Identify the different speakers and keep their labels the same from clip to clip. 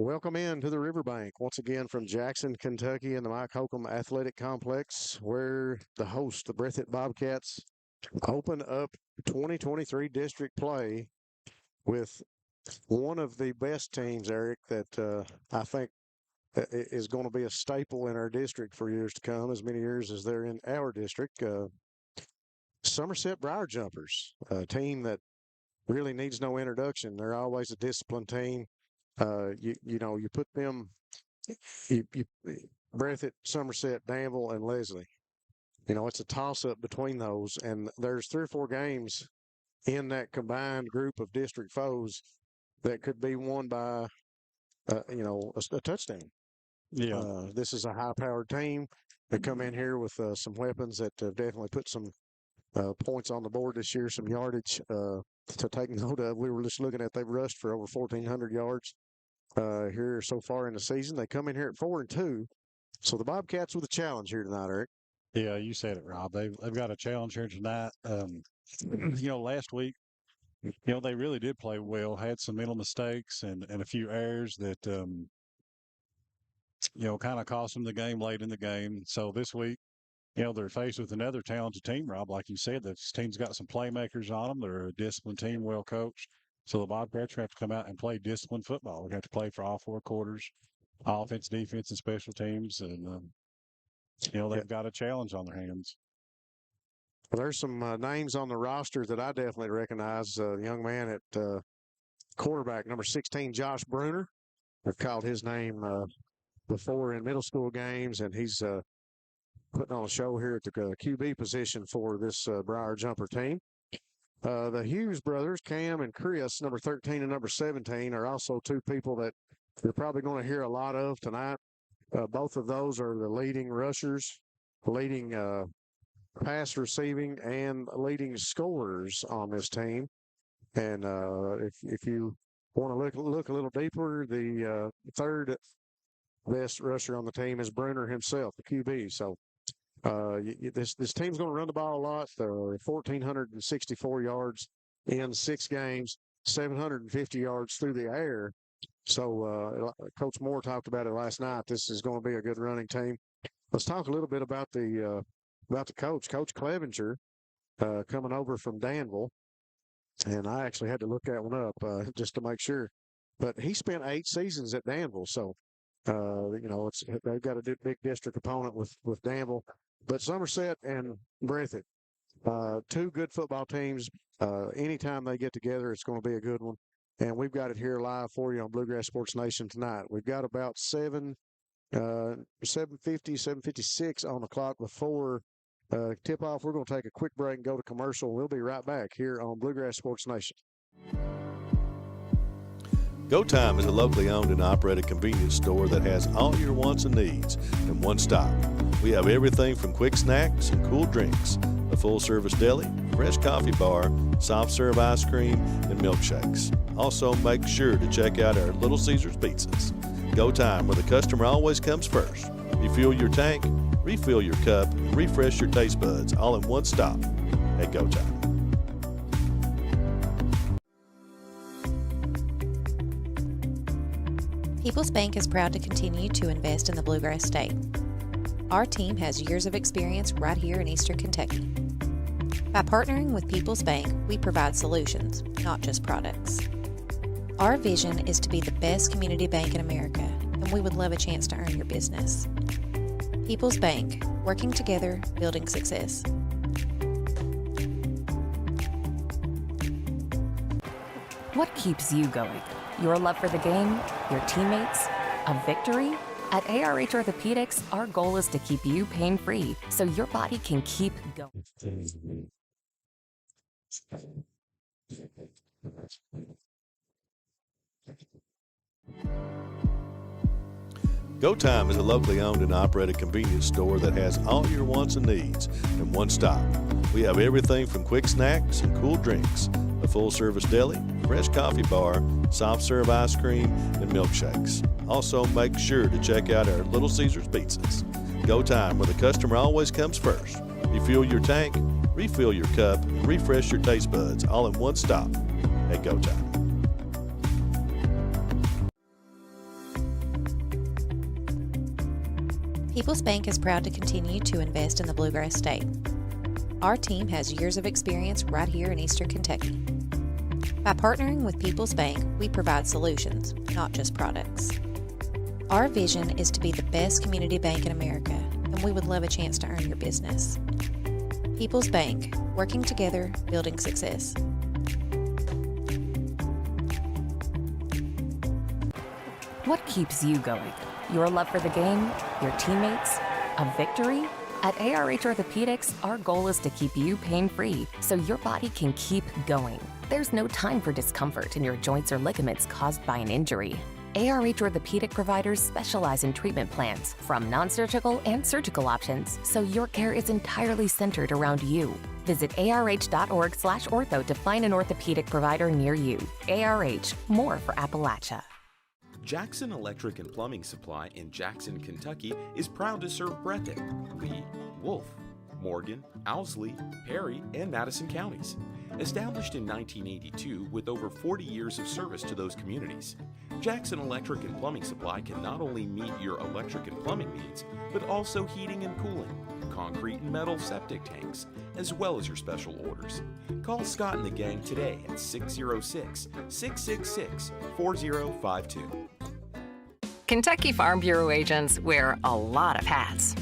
Speaker 1: Welcome in to the Riverbank once again from Jackson, Kentucky, in the Mike Holcomb Athletic Complex, where the host, the Breathitt Bobcats, open up 2023 district play with one of the best teams, Eric, that I think is going to be a staple in our district for years to come, as many years as they're in our district. Somerset Briar Jumpers, a team that really needs no introduction. They're always a disciplined team. You put them, Breathitt, Somerset, Danville, and Leslie. It's a toss-up between those, and there's 3 or 4 games in that combined group of district foes that could be won by, a touchdown.
Speaker 2: Yeah.
Speaker 1: This is a high-powered team. They come in here with some weapons that definitely put some points on the board this year, some yardage to take note of. We were just looking at they've rushed for over 1,400 yards here so far in the season. They come in here at 4-2. So the Bobcats with a challenge here tonight, Eric.
Speaker 2: Yeah, you said it, Rob. They've got a challenge here tonight. Last week, they really did play well, had some mental mistakes and a few errors that, kind of cost them the game late in the game. So this week, they're faced with another talented team, Rob. Like you said, this team's got some playmakers on them. They're a disciplined team, well coached. So the Bobcats have to come out and play disciplined football. We have to play for all 4 quarters, offense, defense, and special teams. And, they've got a challenge on their hands.
Speaker 1: Well, there's some names on the roster that I definitely recognize. The young man at quarterback, number 16, Josh Bruner. I've called his name before in middle school games, and he's putting on a show here at the QB position for this Briar Jumper team. The Hughes brothers, Cam and Chris, number 13 and number 17, are also 2 people that you're probably going to hear a lot of tonight. Both of those are the leading rushers, leading pass receiving, and leading scorers on this team. And if you want to look a little deeper, the third best rusher on the team is Bruner himself, the QB. So this team's going to run the ball a lot. 1,464 yards in 6 games, 750 yards through the air. So Coach Moore talked about it last night. This is going to be a good running team. Let's talk a little bit about the coach, Coach Clevenger, coming over from Danville. And I actually had to look that one up just to make sure. But he spent 8 seasons at Danville. So, they've got a big district opponent with Danville. But Somerset and Breathitt, 2 good football teams. Anytime they get together, it's going to be a good one. And we've got it here live for you on Bluegrass Sports Nation tonight. We've got about 7:50, 7:56 on the clock before tip-off. We're going to take a quick break and go to commercial. We'll be right back here on Bluegrass Sports Nation.
Speaker 3: Go Time is a locally owned and operated convenience store that has all your wants and needs in one stop. We have everything from quick snacks and cool drinks, a full-service deli, fresh coffee bar, soft-serve ice cream, and milkshakes. Also, make sure to check out our Little Caesars pizzas. Go Time, where the customer always comes first. Refuel your tank, refill your cup, and refresh your taste buds all in one stop at Go Time.
Speaker 4: People's Bank is proud to continue to invest in the Bluegrass State. Our team has years of experience right here in Eastern Kentucky. By partnering with People's Bank, we provide solutions, not just products. Our vision is to be the best community bank in America, and we would love a chance to earn your business. People's Bank, working together, building success.
Speaker 5: What keeps you going? Your love for the game? Your teammates? A victory? At ARH Orthopedics, our goal is to keep you pain-free so your body can keep going.
Speaker 3: Go Time is a locally owned and operated convenience store that has all your wants and needs in one stop. We have everything from quick snacks and cool drinks, a full-service deli, fresh coffee bar, soft-serve ice cream, and milkshakes. Also, make sure to check out our Little Caesars pizzas. Go Time, where the customer always comes first. Refuel your tank, refill your cup, and refresh your taste buds all in one stop at Go Time.
Speaker 4: People's Bank is proud to continue to invest in the Bluegrass State. Our team has years of experience right here in Eastern Kentucky. By partnering with People's Bank, we provide solutions, not just products. Our vision is to be the best community bank in America, and we would love a chance to earn your business. People's Bank, working together, building success.
Speaker 5: What keeps you going? Your love for the game? Your teammates? A victory? At ARH Orthopedics, our goal is to keep you pain-free so your body can keep going. There's no time for discomfort in your joints or ligaments caused by an injury. ARH Orthopedic providers specialize in treatment plans, from non-surgical and surgical options, so your care is entirely centered around you. Visit arh.org/ortho to find an orthopedic provider near you. ARH, more for Appalachia.
Speaker 6: Jackson Electric and Plumbing Supply in Jackson, Kentucky is proud to serve Breathitt, Lee, Wolf, Morgan, Owsley, Perry, and Madison counties. Established in 1982 with over 40 years of service to those communities, Jackson Electric and Plumbing Supply can not only meet your electric and plumbing needs, but also heating and cooling, concrete and metal septic tanks, as well as your special orders. Call Scott and the gang today at 606-666-4052.
Speaker 7: Kentucky Farm Bureau agents wear a lot of hats.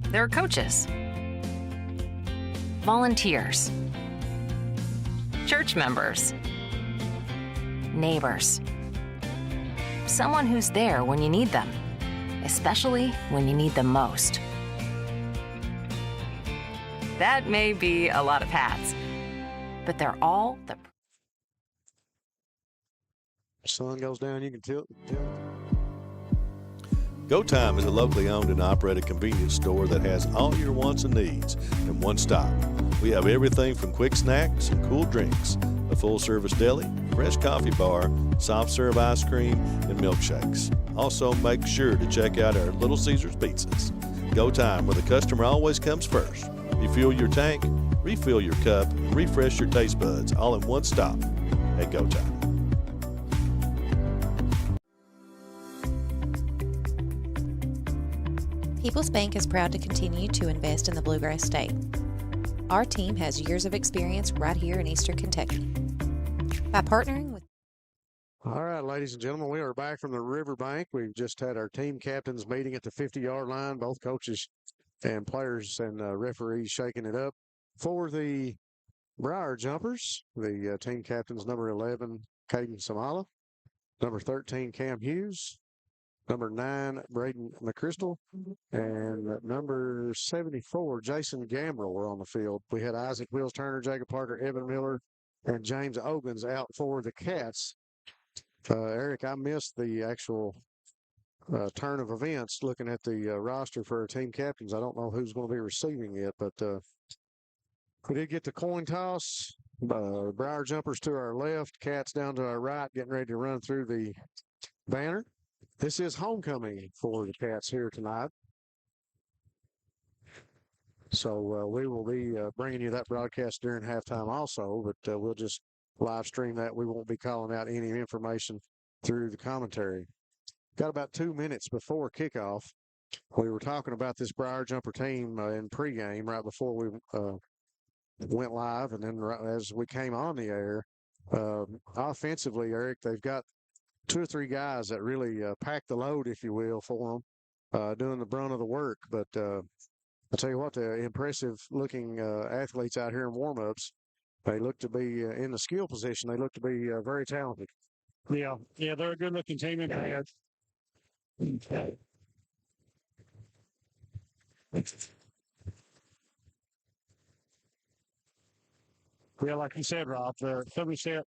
Speaker 7: They're coaches, volunteers, church members, neighbors, someone who's there when you need them, especially when you need them most. That may be a lot of hats, but they're all the...
Speaker 1: Sun goes down, you can tilt.
Speaker 3: Go Time is a locally owned and operated convenience store that has all your wants and needs in one stop. We have everything from quick snacks and cool drinks, a full-service deli, fresh coffee bar, soft-serve ice cream, and milkshakes. Also, make sure to check out our Little Caesars pizzas. Go Time, where the customer always comes first. Refuel your tank, refill your cup, and refresh your taste buds all in one stop at Go Time.
Speaker 4: People's Bank is proud to continue to invest in the Bluegrass State. Our team has years of experience right here in Eastern Kentucky. By partnering with...
Speaker 1: All right, ladies and gentlemen, we are back from the riverbank. We've just had our team captains meeting at the 50-yard line, both coaches and players and referees shaking it up. For the Briar Jumpers, the team captains, number 11, Caden Samala, number 13, Cam Hughes, number 9, Braden McChrystal, and number 74, Jason Gambrell were on the field. We had Isaac Wills Turner, Jacob Parker, Evan Miller, and James Ogans out for the Cats. Eric, I missed the actual turn of events looking at the roster for our team captains. I don't know who's going to be receiving it, but we did get the coin toss. Briar Jumpers to our left, Cats down to our right, getting ready to run through the banner. This is homecoming for the Cats here tonight. So we will be bringing you that broadcast during halftime also, but we'll just live stream that. We won't be calling out any information through the commentary. Got about 2 minutes before kickoff. We were talking about this Briar Jumper team in pregame right before we went live, and then as we came on the air, offensively, Eric, they've got 2 or 3 guys that really pack the load, if you will, for them, doing the brunt of the work. But I'll tell you what, the impressive-looking athletes out here in warm-ups, they look to be in the skill position. They look to be very talented.
Speaker 2: Yeah, they're a good-looking team. Yeah, like you said, Rob, Somerset,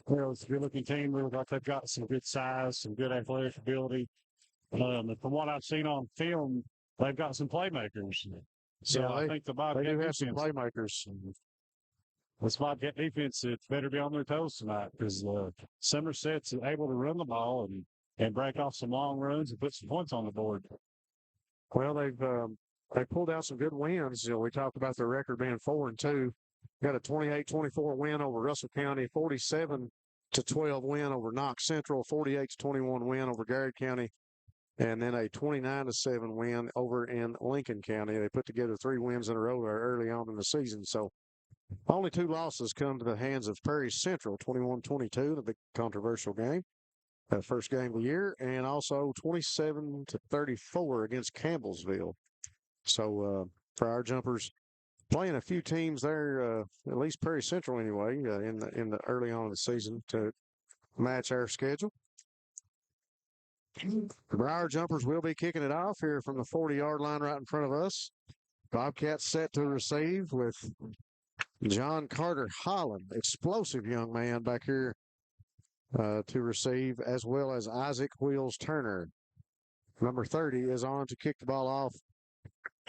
Speaker 2: it's a good-looking team. They look like they've got some good size, some good athletic ability. And from what I've seen on film, they've got some playmakers. So yeah, I think the Bobcat
Speaker 1: do have some playmakers.
Speaker 2: This Bobcat defense, it better be on their toes tonight because Somerset's able to run the ball and break off some long runs and put some points on the board.
Speaker 1: Well, they pulled out some good wins. We talked about their record being 4-2. Got a 28-24 win over Russell County, 47-12 win over Knox Central, 48-21 win over Garrett County, and then a 29-7 win over in Lincoln County. They put together 3 wins in a row there early on in the season. So only 2 losses come to the hands of Perry Central, 21-22, the big controversial game, first game of the year, and also 27-34 against Campbellsville. So for our Jumpers, playing a few teams there, at least Perry Central anyway, in the early on in the season to match our schedule. The Briar Jumpers will be kicking it off here from the 40-yard line right in front of us. Bobcats set to receive with John Carter Holland, explosive young man back here to receive, as well as Isaac Wheels Turner. Number 30 is on to kick the ball off.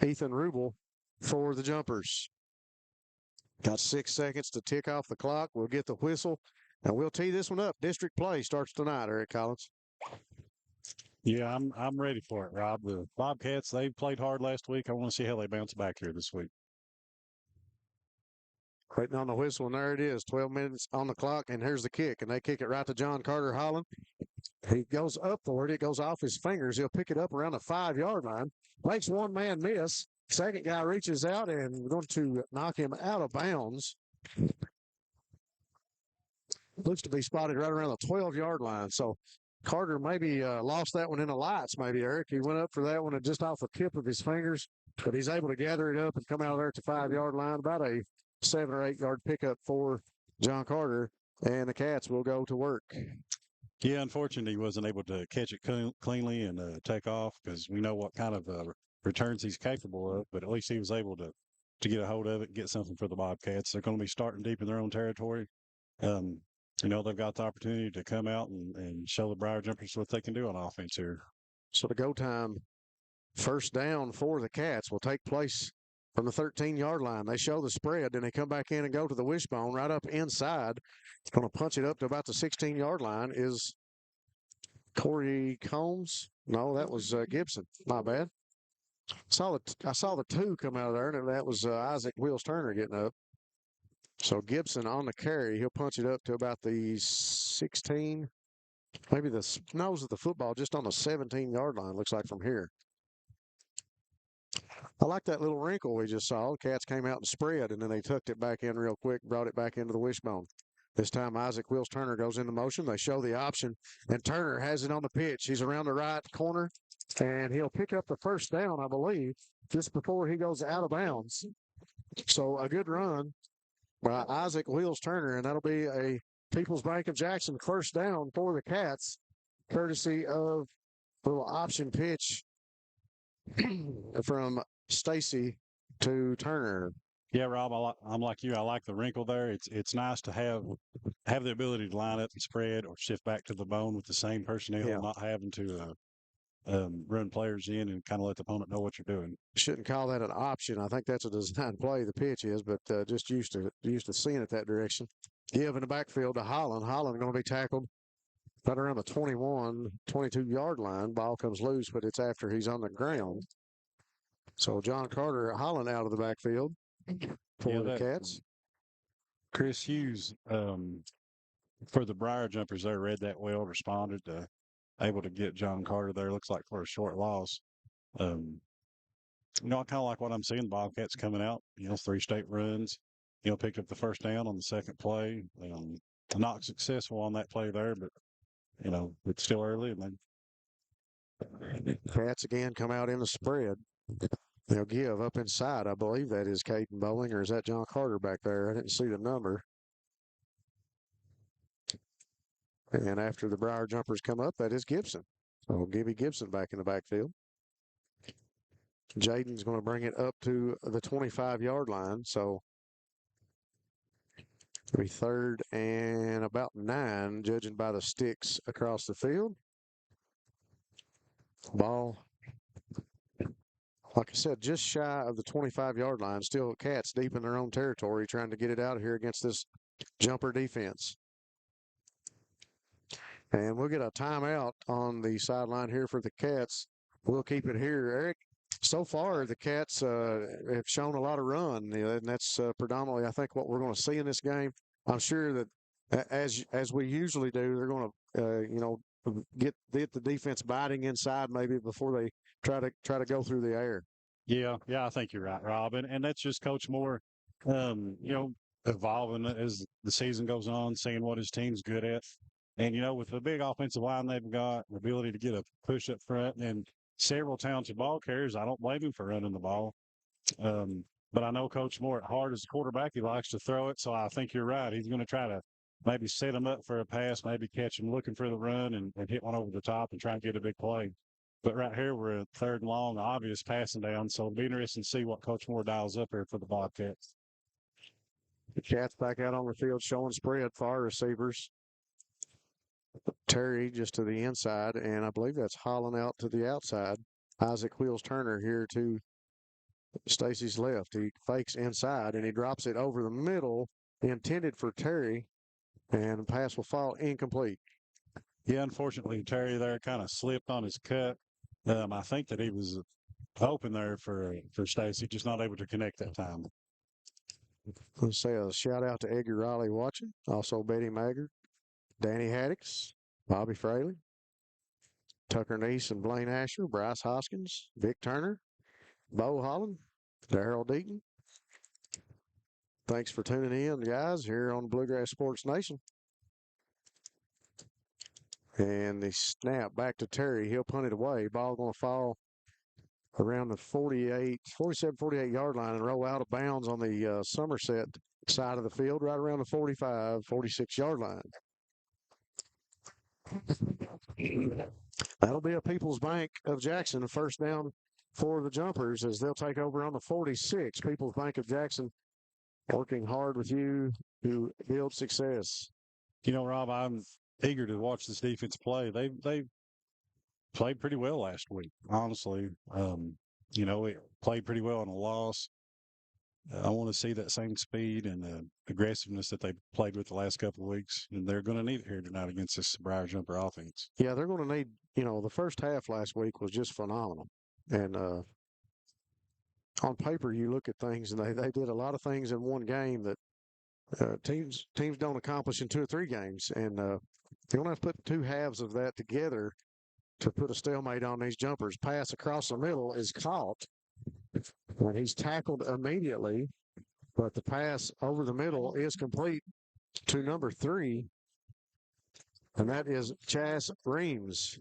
Speaker 1: Ethan Rubel for the Jumpers. Got 6 seconds to tick off the clock. We'll get the whistle, and we'll tee this one up. District play starts tonight, Eric Collins.
Speaker 2: Yeah, I'm ready for it, Rob. The Bobcats, they played hard last week. I want to see how they bounce back here this week.
Speaker 1: Waiting on the whistle, and there it is. 12 minutes on the clock, and here's the kick. And they kick it right to John Carter Holland. He goes up for it. It goes off his fingers. He'll pick it up around the 5-yard line. Makes one man miss. Second guy reaches out and going to knock him out of bounds. Looks to be spotted right around the 12-yard line. So Carter maybe lost that one in the lights, maybe, Eric. He went up for that one just off the tip of his fingers, but he's able to gather it up and come out of there at the 5-yard line. About a 7 or 8 yard pickup for John Carter, and the Cats will go to work.
Speaker 2: Yeah, unfortunately, he wasn't able to catch it cleanly and take off because we know what kind of returns he's capable of, but at least he was able to get a hold of it and get something for the Bobcats. They're going to be starting deep in their own territory. They've got the opportunity to come out and show the Briar Jumpers what they can do on offense here.
Speaker 1: So the go time first down for the Cats will take place from the 13-yard line. They show the spread, then they come back in and go to the wishbone right up inside. Going to punch it up to about the 16-yard line is Corey Combs. No, that was Gibson. My bad. I saw the 2 come out of there, and that was Isaac Wheels Turner getting up. So Gibson on the carry. He'll punch it up to about the 16, maybe the nose of the football, just on the 17-yard line, looks like from here. I like that little wrinkle we just saw. The Cats came out and spread, and then they tucked it back in real quick, brought it back into the wishbone. This time Isaac Wheels Turner goes into motion. They show the option, and Turner has it on the pitch. He's around the right corner, and he'll pick up the first down, I believe, just before he goes out of bounds. So a good run by Isaac Wheels Turner, and that'll be a People's Bank of Jackson first down for the Cats, courtesy of a little option pitch from Stacy to Turner.
Speaker 2: Yeah, Rob, I'm like you. I like the wrinkle there. It's nice to have the ability to line up and spread or shift back to the bone with the same personnel, not having to run players in and kind of let the opponent know what you're doing.
Speaker 1: Shouldn't call that an option. I think that's a design play. The pitch is, but just used to seeing it that direction. Give in the backfield to Holland. Holland going to be tackled right around the 21, 22-yard line. Ball comes loose, but it's after he's on the ground. So John Carter Holland out of the backfield for the Cats.
Speaker 2: Chris Hughes, for the Briar Jumpers there, read that well, responded, able to get John Carter there. Looks like for a short loss. I kind of like what I'm seeing. The Bobcats coming out, 3 straight runs, picked up the first down on the second play. Not successful on that play there, but, it's still early. And then
Speaker 1: Cats again come out in the spread. They'll give up inside. I believe that is Caden Bowling, or is that John Carter back there? I didn't see the number. And after the Briar Jumpers come up, that is Gibson. So Gibby Gibson back in the backfield. Jaden's going to bring it up to the 25-yard line. So it'll be 3rd and about 9, judging by the sticks across the field. Ball, like I said, just shy of the 25-yard line. Still Cats deep in their own territory trying to get it out of here against this Jumper defense. And we'll get a timeout on the sideline here for the Cats. We'll keep it here, Eric. So far, the Cats have shown a lot of run, and that's predominantly, I think, what we're going to see in this game. I'm sure that, as we usually do, they're going to, get the defense biting inside maybe before they try to go through the air.
Speaker 2: Yeah, I think you're right, Rob. And that's just Coach Moore, evolving as the season goes on, seeing what his team's good at. And, with the big offensive line they've got, the ability to get a push up front and several talented ball carriers, I don't blame him for running the ball. But I know Coach Moore at heart as a quarterback, he likes to throw it. So I think you're right. He's going to try to maybe set him up for a pass, maybe catch him looking for the run and hit one over the top and try and get a big play. But right here, we're at 3rd and long, obvious passing down. So it'll be interesting to see what Coach Moore dials up here for the Bobcats.
Speaker 1: The Cats back out on the field showing spread for our receivers. Terry just to the inside, and I believe that's Holland out to the outside. Isaac Wheels Turner here to Stacy's left. He fakes inside, and he drops it over the middle, intended for Terry, and the pass will fall incomplete.
Speaker 2: Yeah, unfortunately, Terry there kind of slipped on his cut. I think that he was hoping there for Stacy, just not able to connect that time.
Speaker 1: Let's say a shout out to Edgar Riley watching, also Betty Maggard, Danny Haddix, Bobby Fraley, Tucker Neese and Blaine Asher, Bryce Hoskins, Vic Turner, Bo Holland, Darrell Deaton. Thanks for tuning in, guys, here on Bluegrass Sports Nation. And the snap back to Terry. He'll punt it away. Ball going to fall around the 47-48 yard line and roll out of bounds on the Somerset side of the field, right around the 45-46 yard line. That'll be a People's Bank of Jackson, a first down for the Jumpers as they'll take over on the 46. People's Bank of Jackson working hard with you to build success.
Speaker 2: Rob, I'm eager to watch this defense play. They played pretty well last week, honestly. It played pretty well in a loss. I want to see that same speed and aggressiveness that they played with the last couple of weeks, and they're going to need it here tonight against this Briar Jumper offense.
Speaker 1: Yeah, they're going to need, the first half last week was just phenomenal. And on paper, you look at things, and they did a lot of things in one game that teams don't accomplish in 2 or 3 games. And you're going to have to put 2 halves of that together to put a stalemate on these Jumpers. Pass across the middle is caught, and he's tackled immediately, but the pass over the middle is complete to number 3, and that is Chas Reams.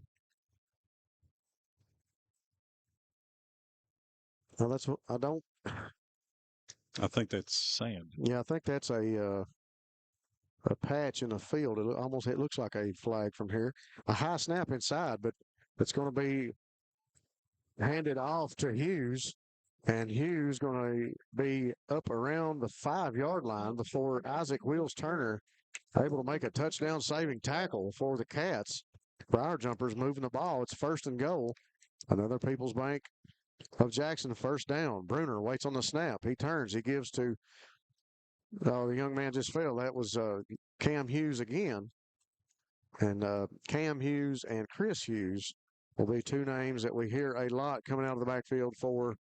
Speaker 1: Well, that's what
Speaker 2: I think that's sand.
Speaker 1: Yeah, I think that's a patch in the field. It looks like a flag from here. A high snap inside, but it's going to be handed off to Hughes, and Hughes going to be up around the 5-yard line before Isaac Wheels Turner able to make a touchdown saving tackle for the Cats. Briar Jumpers moving the ball. It's 1st and goal. Another People's Bank of Jackson first down. Bruner waits on the snap. He turns. He gives to the young man just fell. That was Cam Hughes again. And Cam Hughes and Chris Hughes will be 2 names that we hear a lot coming out of the backfield for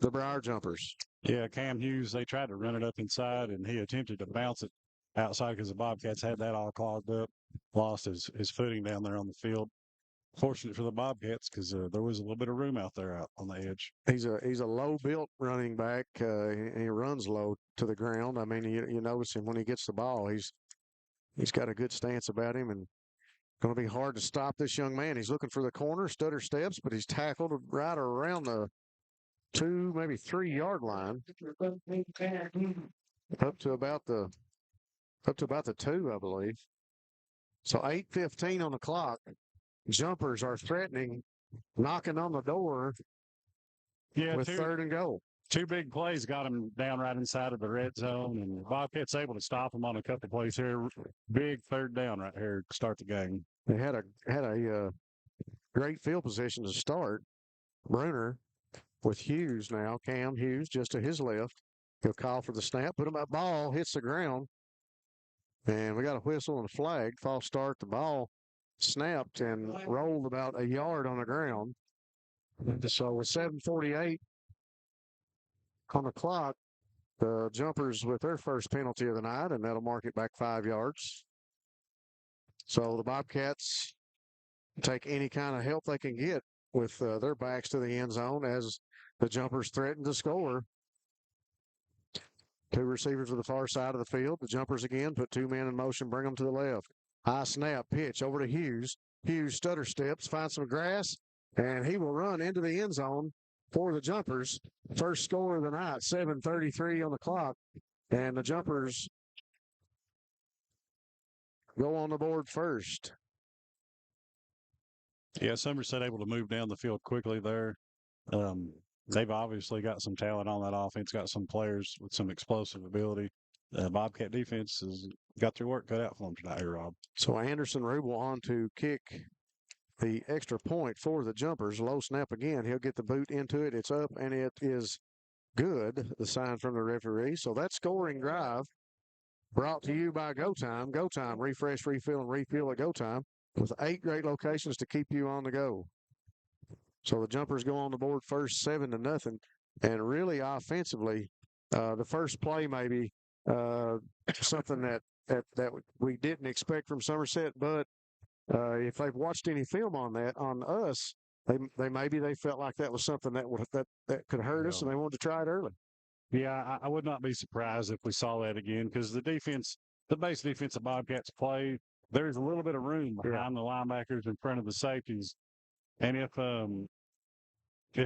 Speaker 1: the Briar Jumpers.
Speaker 2: Yeah, Cam Hughes, they tried to run it up inside, and he attempted to bounce it outside because the Bobcats had that all clogged up, lost his footing down there on the field. Fortunate for the Bobcats because there was a little bit of room out there out on the edge.
Speaker 1: He's a low-built running back. He runs low to the ground. I mean, you notice him when he gets the ball. He's got a good stance about him, and going to be hard to stop this young man. He's looking for the corner, stutter steps, but he's tackled right around the 2, maybe 3-yard line, up to about the 2, I believe. So 8:15 on the clock. Jumpers are threatening, knocking on the door with 3rd and goal.
Speaker 2: 2 big plays got him down right inside of the red zone, and Bobcats able to stop him on a couple plays here. Big 3rd down right here to start the game.
Speaker 1: They had a great field position to start. Bruner with Hughes now. Cam Hughes just to his left. He'll call for the snap. Put him up. Ball hits the ground. And we got a whistle and a flag. False start. The ball snapped and rolled about a yard on the ground. So with 7:48 on the clock, the Jumpers with their first penalty of the night, and that'll mark it back 5 yards. So the Bobcats take any kind of help they can get with their backs to the end zone as the Jumpers threaten to score. Two receivers to the far side of the field. The Jumpers again put two men in motion, bring them to the left. High snap, pitch over to Hughes. Hughes stutter steps, finds some grass, and he will run into the end zone for the Jumpers. First score of the night, 7:33 on the clock. And the Jumpers go on the board first.
Speaker 2: Yeah, Somerset able to move down the field quickly there. They've obviously got some talent on that offense, got some players with some explosive ability. Bobcat defense has got their work cut out for them tonight, Rob.
Speaker 1: So Anderson Rubel on to kick the extra point for the Jumpers. Low snap again. He'll get the boot into it. It's up, and it is good, the sign from the referee. So that scoring drive brought to you by Go Time. Go Time, refresh, refill, and refuel at Go Time with 8 great locations to keep you on the go. So the Jumpers go on the board first, 7-0. And really offensively, the first play maybe something that we didn't expect from Somerset, but if they've watched any film on us, they felt like that was something that could hurt us, and they wanted to try it early.
Speaker 2: Yeah, I would not be surprised if we saw that again because the base defense of Bobcats play, there's a little bit of room behind the linebackers in front of the safeties. And if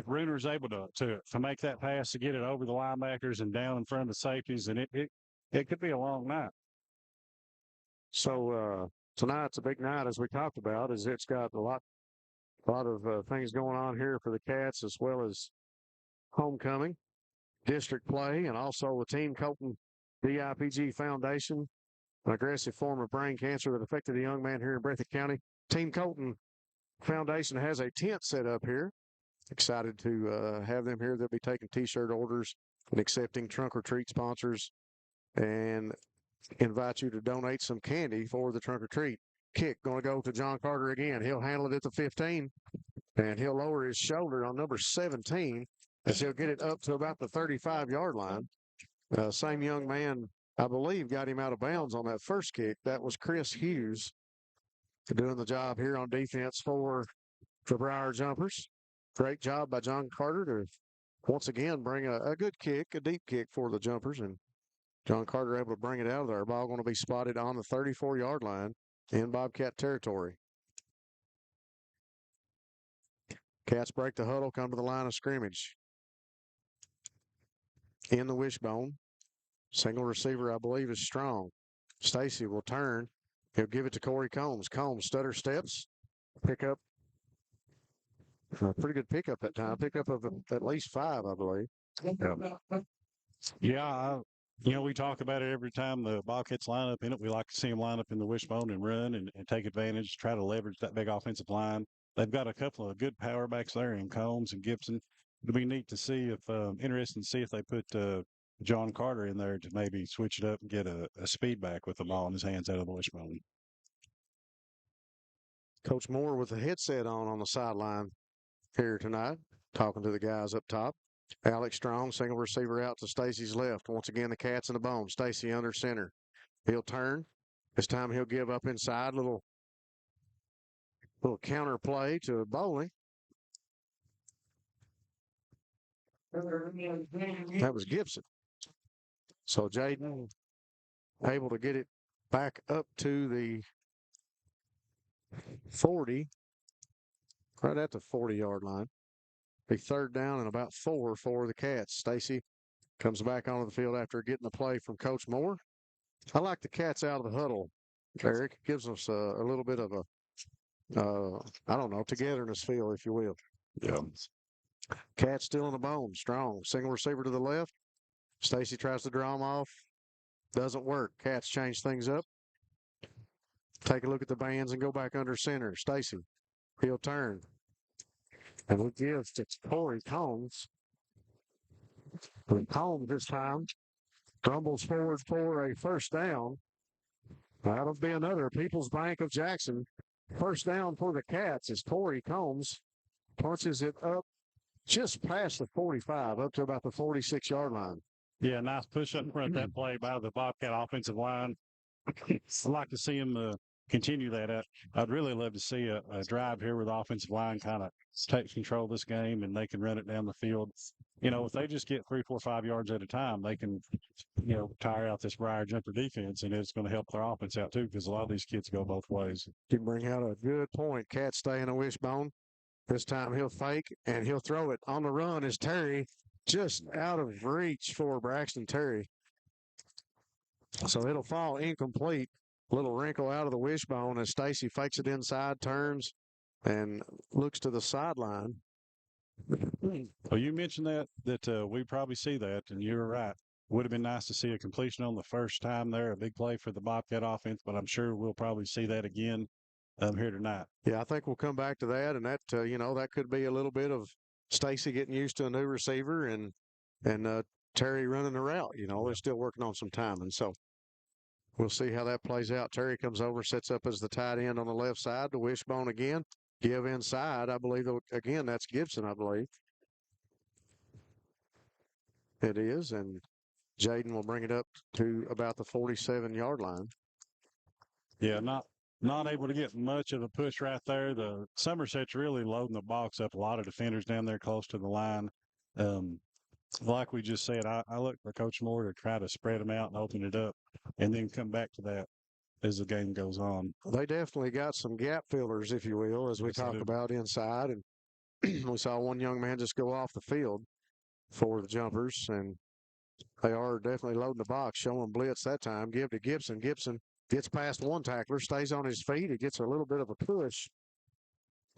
Speaker 2: Bruner's able to make that pass to get it over the linebackers and down in front of the safeties, then it could be a long night.
Speaker 1: So tonight's a big night, as we talked about, as it's got a lot of things going on here for the Cats, as well as homecoming, district play, and also the Team Colton DIPG Foundation, an aggressive form of brain cancer that affected a young man here in Breathitt County. Team Colton Foundation has a tent set up here. Excited to have them here. They'll be taking T-shirt orders and accepting trunk or treat sponsors, and invite you to donate some candy for the trunk or treat. Kick going to go to John Carter again. He'll handle it at the 15, and he'll lower his shoulder on number 17 as he'll get it up to about the 35-yard line. Same young man, I believe, got him out of bounds on that first kick. That was Chris Hughes doing the job here on defense for Briar Jumpers. Great job by John Carter to once again bring a good kick, a deep kick for the Jumpers, and John Carter able to bring it out of there. Ball going to be spotted on the 34-yard line in Bobcat territory. Cats break the huddle, come to the line of scrimmage. In the wishbone. Single receiver, I believe, is Strong. Stacy will turn. He'll give it to Corey Combs. Combs stutter steps. Pick up. A pretty good pickup that time. Pickup of at least 5, I believe.
Speaker 2: Yeah, we talk about it every time the Bobcats line up in it. We like to see them line up in the wishbone and run and take advantage, try to leverage that big offensive line. They've got a couple of good power backs there in Combs and Gibson. It'll be neat to see interesting to see if they put John Carter in there to maybe switch it up and get a speed back with the ball in his hands out of the wishbone.
Speaker 1: Coach Moore with the headset on the sideline here tonight, talking to the guys up top. Alex Strong, single receiver out to Stacy's left. Once again, the Cats in the bone. Stacy under center. He'll turn. This time he'll give up inside. Little counter play to Bowling. That was Gibson. So Jaden able to get it back up to the 40, right at the 40-yard line. Be third down and about 4 for the Cats. Stacy comes back onto the field after getting the play from Coach Moore. I like the Cats out of the huddle, Eric. It gives us a little bit of togetherness feel, if you will.
Speaker 2: Yeah.
Speaker 1: Cats still in the bone. Strong. Single receiver to the left. Stacy tries to draw him off. Doesn't work. Cats change things up. Take a look at the bands and go back under center. Stacy. He'll turn. And we give to Corey Combs. And Combs this time rumbles forward for a first down. That'll be another People's Bank of Jackson. First down for the Cats as Corey Combs punches it up just past the 45, up to about the 46-yard line.
Speaker 2: Yeah, nice push up in front of that play by the Bobcat offensive line. I'd like to see him continue that up. I'd really love to see a drive here where the offensive line kind of takes control of this game and they can run it down the field. If they just get 3, 4, 5 yards at a time, they can, tire out this Briar Jumper defense, and it's going to help their offense out too, because a lot of these kids go both ways.
Speaker 1: You bring out a good point. Cat staying a wishbone. This time he'll fake and he'll throw it. On the run is Terry, just out of reach for Braxton Terry. So it'll fall incomplete. Little wrinkle out of the wishbone as Stacy fakes it inside, turns, and looks to the sideline.
Speaker 2: Well, you mentioned that we probably see that, and you were right. Would have been nice to see a completion on the first time there, a big play for the Bobcat offense, but I'm sure we'll probably see that again here tonight.
Speaker 1: Yeah, I think we'll come back to that, and that that could be a little bit of Stacy getting used to a new receiver and Terry running the route. They're still working on some timing, so we'll see how that plays out. Terry comes over, sets up as the tight end on the left side. The wishbone again. Give inside. I believe, again, that's Gibson, I believe. It is, and Jaden will bring it up to about the 47-yard line.
Speaker 2: Yeah, not able to get much of a push right there. The Somerset's really loading the box up. A lot of defenders down there close to the line. Like we just said, I look for Coach Moore to try to spread them out and open it up and then come back to that as the game goes on.
Speaker 1: They definitely got some gap fillers, if you will, as we talk about inside. And we saw one young man just go off the field for the Jumpers, and they are definitely loading the box, showing blitz that time. Give to Gibson. Gibson gets past one tackler, stays on his feet. He gets a little bit of a push,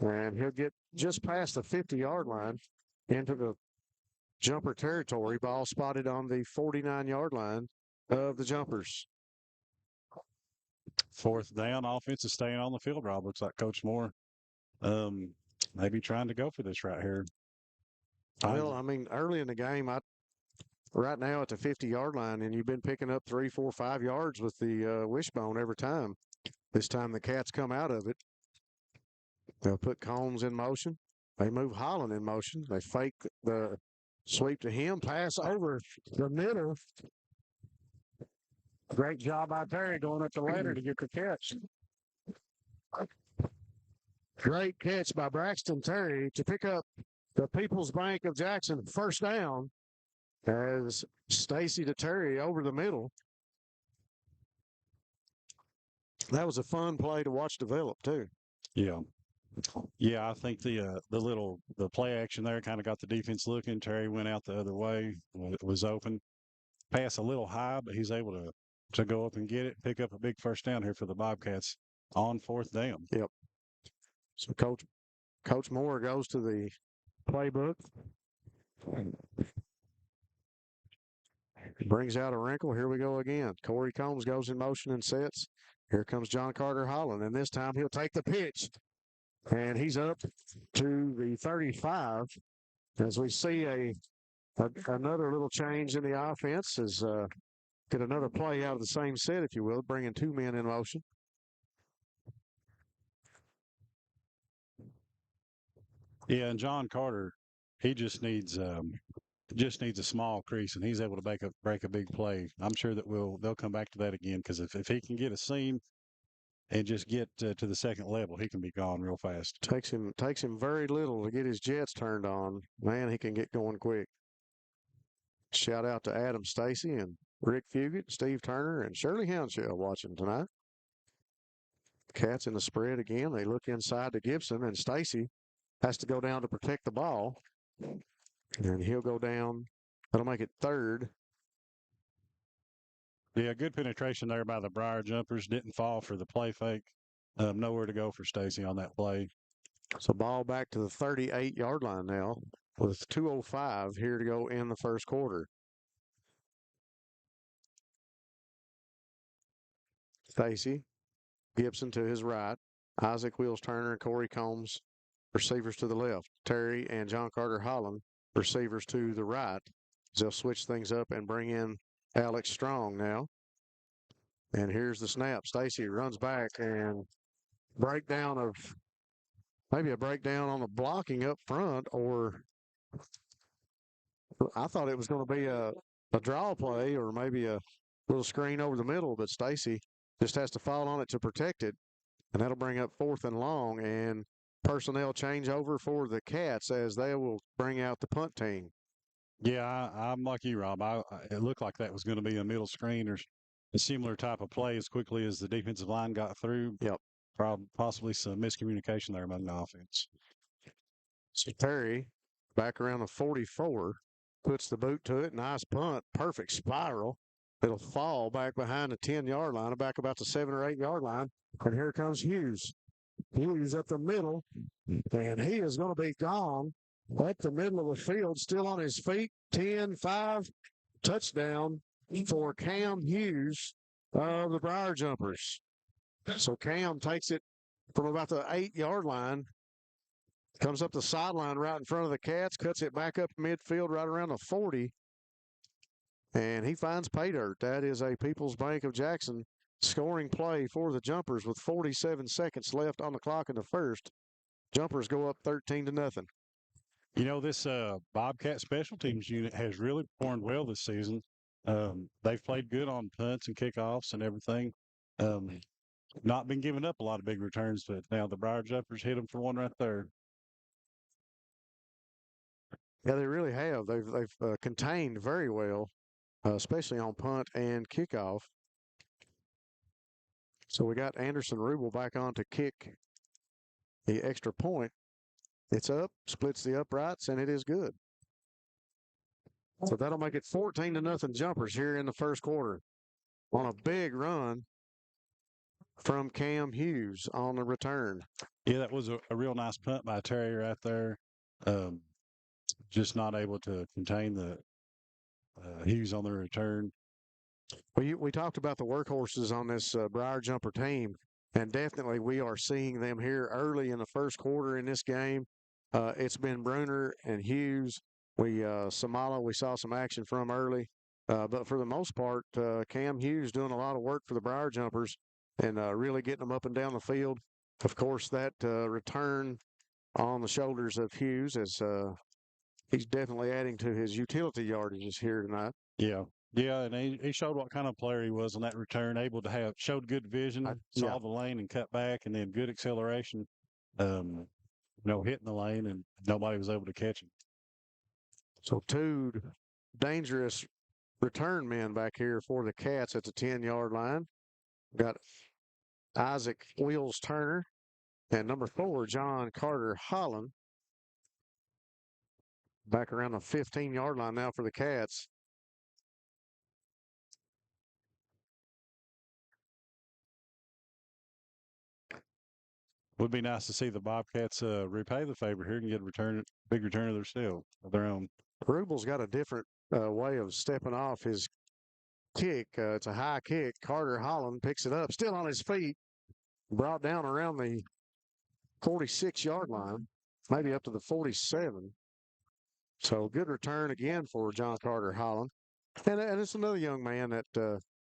Speaker 1: and he'll get just past the 50-yard line into the Jumper territory. Ball spotted on the 49-yard line of the Jumpers.
Speaker 2: 4th down, offense is staying on the field, Rob. Looks like Coach Moore maybe trying to go for this right here.
Speaker 1: Well, I mean, early in the game, right now at the 50-yard line, and you've been picking up 3, 4, 5 yards with the wishbone every time. This time the Cats come out of it. They'll put Combs in motion. They move Holland in motion. They fake the sweep to him, pass over the middle. Great job by Terry going up the ladder to get the catch. Great catch by Braxton Terry to pick up the People's Bank of Jackson first down as Stacy to Terry over the middle. That was a fun play to watch develop too.
Speaker 2: Yeah. Yeah, I think the play action there kind of got the defense looking. Terry went out the other way when it was open. Pass a little high, but he's able to go up and get it, pick up a big first down here for the Bobcats on 4th down.
Speaker 1: Yep. So Coach Moore goes to the playbook. Brings out a wrinkle. Here we go again. Corey Combs goes in motion and sets. Here comes John Carter Holland, and this time he'll take the pitch. And he's up to the 35 as we see another little change in the offense as get another play out of the same set, if you will, bringing 2 men in motion.
Speaker 2: Yeah, and John Carter, he just needs a small crease, and he's able to break a big play. I'm sure that they'll come back to that again, because if he can get a seam and just get to the second level, he can be gone real fast.
Speaker 1: Takes him very little to get his jets turned on. Man, he can get going quick. Shout out to Adam Stacy and Rick Fugit, Steve Turner, and Shirley Hounshell watching tonight. Cats in the spread again. They look inside to Gibson, and Stacy has to go down to protect the ball. And he'll go down. That'll make it 3rd.
Speaker 2: Yeah, good penetration there by the Briar Jumpers. Didn't fall for the play fake. Nowhere to go for Stacy on that play.
Speaker 1: So ball back to the 38-yard line now with 2:05 here to go in the first quarter. Stacy, Gibson to his right. Isaac Wills Turner and Corey Combs, receivers to the left. Terry and John Carter Holland, receivers to the right. They'll switch things up and bring in Alex Strong now. And here's the snap. Stacy runs back and maybe a breakdown on the blocking up front, or I thought it was going to be a draw play or maybe a little screen over the middle, but Stacy just has to fall on it to protect it. and that'll bring up 4th and long, and personnel changeover for the Cats as they will bring out the punt team.
Speaker 2: Yeah, I'm like you, Rob. It looked like that was going to be a middle screen or a similar type of play as quickly as the defensive line got through.
Speaker 1: Yep.
Speaker 2: Possibly some miscommunication there among the offense.
Speaker 1: So Perry, back around the 44, puts the boot to it. Nice punt. Perfect spiral. It'll fall back behind the 10-yard line, back about the 7 or 8-yard line. And here comes Hughes. Hughes up the middle, and he is going to be gone up the middle of the field, still on his feet. 10-5, touchdown for Cam Hughes of the Briar Jumpers. So Cam takes it from about the 8-yard line, comes up the sideline right in front of the Cats, cuts it back up midfield right around the 40, and he finds pay dirt. That is a People's Bank of Jackson scoring play for the Jumpers with 47 seconds left on the clock in the first. Jumpers go up 13-0.
Speaker 2: You know, this Bobcat special teams unit has really performed well this season. They've played good on punts and kickoffs and everything. Not been giving up a lot of big returns, but now the Briar Jumpers hit them for one right there.
Speaker 1: Yeah, they really have. They've contained very well, especially on punt and kickoff. So we got Anderson Rubel back on to kick the extra point. It's up, splits the uprights, and it is good. So that'll make it 14-0 Jumpers here in the first quarter on a big run from Cam Hughes on the return.
Speaker 2: Yeah, that was a real nice punt by Terry right there. Just not able to contain the Hughes on the return.
Speaker 1: Well, we talked about the workhorses on this Briar Jumper team, and definitely we are seeing them here early in the first quarter in this game. It's been Bruner and Hughes. Samala, we saw some action from early. But for the most part, Cam Hughes doing a lot of work for the Briar Jumpers and really getting them up and down the field. Of course, that return on the shoulders of Hughes as he's definitely adding to his utility yardages here tonight.
Speaker 2: Yeah, and he showed what kind of player he was on that return, showed good vision, saw the lane and cut back, and then good acceleration, hitting the lane, and nobody was able to catch him.
Speaker 1: So 2 dangerous return men back here for the Cats at the 10-yard line. Got Isaac Wheels Turner and number 4, John Carter Holland. Back around the 15-yard line now for the Cats.
Speaker 2: Would be nice to see the Bobcats repay the favor here and get a big return of their own.
Speaker 1: Rubel's got a different way of stepping off his kick. It's a high kick. Carter Holland picks it up, still on his feet, brought down around the 46-yard line, maybe up to the 47. So good return again for John Carter Holland. And it's another young man that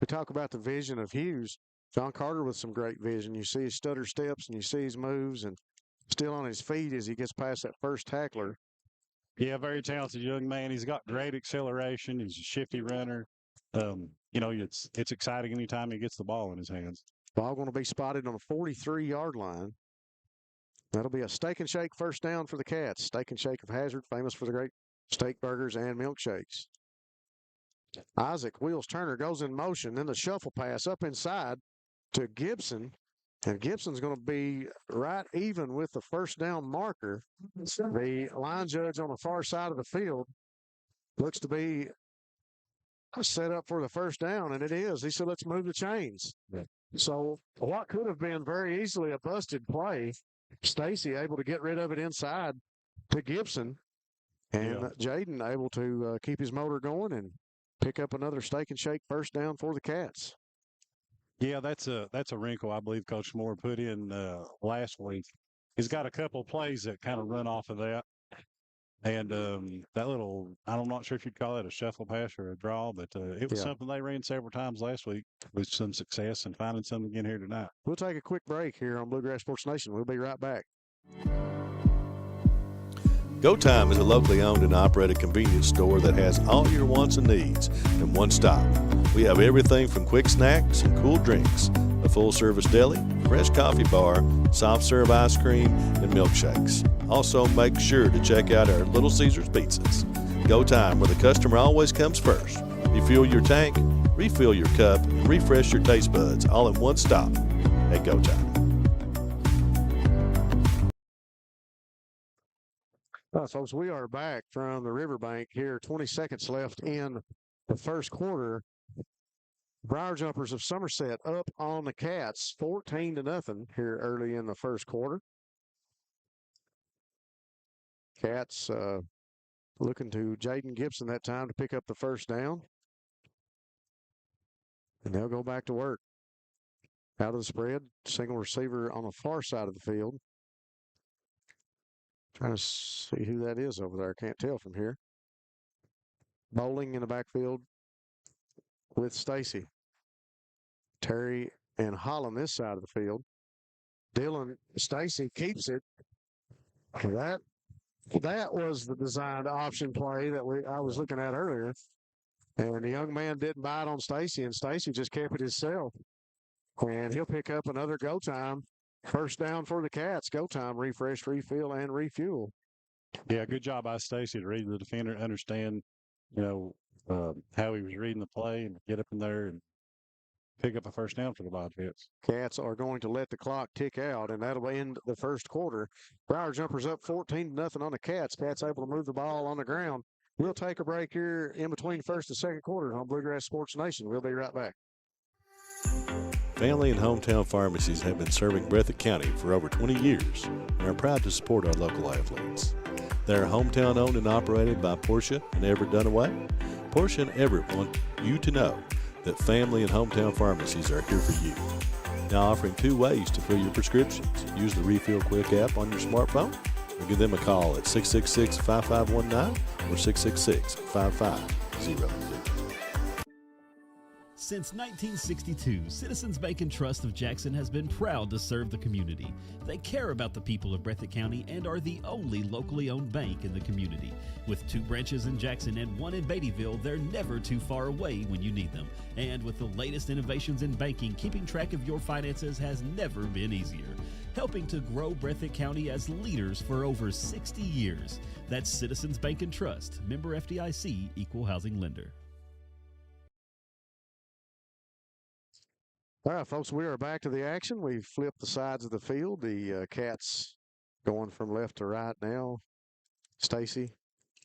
Speaker 1: we talk about the vision of Hughes. John Carter with some great vision. You see his stutter steps and you see his moves and still on his feet as he gets past that first tackler.
Speaker 2: Yeah, very talented young man. He's got great acceleration. He's a shifty runner. It's exciting anytime he gets the ball in his hands.
Speaker 1: Ball going to be spotted on the 43-yard line. That'll be a Steak and Shake first down for the Cats. Steak and Shake of Hazard, famous for the great steak burgers and milkshakes. Isaac Wheels Turner goes in motion. Then the shuffle pass up inside to Gibson. And Gibson's going to be right even with the first down marker. The line judge on the far side of the field looks to be set up for the first down, and it is. He said, let's move the chains. Yeah. So what could have been very easily a busted play, Stacy able to get rid of it inside to Gibson, and Jaden able to keep his motor going and pick up another Steak and Shake first down for the Cats.
Speaker 2: Yeah, that's a wrinkle I believe Coach Moore put in last week. He's got a couple of plays that kind of run off of that. And that little, I'm not sure if you'd call it a shuffle pass or a draw, but it was something they ran several times last week with some success and finding something again here tonight.
Speaker 1: We'll take a quick break here on Bluegrass Sports Nation. We'll be right back.
Speaker 3: Go Time is a locally owned and operated convenience store that has all your wants and needs in one stop. We have everything from quick snacks and cool drinks, a full-service deli, fresh coffee bar, soft-serve ice cream, and milkshakes. Also, make sure to check out our Little Caesars pizzas. Go Time, where the customer always comes first. Refuel your tank, refill your cup, and refresh your taste buds all in one stop at Go Time.
Speaker 1: Folks, we are back from the riverbank here. 20 seconds left in the first quarter. Briar Jumpers of Somerset up on the Cats, 14-0 here early in the first quarter. Cats looking to Jaden Gibson that time to pick up the first down. And they'll go back to work. Out of the spread, single receiver on the far side of the field. Trying to see who that is over there. Can't tell from here. Bowling in the backfield with Stacy. Terry and Holland this side of the field. Dylan Stacy keeps it. That was the designed option play that I was looking at earlier. And the young man didn't bite on Stacy, and Stacy just kept it himself. And he'll pick up another Go Time. First down for the Cats. Go Time, refresh, refill, and refuel.
Speaker 2: Yeah, good job by Stacy to read the defender, understand, how he was reading the play and get up in there and pick up a first down for the Bobcats.
Speaker 1: Cats are going to let the clock tick out, and that'll end the first quarter. Briar Jumpers up 14-0 on the Cats. Cats able to move the ball on the ground. We'll take a break here in between first and second quarter on Bluegrass Sports Nation. We'll be right back.
Speaker 3: Family and hometown pharmacies have been serving Breathitt County for over 20 years and are proud to support our local athletes. They are hometown owned and operated by Portia and Everett Dunaway. Portia and Everett want you to know that family and hometown pharmacies are here for you. Now offering 2 ways to fill your prescriptions. Use the Refill Quick app on your smartphone or give them a call at 666-5519 or 666-5500.
Speaker 8: Since 1962, Citizens Bank and Trust of Jackson has been proud to serve the community. They care about the people of Breathitt County and are the only locally owned bank in the community. With 2 branches in Jackson and 1 in Beattyville, they're never too far away when you need them. And with the latest innovations in banking, keeping track of your finances has never been easier. Helping to grow Breathitt County as leaders for over 60 years. That's Citizens Bank and Trust, member FDIC, equal housing lender.
Speaker 1: All right, folks, we are back to the action. We've flipped the sides of the field. The Cats going from left to right now. Stacy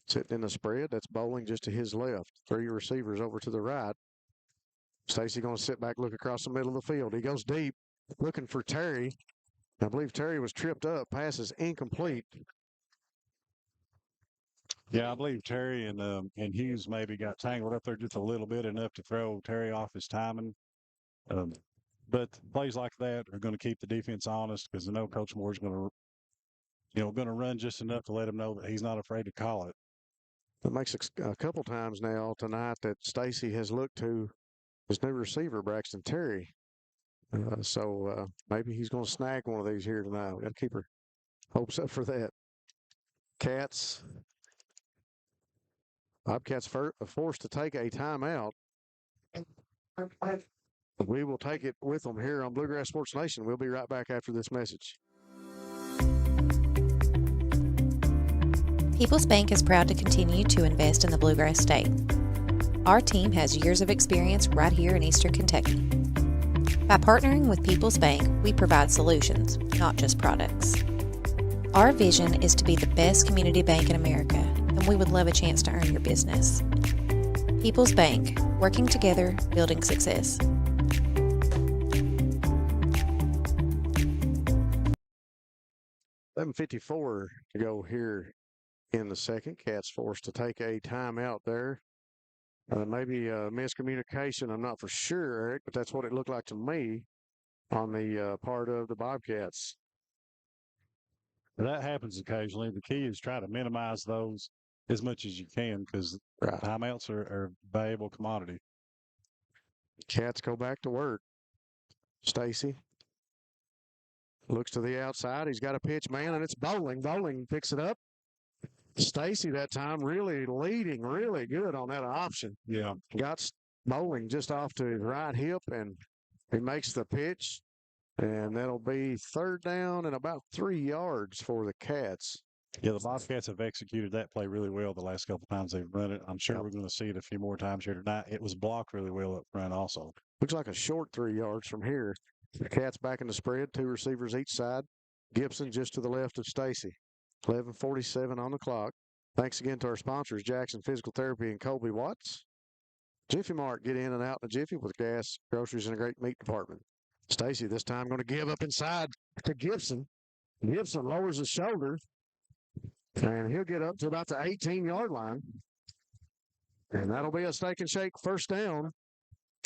Speaker 1: sitting in the spread. That's Bowling just to his left. 3 receivers over to the right. Stacy going to sit back, look across the middle of the field. He goes deep, looking for Terry. I believe Terry was tripped up. Pass is incomplete.
Speaker 2: Yeah, I believe Terry and Hughes maybe got tangled up there just a little bit, enough to throw Terry off his timing. But plays like that are going to keep the defense honest because I know Coach Moore's going to run just enough to let him know that he's not afraid to call it.
Speaker 1: It makes a couple times now tonight that Stacy has looked to his new receiver, Braxton Terry. So maybe he's going to snag one of these here tonight. We've got to keep our hopes up for that. Bobcats forced to take a timeout. We will take it with them here on Bluegrass Sports Nation. We'll be right back after this message.
Speaker 4: People's Bank is proud to continue to invest in the Bluegrass State. Our team has years of experience right here in Eastern Kentucky. By partnering with People's Bank, we provide solutions, not just products. Our vision is to be the best community bank in America, and we would love a chance to earn your business. People's Bank, working together, building success.
Speaker 1: 7:54 to go here in the second. Cats forced to take a timeout there. Maybe a miscommunication. I'm not for sure, Eric, but that's what it looked like to me on the part of the Bobcats.
Speaker 2: That happens occasionally. The key is try to minimize those as much as you can because timeouts are a valuable commodity.
Speaker 1: Cats go back to work. Stacy looks to the outside. He's got a pitch man, and it's Bowling. Bowling picks it up. Stacy that time really leading really good on that option.
Speaker 2: Yeah.
Speaker 1: Got Bowling just off to his right hip and He makes the pitch, and that'll be third down and about 3 yards for the Cats.
Speaker 2: Yeah, the Bobcats have executed that play really well the last couple of times they've run it. I'm sure we're going to see it a few more times here tonight. It was blocked really well up front also.
Speaker 1: Looks like a short 3 yards from here. The Cats back in the spread, 2 receivers each side. Gibson just to the left of Stacy. 11:47 on the clock. Thanks again to our sponsors, Jackson Physical Therapy and Colby Watts. Jiffy Mart, get in and out in a jiffy with gas, groceries, and a great meat department. Stacy this time going to give up inside to Gibson. Gibson lowers his shoulder, and he'll get up to about the 18-yard line. And that'll be a steak and shake first down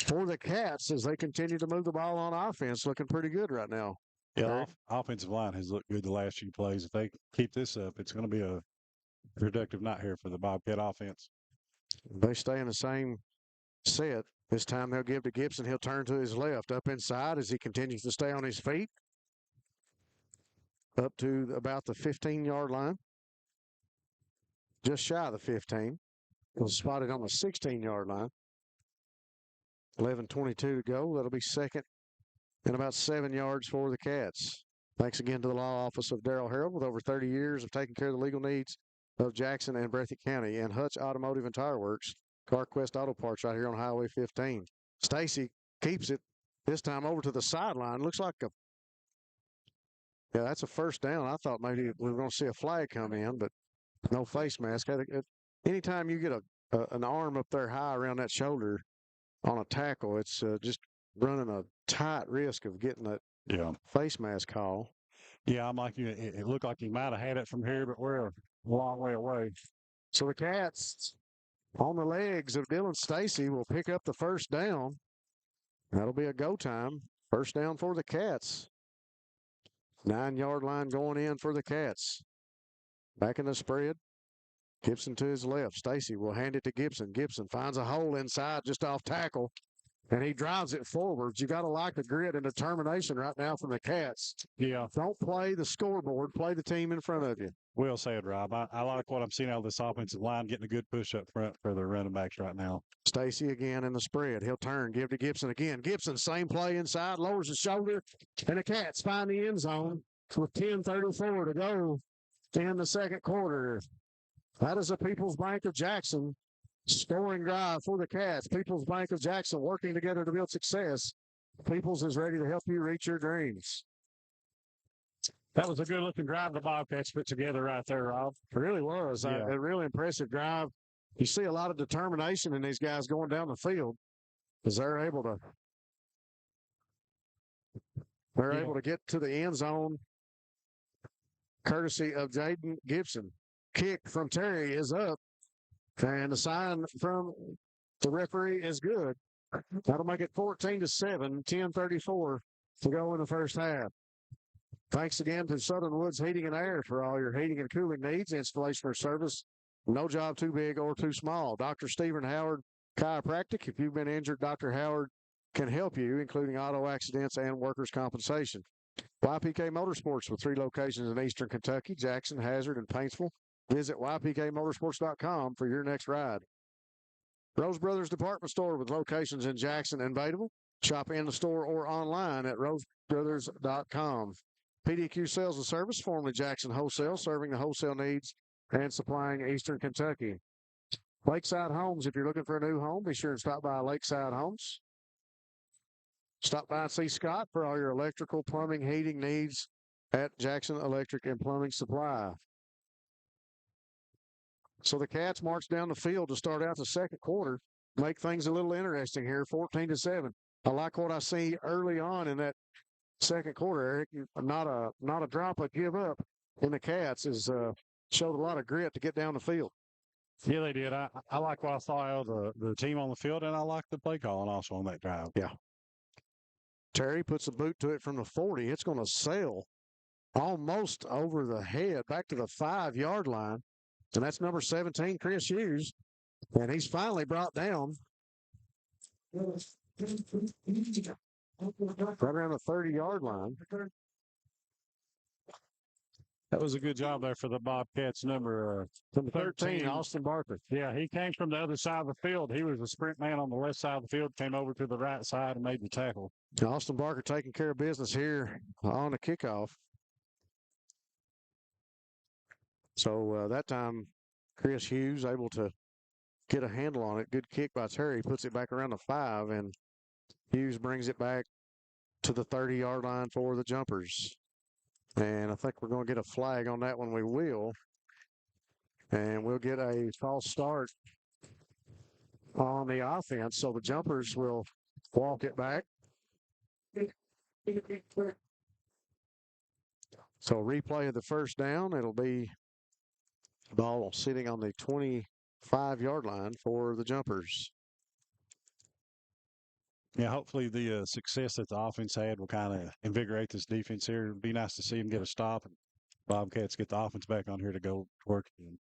Speaker 1: for the Cats as they continue to move the ball on offense. Looking pretty good right now.
Speaker 2: Yeah, offensive line has looked good the last few plays. If they keep this up, it's going to be a productive night here for the Bobcat offense.
Speaker 1: They stay in the same set. This time they'll give to Gibson. He'll turn to his left, up inside as he continues to stay on his feet. Up to about the 15-yard line. Just shy of the 15. Was spotted on the 16-yard line. 11:22 to go. That'll be second and about 7 yards for the Cats. Thanks again to the law office of Darrell Harold with over 30 years of taking care of the legal needs of Jackson and Breathitt County, and Hutch Automotive and Tire Works, CarQuest Auto Parts right here on Highway 15. Stacy keeps it this time over to the sideline. Looks like that's a first down. I thought maybe we were going to see a flag come in, but no face mask. Anytime you get an arm up there high around that shoulder on a tackle, it's just running a tight risk of getting that face mask call.
Speaker 2: Yeah, I'm like you. It looked like he might have had it from here, but we're a long way away.
Speaker 1: So the Cats on the legs of Dylan Stacy will pick up the first down. That'll be a go time. First down for the Cats. 9-yard line going in for the Cats. Back in the spread. Gibson to his left. Stacy will hand it to Gibson. Gibson finds a hole inside just off tackle, and he drives it forwards. You got to like the grit and determination right now from the Cats.
Speaker 2: Yeah.
Speaker 1: Don't play the scoreboard. Play the team in front of you.
Speaker 2: Well said, Rob. I like what I'm seeing out of this offensive line, getting a good push up front for the running backs right now.
Speaker 1: Stacy again in the spread. He'll turn, give to Gibson again. Gibson, same play inside, lowers his shoulder, and the Cats find the end zone with 10:34 to go in the second quarter. That is the People's Bank of Jackson scoring drive for the Cats. People's Bank of Jackson working together to build success. People's is ready to help you reach your dreams. That was a good-looking drive the Bobcats put together right there, Rob. It really was.
Speaker 2: Yeah.
Speaker 1: A really impressive drive. You see a lot of determination in these guys going down the field because they're able to get to the end zone courtesy of Jaden Gibson. Kick from Terry is up, and the sign from the referee is good. That'll make it 14-7, 10:34 to go in the first half. Thanks again to Southern Woods Heating and Air for all your heating and cooling needs, installation or service. No job too big or too small. Dr. Stephen Howard Chiropractic. If you've been injured, Dr. Howard can help you, including auto accidents and workers' compensation. YPK Motorsports with 3 locations in eastern Kentucky, Jackson, Hazard, and Paintsville. Visit ypkmotorsports.com for your next ride. Rose Brothers Department Store with locations in Jackson and Vateville. Shop in the store or online at rosebrothers.com. PDQ Sales and Service, formerly Jackson Wholesale, serving the wholesale needs and supplying eastern Kentucky. Lakeside Homes, if you're looking for a new home, be sure and stop by Lakeside Homes. Stop by and see Scott for all your electrical, plumbing, heating needs at Jackson Electric and Plumbing Supply. So the Cats march down the field to start out the second quarter, make things a little interesting here, 14-7. I like what I see early on in that second quarter, Eric. Not a drop, a give up in the Cats is showed a lot of grit to get down the field.
Speaker 2: Yeah, they did. I like what I saw out of the team on the field, and I like the play calling also on that drive.
Speaker 1: Yeah. Terry puts a boot to it from the 40. It's going to sail almost over the head back to the 5-yard line. And that's number 17, Chris Hughes. And he's finally brought down right around the 30-yard line.
Speaker 2: That was a good job there for the Bobcats. Number
Speaker 1: 13, Austin Barker.
Speaker 2: Yeah, he came from the other side of the field. He was a sprint man on the left side of the field, came over to the right side and made the tackle.
Speaker 1: Austin Barker taking care of business here on the kickoff. So that time, Chris Hughes able to get a handle on it. Good kick by Terry. Puts it back around the 5, and Hughes brings it back to the 30-yard line for the Jumpers. And I think we're going to get a flag on that one. We will. And we'll get a false start on the offense. So the Jumpers will walk it back. So replay of the first down. It'll be ball sitting on the 25-yard line for the Jumpers.
Speaker 2: Yeah, hopefully the success that the offense had will kind of invigorate this defense here. It'd be nice to see them get a stop and Bobcats get the offense back on here to go work again.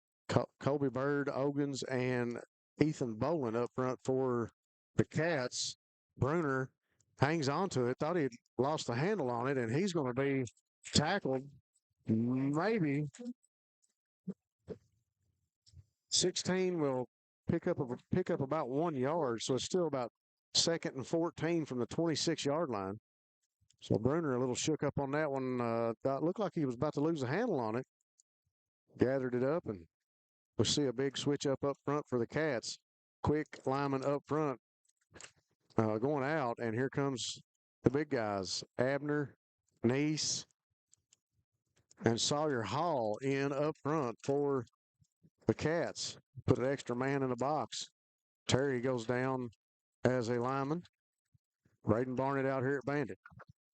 Speaker 1: Colby Bird, Ogans, and Ethan Bowen up front for the Cats. Bruner hangs on to it, thought he'd lost the handle on it, and he's going to be tackled maybe. 16 will pick up about 1 yard, so it's still about 2nd and 14 from the 26-yard line. So Bruner a little shook up on that one. Looked like he was about to lose the handle on it. Gathered it up, and we'll see a big switch up front for the Cats. Quick lineman up front going out, and here comes the big guys. Abner, Neese, and Sawyer Hall in up front for the Cats. Put an extra man in the box. Terry goes down as a lineman. Braden Barnett out here at Bandit.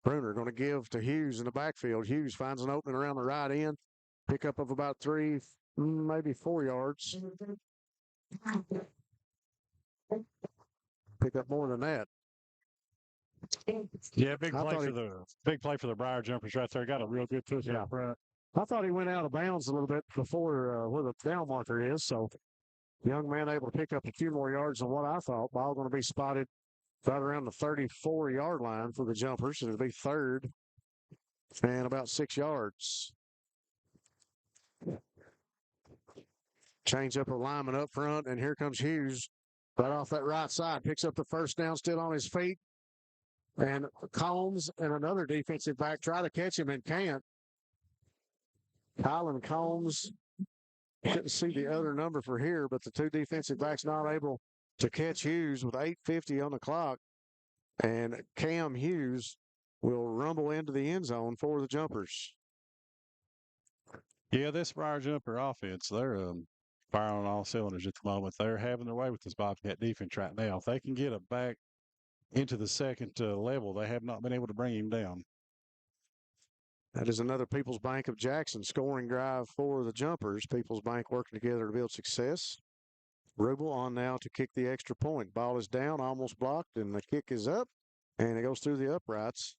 Speaker 1: Bruner going to give to Hughes in the backfield. Hughes finds an opening around the right end. Pickup of about 3, maybe 4 yards. Pick up more than that.
Speaker 2: Yeah, big play for the Briar Jumpers right there. Got a real good push out front.
Speaker 1: I thought he went out of bounds a little bit before where the down marker is. So young man able to pick up a few more yards than what I thought. Ball going to be spotted right around the 34-yard line for the Jumpers. It'll be 3rd and about 6 yards. Change up a lineman up front, and here comes Hughes right off that right side. Picks up the first down, still on his feet. And Combs and another defensive back try to catch him and can't. Colin Combs, couldn't see the other number for here, but the two defensive backs not able to catch Hughes with 8:50 on the clock. And Cam Hughes will rumble into the end zone for the Jumpers.
Speaker 2: Yeah, this Briar Jumper offense, they're firing on all cylinders at the moment. They're having their way with this Bobcat defense right now. If they can get it back into the second level, they have not been able to bring him down.
Speaker 1: That is another People's Bank of Jackson scoring drive for the Jumpers. People's Bank working together to build success. Rubel on now to kick the extra point. Ball is down, almost blocked, and the kick is up, and it goes through the uprights.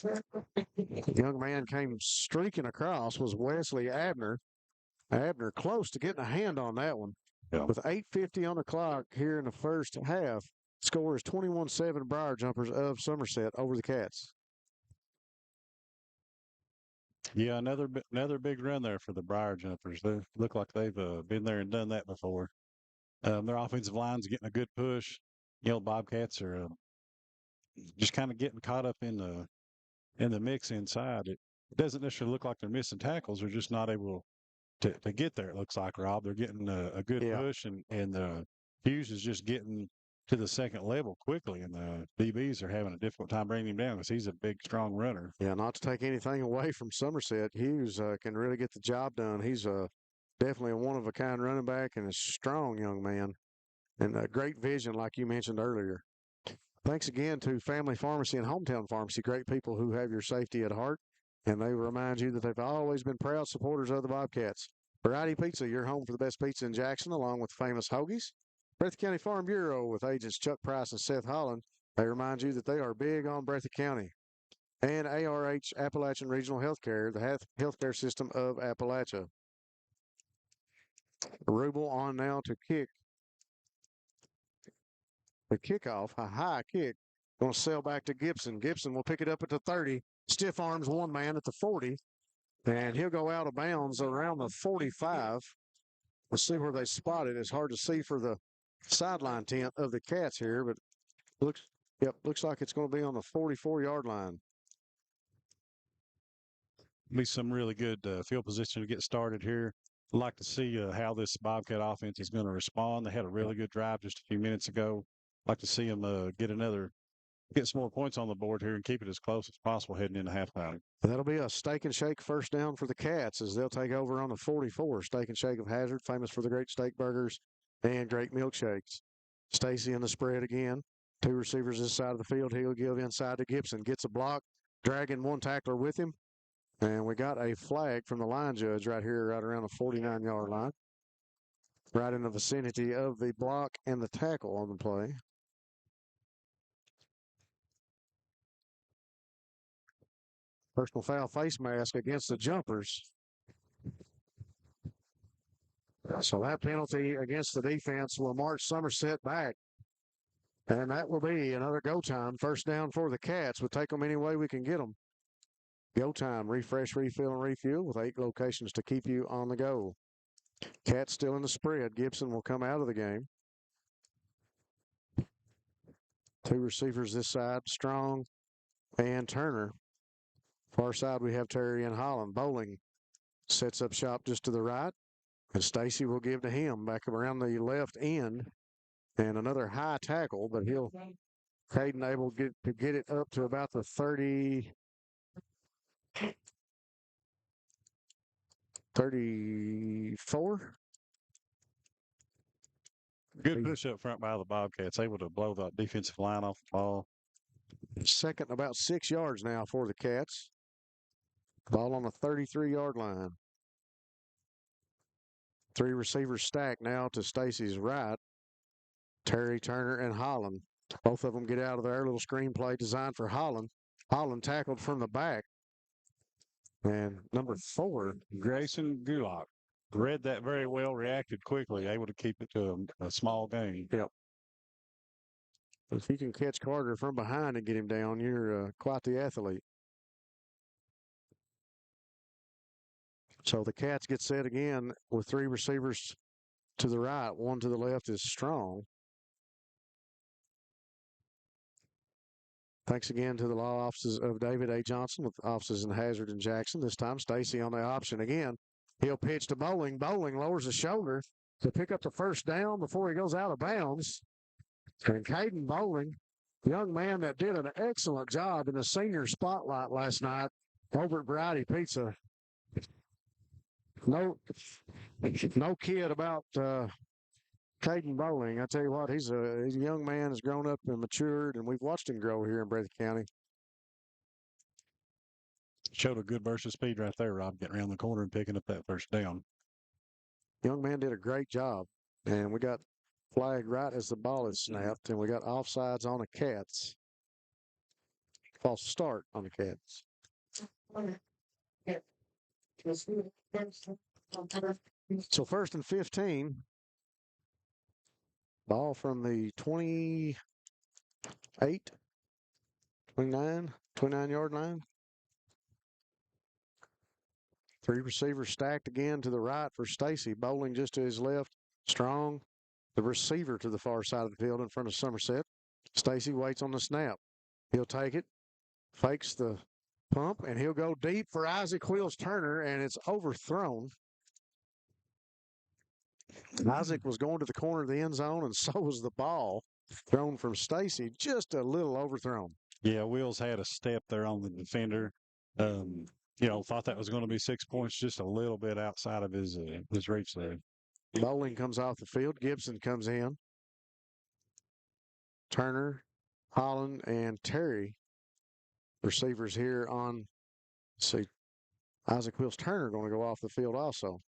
Speaker 1: The young man came streaking across was Wesley Abner. Abner close to getting a hand on that one.
Speaker 2: Yeah.
Speaker 1: With 8:50 on the clock here in the first half, score is 21-7 Briar Jumpers of Somerset over the Cats.
Speaker 2: Yeah, another big run there for the Briar Jumpers. They look like they've been there and done that before. Their offensive line's getting a good push. You know, Bobcats are just kind of getting caught up in the mix inside. It doesn't necessarily look like they're missing tackles. They're just not able to get there, it looks like, Rob. They're getting a good push, and Hughes is just getting to the second level quickly, and the DBs are having a difficult time bringing him down because he's a big, strong runner.
Speaker 1: Yeah, not to take anything away from Somerset, Hughes can really get the job done. He's definitely a one-of-a-kind running back and a strong young man and a great vision like you mentioned earlier. Thanks again to Family Pharmacy and Hometown Pharmacy, great people who have your safety at heart, and they remind you that they've always been proud supporters of the Bobcats. Variety Pizza, your home for the best pizza in Jackson, along with famous hoagies. Breathitt County Farm Bureau with agents Chuck Price and Seth Holland. They remind you that they are big on Breathitt County. And ARH, Appalachian Regional Healthcare, the healthcare system of Appalachia. Rubel on now to kick. The kickoff, a high kick. Going to sail back to Gibson. Gibson will pick it up at the 30. Stiff arms one man at the 40. And he'll go out of bounds around the 45. We'll see where they spot it. It's hard to see for the sideline tent of the Cats here, but looks like it's going to be on the 44-yard line.
Speaker 2: Be some really good field position to get started here. I'd like to see how this Bobcat offense is going to respond. They had a really good drive just a few minutes ago. I'd like to see them get some more points on the board here and keep it as close as possible heading into halftime.
Speaker 1: That'll be a steak and shake first down for the Cats as they'll take over on the 44. Steak and Shake of Hazard, famous for the great steak burgers and great milkshakes. Stacy in the spread again. 2 receivers this side of the field. He'll give inside to Gibson. Gets a block, dragging 1 tackler with him. And we got a flag from the line judge right here, right around the 49-yard line. Right in the vicinity of the block and the tackle on the play. Personal foul face mask against the Jumpers. So that penalty against the defense will march Somerset back. And that will be another go time. First down for the Cats. We'll take them any way we can get them. Go time. Refresh, refill, and refuel with 8 locations to keep you on the go. Cats still in the spread. Gibson will come out of the game. 2 receivers this side. Strong and Turner. Far side, we have Terry and Holland. Bowling sets up shop just to the right. And Stacy will give to him back around the left end. And another high tackle, but Caden able to get it up to about the 34.
Speaker 2: Good push up front by the Bobcats, able to blow the defensive line off the ball.
Speaker 1: Second, about 6 yards now for the Cats. Ball on the 33-yard line. 3 receivers stacked now to Stacy's right. Terry, Turner, and Holland. Both of them get out of their little screenplay designed for Holland. Holland tackled from the back. And number 4,
Speaker 2: Grayson Gulak read that very well, reacted quickly, able to keep it to a small gain.
Speaker 1: Yep. If you can catch Carter from behind and get him down, you're quite the athlete. So the Cats get set again with 3 receivers to the right. 1 to the left is Strong. Thanks again to the law offices of David A. Johnson with offices in Hazard and Jackson. This time Stacy on the option again. He'll pitch to Bowling. Bowling lowers his shoulder to pick up the first down before he goes out of bounds. And Caden Bowling, young man that did an excellent job in the senior spotlight last night over at Variety Pizza. No kid about Caden Bowling. I tell you what, he's a young man, has grown up and matured, and we've watched him grow here in Breathitt County.
Speaker 2: Showed a good burst of speed right there, Rob, getting around the corner and picking up that first down.
Speaker 1: Young man did a great job, and we got flagged right as the ball is snapped, and we got offsides on the Cats. False start on the Cats. So 1st and 15. Ball from the 29-yard line. 3 receivers stacked again to the right for Stacy. Bowling just to his left. Strong, the receiver to the far side of the field in front of Somerset. Stacy waits on the snap. He'll take it, fakes the pump, and he'll go deep for Isaac Wheels Turner, and it's overthrown. Isaac was going to the corner of the end zone, and so was the ball thrown from Stacy, just a little overthrown.
Speaker 2: Yeah, Wheels had a step there on the defender. Thought that was going to be 6 points, just a little bit outside of his reach there.
Speaker 1: Bowling comes off the field. Gibson comes in. Turner, Holland, and Terry, receivers here on, Isaac Wheels Turner going to go off the field also.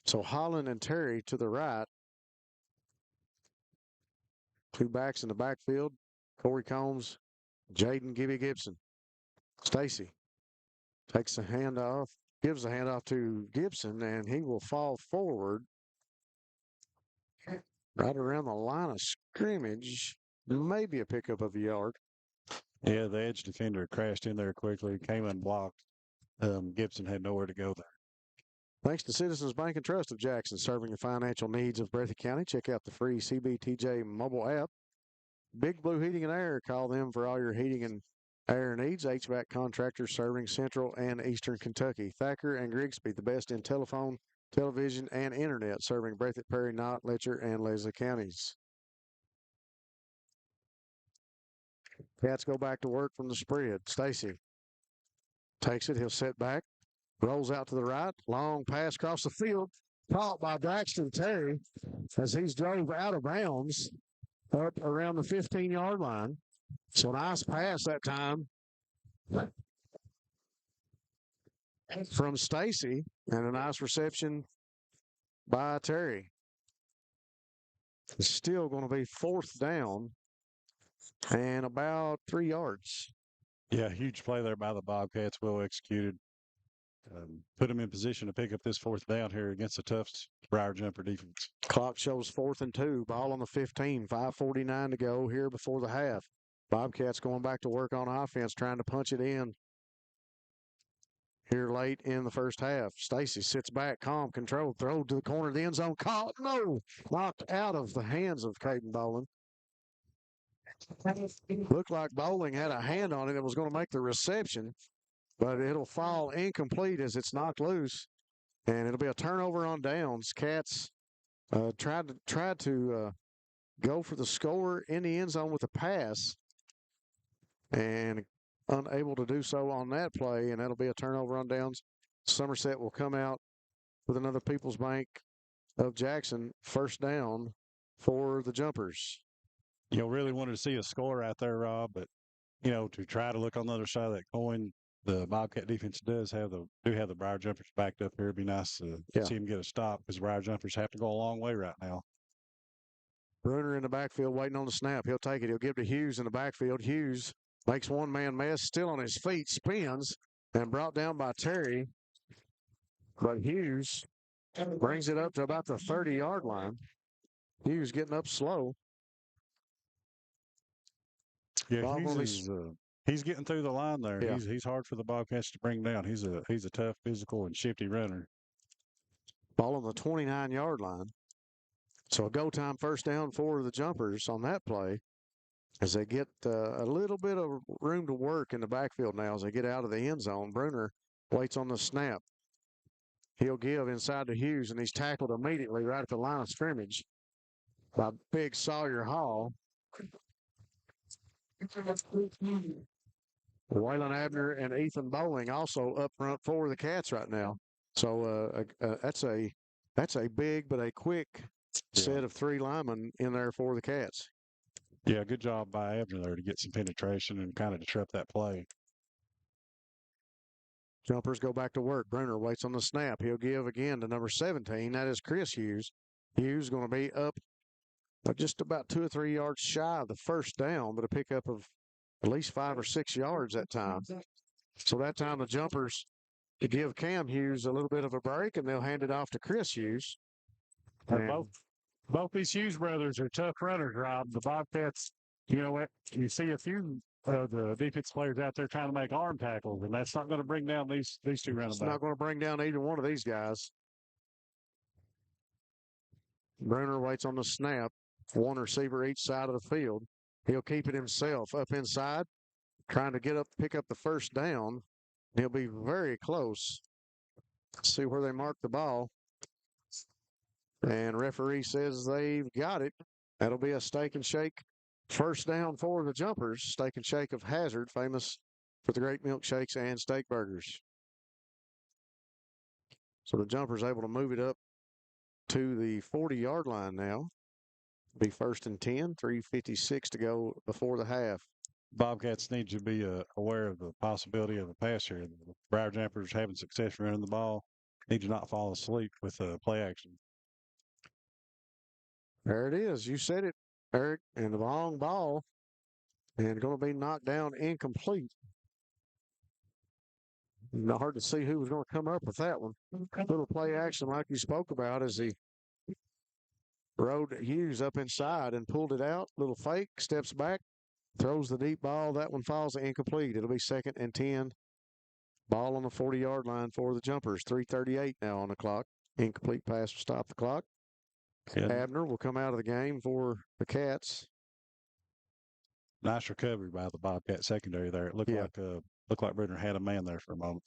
Speaker 1: So Holland and Terry to the right. 2 backs in the backfield. Corey Combs, Jaden Gibby Gibson. Stacy takes the handoff, gives the handoff to Gibson, and he will fall forward right around the line of scrimmage. Maybe a pickup of a yard.
Speaker 2: Yeah, the edge defender crashed in there quickly, came unblocked. Gibson had nowhere to go there.
Speaker 1: Thanks to Citizens Bank and Trust of Jackson, serving the financial needs of Breathitt County. Check out the free CBTJ mobile app. Big Blue Heating and Air. Call them for all your heating and air needs. HVAC contractors serving Central and Eastern Kentucky. Thacker and Grigsby, the best in telephone, television, and internet, serving Breathitt, Perry, Knott, Letcher, and Leslie counties. Cats go back to work from the spread. Stacy takes it. He'll set back. Rolls out to the right. Long pass across the field. Caught by Braxton Terry as he's drove out of bounds up around the 15-yard line. So nice pass that time from Stacy, and a nice reception by Terry. It's still going to be 4th down and about 3 yards.
Speaker 2: Yeah, huge play there by the Bobcats. Well executed. Put them in position to pick up this 4th down here against the tough Briar Jumper defense.
Speaker 1: Clock shows 4th and 2. Ball on the 15. 5:49 to go here before the half. Bobcats going back to work on offense, trying to punch it in here late in the first half. Stacy sits back, calm, controlled, throw to the corner of the end zone. Caught, no, knocked out of the hands of Caden Bowling. Looked like Bowling had a hand on it and was going to make the reception, but it'll fall incomplete as it's knocked loose, and it'll be a turnover on downs. Cats tried to go for the score in the end zone with a pass, and unable to do so on that play, and that'll be a turnover on downs. Somerset will come out with another People's Bank of Jackson 1st down for the Jumpers.
Speaker 2: You know, really wanted to see a score out there, Rob, but, you know, to try to look on the other side of that coin, the Bobcat defense do have the Briar Jumpers backed up here. It'd be nice to see them get a stop because the Briar Jumpers have to go a long way right now.
Speaker 1: Bruner in the backfield waiting on the snap. He'll take it. He'll give to Hughes in the backfield. Hughes makes one-man miss, still on his feet, spins, and brought down by Terry. But Hughes brings it up to about the 30-yard line. Hughes getting up slow.
Speaker 2: Yeah, he's getting through the line there.
Speaker 1: Yeah.
Speaker 2: He's hard for the Bobcats to bring down. He's a tough, physical, and shifty runner.
Speaker 1: Ball on the 29-yard line. So a go time 1st down for the Jumpers on that play as they get a little bit of room to work in the backfield now as they get out of the end zone. Bruner waits on the snap. He'll give inside to Hughes, and he's tackled immediately right at the line of scrimmage by Big Sawyer Hall. Waylon Abner and Ethan Bowling also up front for the Cats right now. So that's a big but a quick set of 3 linemen in there for the Cats.
Speaker 2: Yeah, good job by Abner there to get some penetration and kind of disrupt that play.
Speaker 1: Jumpers go back to work. Bruner waits on the snap. He'll give again to number 17. That is Chris Hughes. Hughes going to be up just about 2 or 3 yards shy of the 1st down, but a pickup of at least 5 or 6 yards that time. So that time the Jumpers to give Cam Hughes a little bit of a break, and they'll hand it off to Chris Hughes.
Speaker 2: Both these Hughes brothers are tough runners, Rob. The Bobcats, you know what? You see a few of the defense players out there trying to make arm tackles, and that's not going to bring down these 2 running backs.
Speaker 1: It's not going to bring down either one of these guys. Bruner waits on the snap. 1 receiver each side of the field. He'll keep it himself up inside, trying to pick up the 1st down. He'll be very close. See where they mark the ball. And referee says they've got it. That'll be a Steak and Shake 1st down for the Jumpers. Steak and Shake of Hazard, famous for the great milkshakes and steak burgers. So the Jumpers able to move it up to the 40-yard line now. Be 1st and 10, 3:56 to go before the half.
Speaker 2: Bobcats need to be aware of the possibility of a pass here. The Briar Jumpers having success running the ball need to not fall asleep with play action.
Speaker 1: There it is. You said it, Eric, and the long ball, and going to be knocked down incomplete. Not hard to see who was going to come up with that one. Little play action like you spoke about as he rode Hughes up inside and pulled it out. Little fake, steps back, throws the deep ball. That one falls incomplete. It'll be 2nd and 10 Ball on the 40-yard line for the Jumpers. 3:38 now on the clock. Incomplete pass will stop the clock.
Speaker 2: Yeah.
Speaker 1: Abner will come out of the game for the Cats.
Speaker 2: Nice recovery by the Bobcat secondary there. It looked like Bruner had a man there for a moment.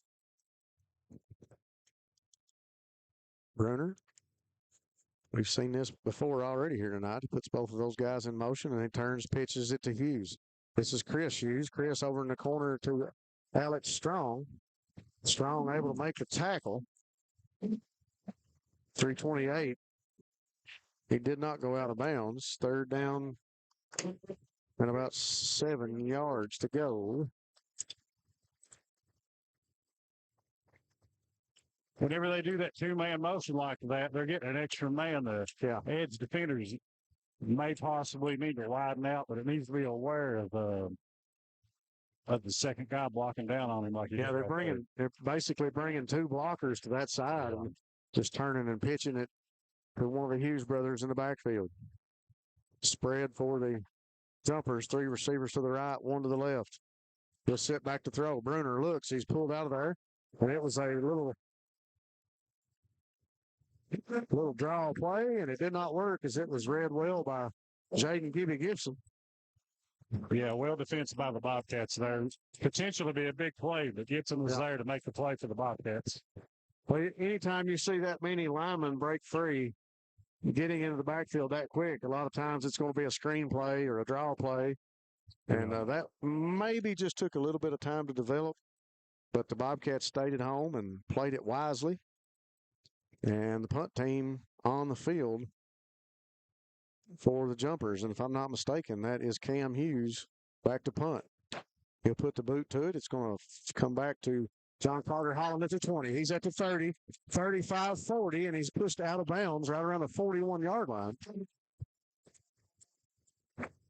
Speaker 1: Bruner. We've seen this before already here tonight. He puts both of those guys in motion and he turns, pitches it to Hughes. This is Chris Hughes. Chris over in the corner to Alex Strong. Strong able to make the tackle. 3:28. He did not go out of bounds. Third down and about 7 yards to go.
Speaker 2: Whenever they do that two-man motion like that, they're getting an extra man. The edge defenders may possibly need to widen out, but it needs to be aware of the second guy blocking down on him.
Speaker 1: They're basically bringing two blockers to that side and just turning and pitching it to one of the Hughes brothers in the backfield. Spread for the Jumpers, 3 receivers to the right, 1 to the left. He'll sit back to throw. Bruner looks, he's pulled out of there, and it was a little draw play, and it did not work as it was read well by Jaden Gibson.
Speaker 2: Yeah, well defense by the Bobcats there. Potential to be a big play, but Gibson was there to make the play for the Bobcats.
Speaker 1: Well, anytime you see that many linemen break free, getting into the backfield that quick, a lot of times it's going to be a screen play or a draw play. And that maybe just took a little bit of time to develop, but the Bobcats stayed at home and played it wisely. And the punt team on the field for the Jumpers. And if I'm not mistaken, that is Cam Hughes back to punt. He'll put the boot to it. It's going to come back to John Carter Holland at the 20. He's at the 30, 35, 40, and he's pushed out of bounds right around the 41-yard line.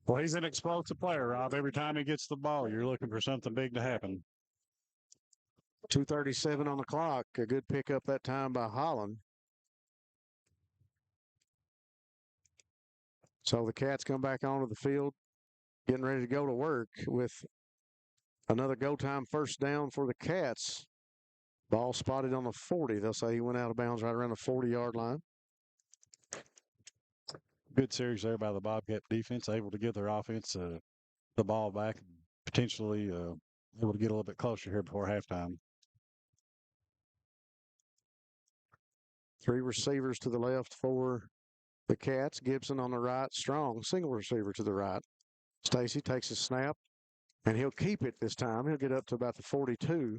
Speaker 2: Well, he's an explosive player, Rob. Every time he gets the ball, you're looking for something big to happen.
Speaker 1: 2:37 on the clock. A good pickup that time by Holland. So the Cats come back onto the field, getting ready to go to work with another go-time first down for the Cats. Ball spotted on the 40. They'll say he went out of bounds right around the 40-yard line.
Speaker 2: Good series there by the Bobcat defense, able to give their offense the ball back, and potentially able to get a little bit closer here before halftime.
Speaker 1: 3 receivers to the left for the Cats. Gibson on the right. Strong, single receiver to the right. Stacy takes a snap, and he'll keep it this time. He'll get up to about the 42.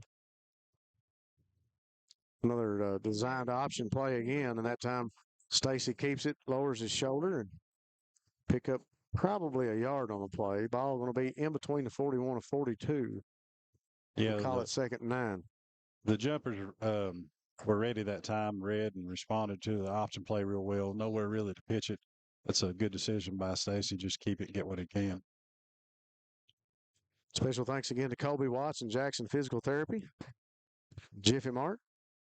Speaker 1: Another designed option play again, and that time Stacy keeps it, lowers his shoulder, and pick up probably a yard on the play. Ball going to be in between the 41 and 42.
Speaker 2: Yeah,
Speaker 1: we'll call it 2nd and 9.
Speaker 2: The Jumpers were ready that time, read and responded to the option play real well. Nowhere really to pitch it. That's a good decision by Stacy. Just keep it and get what he can.
Speaker 1: Special thanks again to Colby Watts and Jackson Physical Therapy. Jiffy Mart.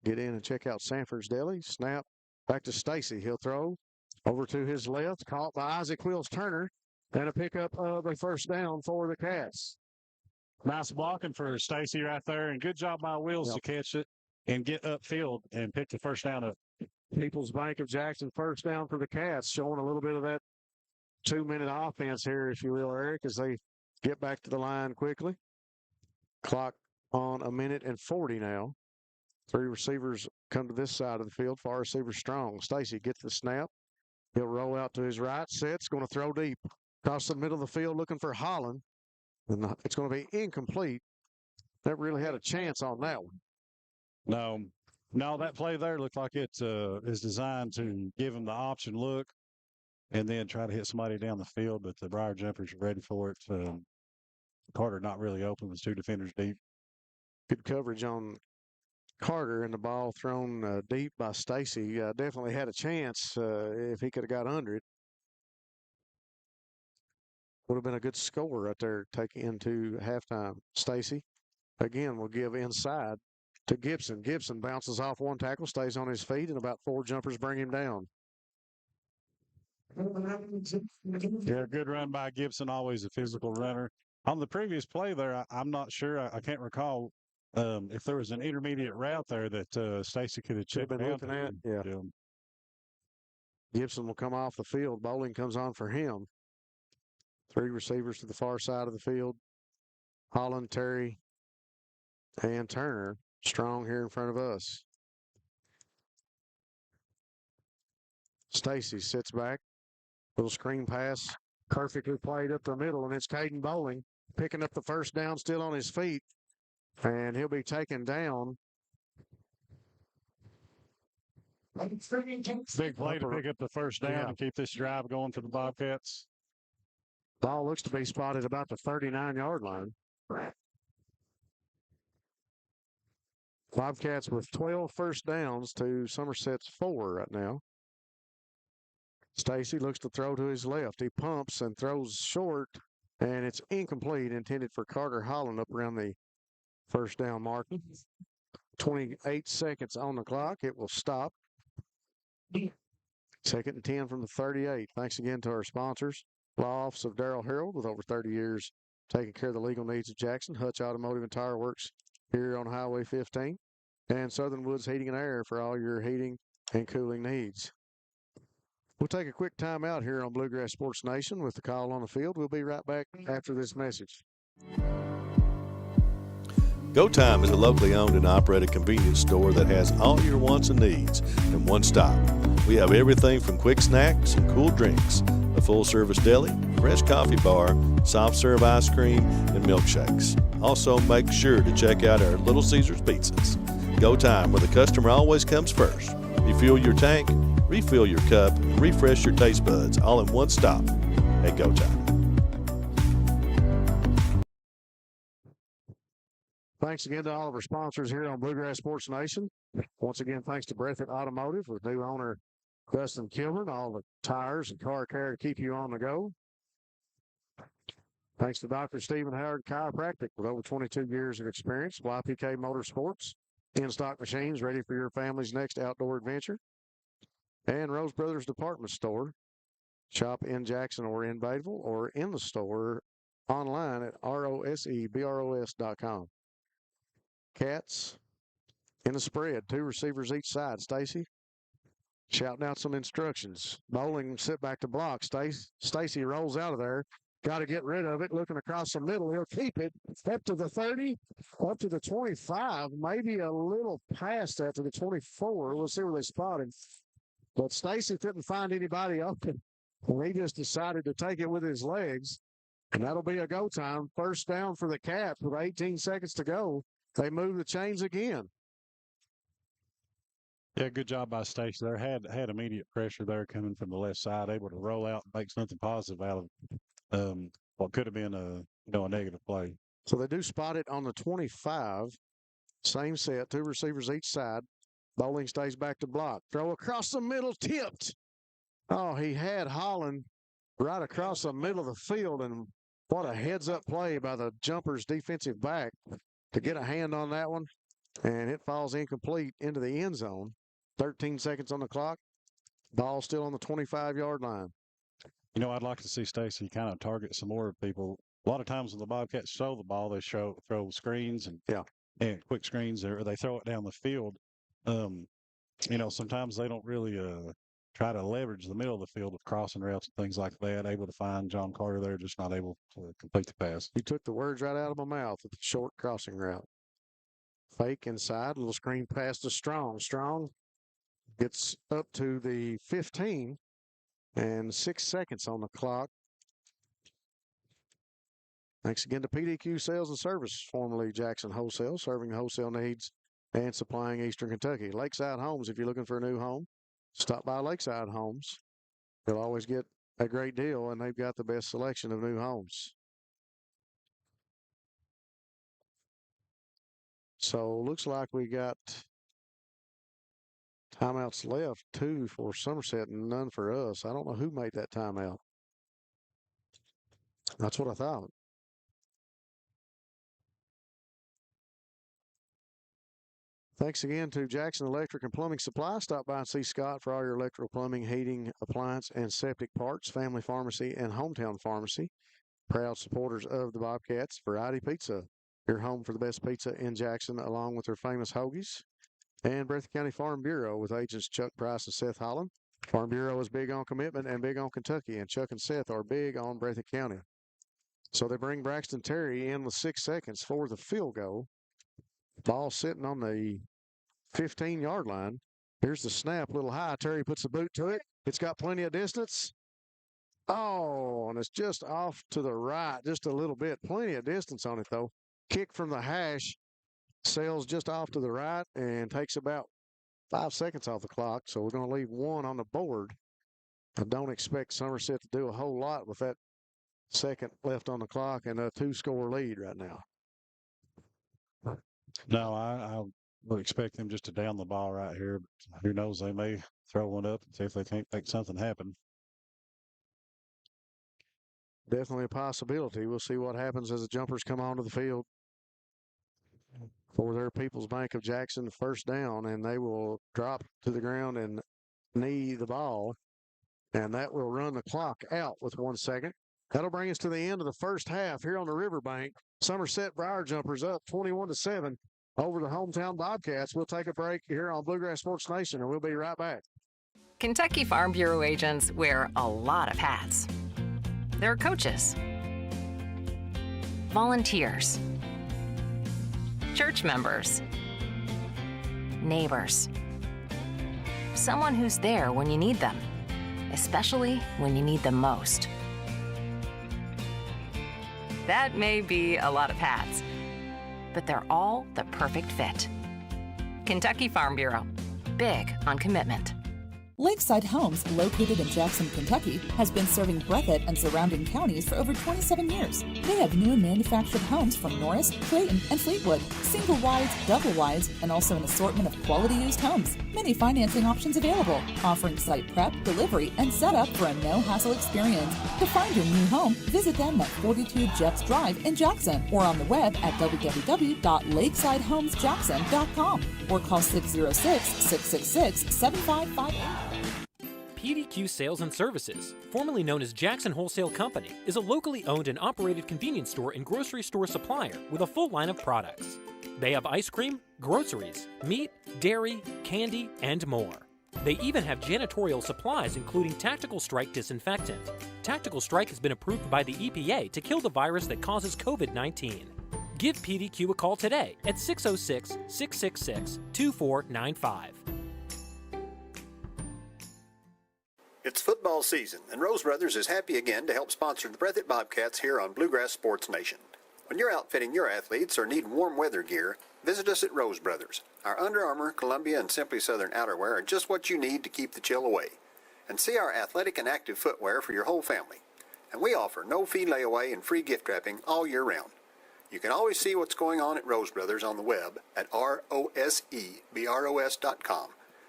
Speaker 1: Get in and check out Sanford's Deli. Snap back to Stacy. He'll throw over to his left. Caught by Isaac Wills Turner. And a pickup of a first down for the Cats.
Speaker 2: Nice blocking for Stacy right there. And good job by Wills to catch it and get upfield and pick the first down up.
Speaker 1: People's Bank of Jackson first down for the Cats. Showing a little bit of that 2-minute offense here, if you will, Eric, as they get back to the line quickly. Clock on 1:40 now. 3 receivers come to this side of the field. Far receiver Strong. Stacy gets the snap. He'll roll out to his right. Sets. Going to throw deep. Across the middle of the field looking for Holland. And it's going to be incomplete. Never really had a chance on that one.
Speaker 2: No, that play there looked like it is designed to give him the option look and then try to hit somebody down the field, but the Briar Jumpers are ready for it. Carter not really open with 2 defenders deep.
Speaker 1: Good coverage on Carter, and the ball thrown deep by Stacy. Definitely had a chance if he could have got under it. Would have been a good score right there, taking into halftime. Stacy, again, will give inside to Gibson. Gibson bounces off 1 tackle, stays on his feet, and about 4 jumpers bring him down.
Speaker 2: Yeah, good run by Gibson, always a physical runner. On the previous play there, I'm not sure. I can't recall if there was an intermediate route there that Stacy could have checked
Speaker 1: been
Speaker 2: down
Speaker 1: looking at,
Speaker 2: to,
Speaker 1: yeah. Gibson will come off the field. Bowling comes on for him. 3 receivers to the far side of the field. Holland, Terry, and Turner. Strong here in front of us. Stacy sits back. Little screen pass. Perfectly played up the middle, and it's Caden Bowling picking up the first down still on his feet. And he'll be taken down.
Speaker 2: Big play to pick up the first down and keep this drive going for the Bobcats.
Speaker 1: Ball looks to be spotted about the 39-yard line. Bobcats with 12 first downs to Somerset's 4 right now. Stacy looks to throw to his left. He pumps and throws short, and it's incomplete, intended for Carter Holland up around the first down marker. 28 seconds on the clock. It will stop. 2nd and 10 from the 38. Thanks again to our sponsors. Law Office of Darrell Harold, with over 30 years taking care of the legal needs of Jackson. Hutch Automotive and Tire Works here on Highway 15. And Southern Woods Heating and Air for all your heating and cooling needs. We'll take a quick time out here on Bluegrass Sports Nation with the call on the field. We'll be right back after this message.
Speaker 3: Go Time is a locally owned and operated convenience store that has all your wants and needs in one stop. We have everything from quick snacks and cool drinks, a full-service deli, fresh coffee bar, soft-serve ice cream, and milkshakes. Also, make sure to check out our Little Caesars pizzas. Go Time, where the customer always comes first. Refuel your tank, refill your cup, and refresh your taste buds all in one stop at Go Time.
Speaker 1: Thanks again to all of our sponsors here on Bluegrass Sports Nation. Once again, thanks to Breathitt Automotive with new owner Dustin Kilburn, all the tires and car care to keep you on the go. Thanks to Dr. Stephen Howard Chiropractic with over 22 years of experience. YPK Motorsports, in-stock machines ready for your family's next outdoor adventure. And Rose Brothers Department Store. Shop in Jackson or in Bateville or in the store online at rosebros.com. Cats in the spread, 2 receivers each side. Stacy shouting out some instructions. Bowling sit back to block. Stacy rolls out of there. Got to get rid of it. Looking across the middle. He'll keep it up to the 30, up to the 25, maybe a little past that to the 24. We'll see where they spot him. But Stacy couldn't find anybody open. And he just decided to take it with his legs. And that'll be a go time. First down for the Cats with 18 seconds to go. They move the chains again.
Speaker 2: Yeah, good job by Stacy there. Had immediate pressure there coming from the left side, able to roll out and make something positive out of what could have been a negative play.
Speaker 1: So they do spot it on the 25. Same set, 2 receivers each side. Bowling stays back to block. Throw across the middle, tipped. Oh, he had Holland right across the middle of the field, and what a heads-up play by the Jumpers defensive back to get a hand on that one, and it falls incomplete into the end zone. 13 seconds on the clock. Ball still on the 25-yard line.
Speaker 2: I'd like to see Stacy kind of target some more people. A lot of times when the Bobcats throw the ball, they throw screens and quick screens, or they throw it down the field. Sometimes they don't really try to leverage the middle of the field with crossing routes and things like that. Able to find John Carter there, just not able to complete the pass.
Speaker 1: You took the words right out of my mouth with the short crossing route. Fake inside, little screen pass to Strong. Strong gets up to the 15 and 6 seconds on the clock. Thanks again to PDQ Sales and Service, formerly Jackson Wholesale, serving wholesale needs and supplying Eastern Kentucky. Lakeside Homes, if you're looking for a new home, stop by Lakeside Homes. You'll always get a great deal, and they've got the best selection of new homes. So looks like we got timeouts left, 2 for Somerset and none for us. I don't know who made that timeout. That's what I thought. Thanks again to Jackson Electric and Plumbing Supply. Stop by and see Scott for all your electrical, plumbing, heating, appliance, and septic parts. Family Pharmacy and Hometown Pharmacy. Proud supporters of the Bobcats. Variety Pizza. your home for the best pizza in Jackson, along with their famous hoagies. And Breathitt County Farm Bureau with agents Chuck Price and Seth Holland. Farm Bureau is big on commitment and big on Kentucky, and Chuck and Seth are big on Breathitt County. So they bring Braxton Terry in with 6 seconds for the field goal. Ball sitting on the 15-yard line. Here's the snap, a little high. Terry puts the boot to it. It's got plenty of distance. Oh, and it's just off to the right, just a little bit. Plenty of distance on it, though. Kick from the hash, sails just off to the right and takes about 5 seconds off the clock. So we're going to leave 1 on the board. I don't expect Somerset to do a whole lot with that second left on the clock and a 2-score lead right now.
Speaker 2: No, I would expect them just to down the ball right here. But who knows? They may throw one up and see if they can't make something happen.
Speaker 1: Definitely a possibility. We'll see what happens as the Jumpers come onto the field for their People's Bank of Jackson first down, and they will drop to the ground and knee the ball, and that will run the clock out with 1 second. That'll bring us to the end of the first half here on the Riverbank. Somerset Briar Jumpers up 21-7 over the hometown Bobcats. We'll take a break here on Bluegrass Sports Nation, and we'll be right back.
Speaker 7: Kentucky Farm Bureau agents wear a lot of hats. They're coaches, volunteers, church members, neighbors, someone who's there when you need them, especially when you need them most. That may be a lot of hats, but they're all the perfect fit. Kentucky Farm Bureau, big on commitment.
Speaker 9: Lakeside Homes, located in Jackson, Kentucky, has been serving Breathitt and surrounding counties for over 27 years. They have new and manufactured homes from Norris, Clayton, and Fleetwood, single wides, double wides, and also an assortment of quality used homes. Many financing options available, offering site prep, delivery, and setup for a no-hassle experience. To find your new home, visit them at 42 Jeffs Drive in Jackson or on the web at www.lakesidehomesjackson.com or call 606-666-7558.
Speaker 10: PDQ Sales and Services, formerly known as Jackson Wholesale Company, is a locally owned and operated convenience store and grocery store supplier with a full line of products. They have ice cream, groceries, meat, dairy, candy, and more. They even have janitorial supplies including Tactical Strike disinfectant. Tactical Strike has been approved by the EPA to kill the virus that causes COVID-19. Give PDQ a call today at 606-666-2495.
Speaker 11: It's football season, and Rose Brothers is happy again to help sponsor the Breathitt Bobcats here on Bluegrass Sports Nation. When you're outfitting your athletes or need warm weather gear, visit us at Rose Brothers. Our Under Armour, Columbia, and Simply Southern outerwear are just what you need to keep the chill away. And see our athletic and active footwear for your whole family. And we offer no-fee layaway and free gift wrapping all year round. You can always see what's going on at Rose Brothers on the web at rosebros.com.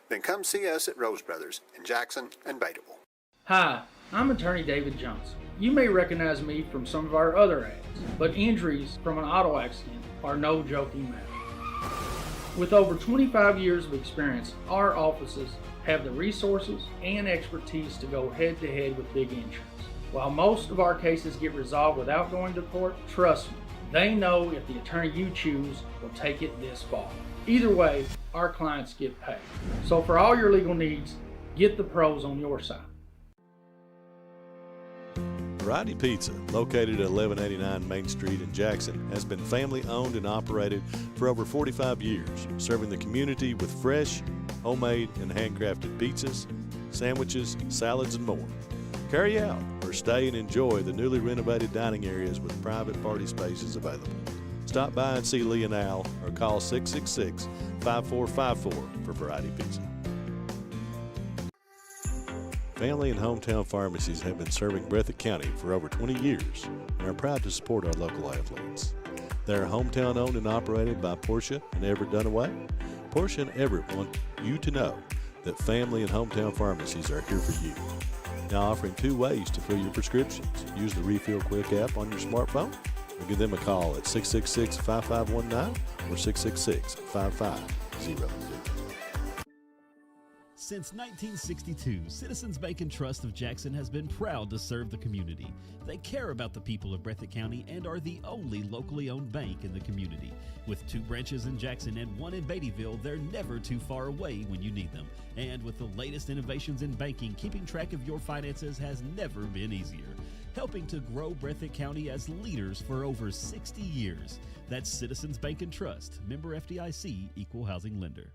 Speaker 11: Then come see us at Rose Brothers in Jackson and Batable.
Speaker 12: Hi, I'm attorney David Johnson. You may recognize me from some of our other ads, but injuries from an auto accident are no joking matter. With over 25 years of experience, our offices have the resources and expertise to go head-to-head with big insurance. While most of our cases get resolved without going to court, trust me, they know if the attorney you choose will take it this far. Either way, our clients get paid. So for all your legal needs, get the pros on your side.
Speaker 3: Variety Pizza, located at 1189 Main Street in Jackson, has been family owned and operated for over 45 years, serving the community with fresh, homemade, and handcrafted pizzas, sandwiches, salads, and more. Carry out or stay and enjoy the newly renovated dining areas with private party spaces available. Stop by and see Lee and Al or call 666-5454 for Variety Pizza. Family and hometown pharmacies have been serving Breathitt County for over 20 years and are proud to support our local athletes. They are hometown owned and operated by Portia and Everett Dunaway. Portia and Everett want you to know that family and hometown pharmacies are here for you. Now offering 2 ways to fill your prescriptions. Use the Refill Quick app on your smartphone or give them a call at 666-5519 or 666-5500.
Speaker 8: Since 1962, Citizens Bank and Trust of Jackson has been proud to serve the community. They care about the people of Breathitt County and are the only locally owned bank in the community. With 2 branches in Jackson and 1 in Beattyville, they're never too far away when you need them. And with the latest innovations in banking, keeping track of your finances has never been easier. Helping to grow Breathitt County as leaders for over 60 years. That's Citizens Bank and Trust, member FDIC, equal housing lender.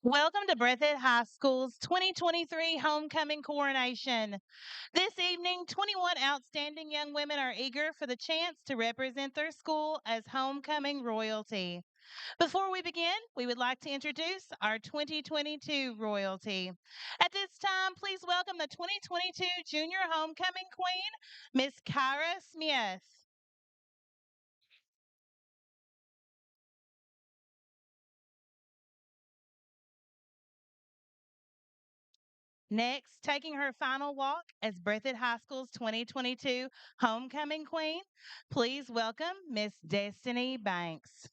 Speaker 13: Welcome to Breathitt High School's 2023 Homecoming Coronation. This evening, 21 outstanding young women are eager for the chance to represent their school as homecoming royalty. Before we begin, we would like to introduce our 2022 royalty. At this time, please welcome the 2022 Junior Homecoming Queen, Miss Kyra Smith. Next, taking her final walk as Breathitt High School's 2022 Homecoming Queen, please welcome Miss Destiny Banks.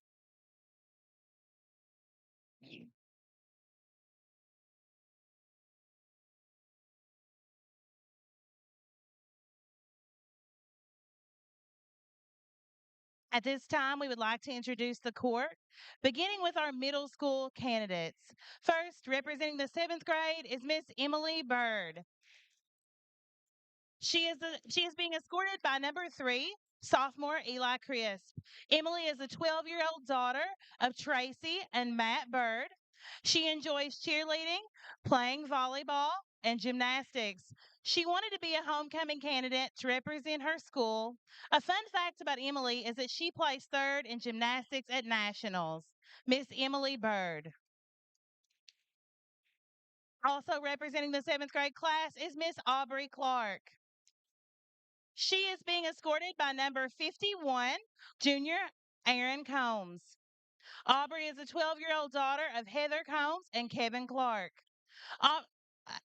Speaker 13: At this time, we would like to introduce the court, beginning with our middle school candidates. First, representing the 7th grade is Miss Emily Bird. She is being escorted by number 3, sophomore Eli Crisp. Emily is a 12-year-old daughter of Tracy and Matt Bird. She enjoys cheerleading, playing volleyball, and gymnastics. She wanted to be a homecoming candidate to represent her school. A fun fact about Emily is that she placed 3rd in gymnastics at nationals. Miss Emily Bird. Also representing the 7th grade class is Miss Aubrey Clark. She is being escorted by number 51, junior Aaron Combs. Aubrey is a 12-year-old daughter of Heather Combs and Kevin Clark.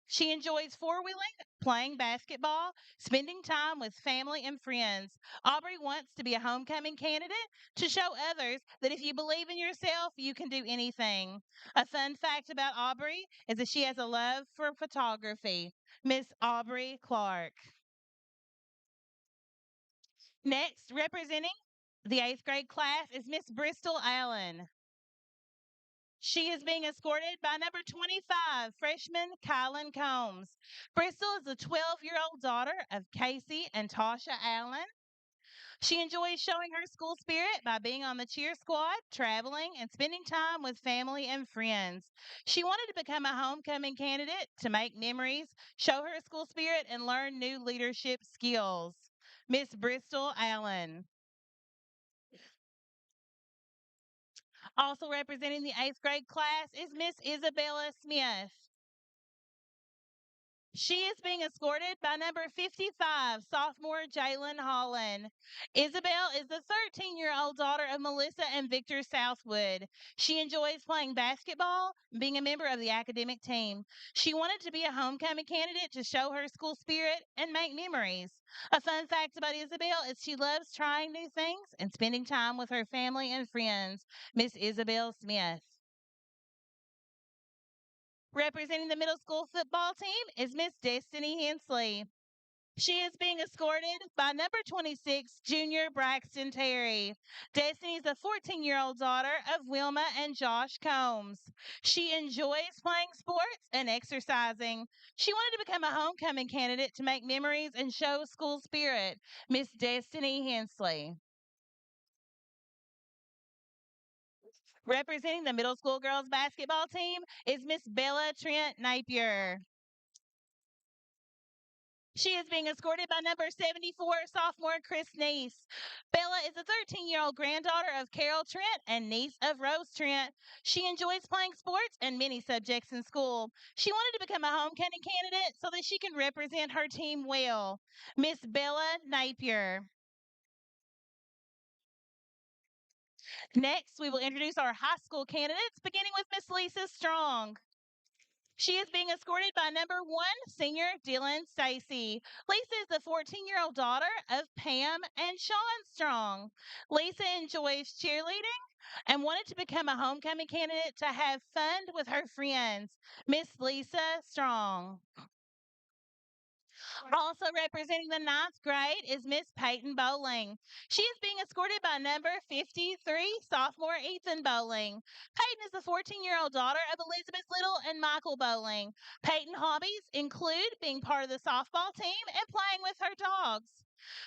Speaker 13: She enjoys four-wheeling, playing basketball, spending time with family and friends. Aubrey wants to be a homecoming candidate to show others that if you believe in yourself, you can do anything. A fun fact about Aubrey is that she has a love for photography. Miss Aubrey Clark. Next, representing the 8th grade class is Miss Bristol Allen. She is being escorted by number 25, freshman Kylan Combs. Bristol is a 12-year-old daughter of Casey and Tasha Allen. She enjoys showing her school spirit by being on the cheer squad, traveling, and spending time with family and friends. She wanted to become a homecoming candidate to make memories, show her school spirit, and learn new leadership skills. Miss Bristol Allen. Also representing the 8th grade class is Miss Isabella Smith. She is being escorted by number 55, sophomore Jalen Holland. Isabel is the 13-year-old daughter of Melissa and Victor Southwood. She enjoys playing basketball and being a member of the academic team. She wanted to be a homecoming candidate to show her school spirit and make memories. A fun fact about Isabel is she loves trying new things and spending time with her family and friends. Miss Isabel Smith. Representing the middle school football team is Miss Destiny Hensley. She is being escorted by number 26, junior Braxton Terry. Destiny is a 14-year-old daughter of Wilma and Josh Combs. She enjoys playing sports and exercising. She wanted to become a homecoming candidate to make memories and show school spirit. Miss Destiny Hensley. Representing the middle school girls basketball team is Miss Bella Trent Napier. She is being escorted by number 74, sophomore Chris Neese. Bella is a 13-year-old granddaughter of Carol Trent and niece of Rose Trent. She enjoys playing sports and many subjects in school. She wanted to become a homecoming candidate so that she can represent her team well. Miss Bella Napier. Next, we will introduce our high school candidates, beginning with Miss Lisa Strong. She is being escorted by number 1, senior Dylan Stacy. Lisa is the 14-year-old daughter of Pam and Sean Strong. Lisa enjoys cheerleading and wanted to become a homecoming candidate to have fun with her friends. Miss Lisa Strong. Also representing the ninth grade is Miss Peyton Bowling. She is being escorted by number 53, sophomore Ethan Bowling. Peyton is the 14-year-old daughter of Elizabeth Little and Michael Bowling. Peyton hobbies include being part of the softball team and playing with her dogs.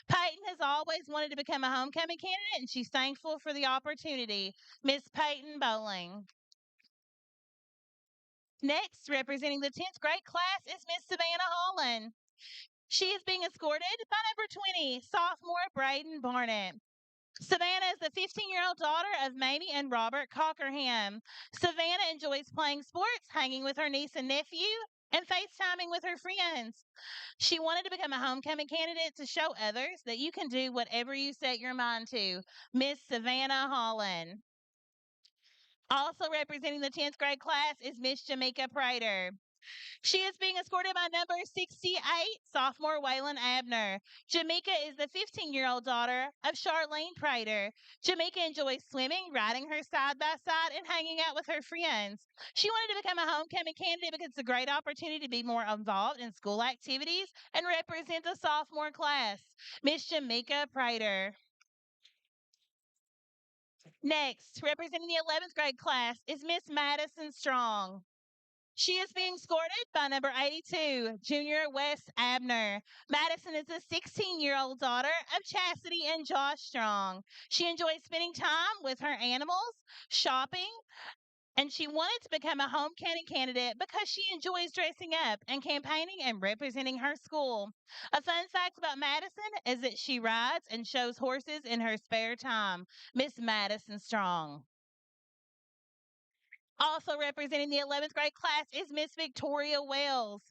Speaker 13: Peyton has always wanted to become a homecoming candidate, and she's thankful for the opportunity. Miss Peyton Bowling. Next, representing the 10th grade class is Miss Savannah Holland. She is being escorted by number 20, sophomore Braden Barnett. Savannah is the 15-year-old daughter of Mamie and Robert Cockerham. Savannah enjoys playing sports, hanging with her niece and nephew, and FaceTiming with her friends. She wanted to become a homecoming candidate to show others that you can do whatever you set your mind to. Miss Savannah Holland. Also representing the 10th grade class is Miss Jamaica Prater. She is being escorted by number 68, sophomore Waylon Abner. Jamaica is the 15-year-old daughter of Charlene Prater. Jamaica enjoys swimming, riding her side by side, and hanging out with her friends. She wanted to become a homecoming candidate because it's a great opportunity to be more involved in school activities and represent the sophomore class. Miss Jamaica Prater. Next, representing the 11th grade class is Miss Madison Strong. She is being escorted by number 82, junior Wes Abner. Madison is a 16-year-old daughter of Chastity and Josh Strong. She enjoys spending time with her animals, shopping, and she wanted to become a homecoming candidate because she enjoys dressing up and campaigning and representing her school. A fun fact about Madison is that she rides and shows horses in her spare time. Miss Madison Strong. Also representing the 11th grade class is Miss Victoria Wells.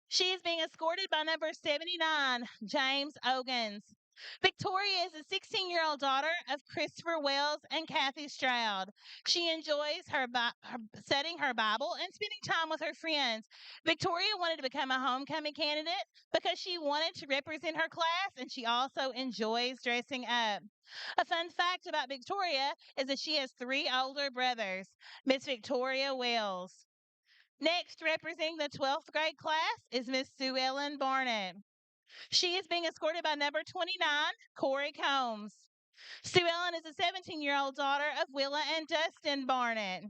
Speaker 13: She is being escorted by number 79, James Ogans. Victoria is a 16-year-old daughter of Christopher Wells and Kathy Stroud. She enjoys studying her Bible and spending time with her friends. Victoria wanted to become a homecoming candidate because she wanted to represent her class, and she also enjoys dressing up. A fun fact about Victoria is that she has 3 older brothers. Miss Victoria Wells. Next, representing the 12th grade class is Miss Sue Ellen Barnett. She is being escorted by number 29, Corey Combs. Sue Ellen is a 17-year-old daughter of Willa and Dustin Barnett.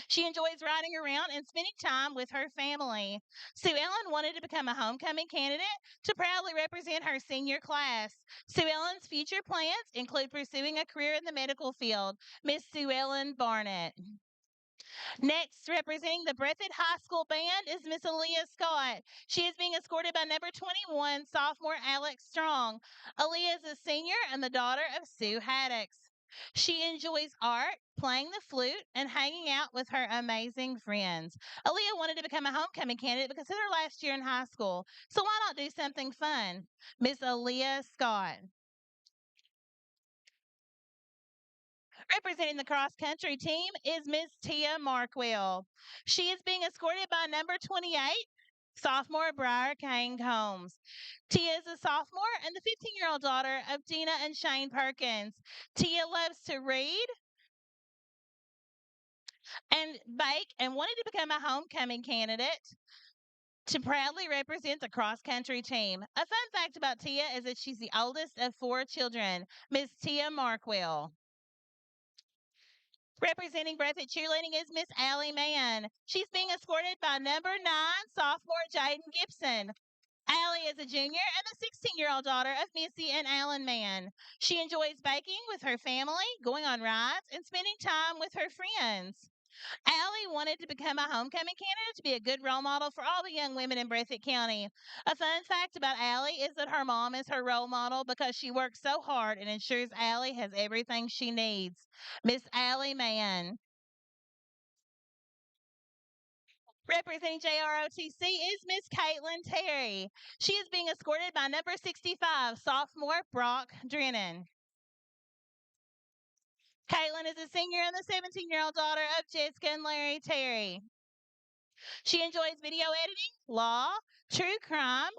Speaker 13: She enjoys riding around and spending time with her family. Sue Ellen wanted to become a homecoming candidate to proudly represent her senior class. Sue Ellen's future plans include pursuing a career in the medical field. Miss Sue Ellen Barnett. Next, representing the Breathitt High School band is Miss Aaliyah Scott. She is being escorted by number 21, sophomore Alex Strong. Aaliyah is a senior and the daughter of Sue Haddocks. She enjoys art, playing the flute, and hanging out with her amazing friends. Aaliyah wanted to become a homecoming candidate because it's her last year in high school. So why not do something fun? Miss Aaliyah Scott. Representing the cross country team is Miss Tia Markwell. She is being escorted by number 28, sophomore Briar Kane Combs. Tia is a sophomore and the 15-year-old daughter of Dina and Shane Perkins. Tia loves to read and bake and wanted to become a homecoming candidate to proudly represent the cross-country team. A fun fact about Tia is that she's the oldest of 4 children. Miss Tia Markwell. Representing Breathitt cheerleading is Miss Allie Mann. She's being escorted by number 9, sophomore Jaden Gibson. Allie is a junior and the 16-year-old daughter of Missy and Alan Mann. She enjoys baking with her family, going on rides, and spending time with her friends. Allie wanted to become a homecoming candidate to be a good role model for all the young women in Breathitt County. A fun fact about Allie is that her mom is her role model because she works so hard and ensures Allie has everything she needs. Miss Allie Mann. Representing JROTC is Miss Caitlin Terry. She is being escorted by number 65, sophomore Brock Drennan. Caitlin is a senior and the 17-year-old daughter of Jessica and Larry Terry. She enjoys video editing, law, true crime,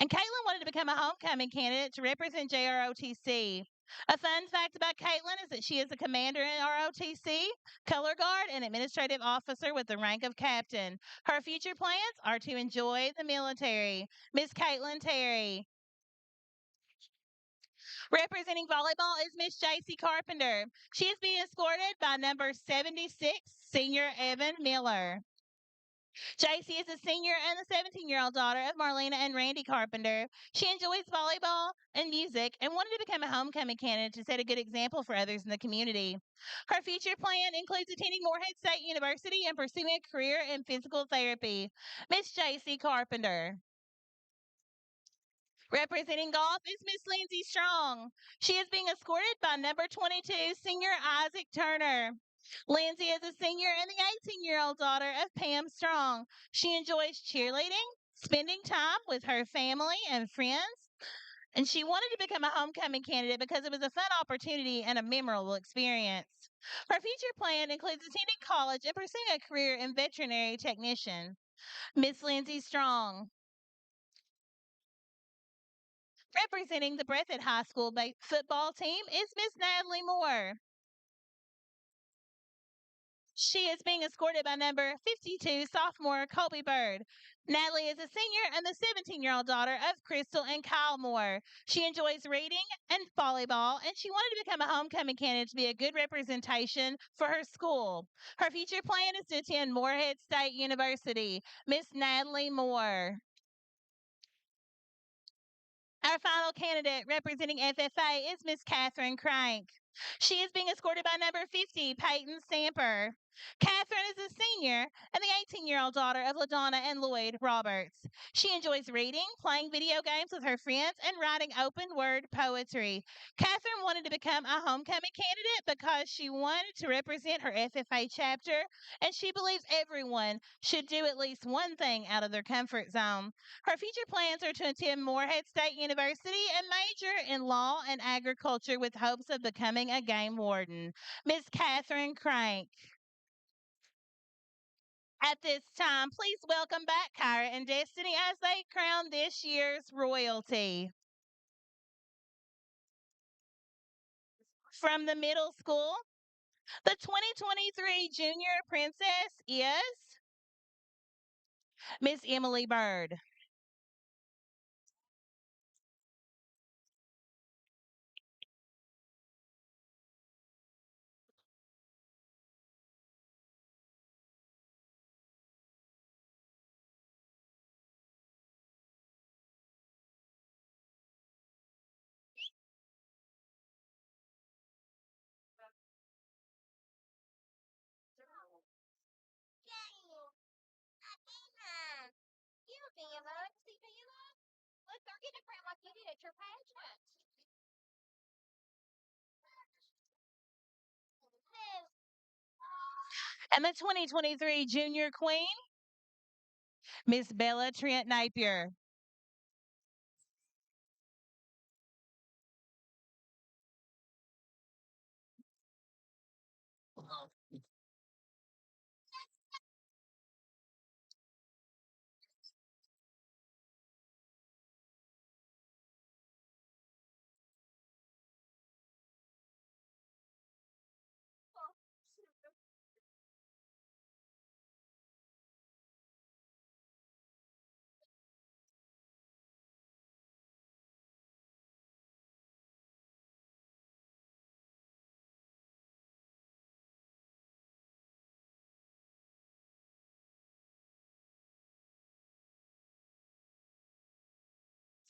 Speaker 13: and Caitlin wanted to become a homecoming candidate to represent JROTC. A fun fact about Caitlin is that she is a commander in ROTC, color guard, and administrative officer with the rank of captain. Her future plans are to enjoy the military. Miss Caitlin Terry. Representing volleyball is Miss J.C. Carpenter. She is being escorted by number 76, senior Evan Miller. JC is a senior and the 17-year-old daughter of Marlena and Randy Carpenter. She enjoys volleyball and music and wanted to become a homecoming candidate to set a good example for others in the community. Her future plan includes attending Morehead State University and pursuing a career in physical therapy. Miss JC Carpenter. Representing golf is Miss Lindsay Strong. She is being escorted by number 22, senior Isaac Turner. Lindsay is a senior and the 18-year-old daughter of Pam Strong. She enjoys cheerleading, spending time with her family and friends, and she wanted to become a homecoming candidate because it was a fun opportunity and a memorable experience. Her future plan includes attending college and pursuing a career in veterinary technician. Miss Lindsay Strong. Representing the Breathitt High School football team is Miss Natalie Moore. She is being escorted by number 52, sophomore Colby Bird. Natalie is a senior and the 17-year-old daughter of Crystal and Kyle Moore. She enjoys reading and volleyball, and she wanted to become a homecoming candidate to be a good representation for her school. Her future plan is to attend Morehead State University. Miss Natalie Moore. Our final candidate representing FFA is Miss Catherine Crank. She is being escorted by number 50, Peyton Stamper. Catherine is a senior and the 18-year-old daughter of LaDonna and Lloyd Roberts. She enjoys reading, playing video games with her friends, and writing open word poetry. Catherine wanted to become a homecoming candidate because she wanted to represent her FFA chapter, and she believes everyone should do at least one thing out of their comfort zone. Her future plans are to attend Morehead State University and major in law and agriculture with hopes of becoming a game warden. Miss Catherine Crank. At this time, please welcome back Kyra and Destiny as they crown this year's royalty. From the middle school, the 2023 Junior Princess is Miss Emily Bird. And the 2023 Junior Queen, Miss Bella Trent Napier.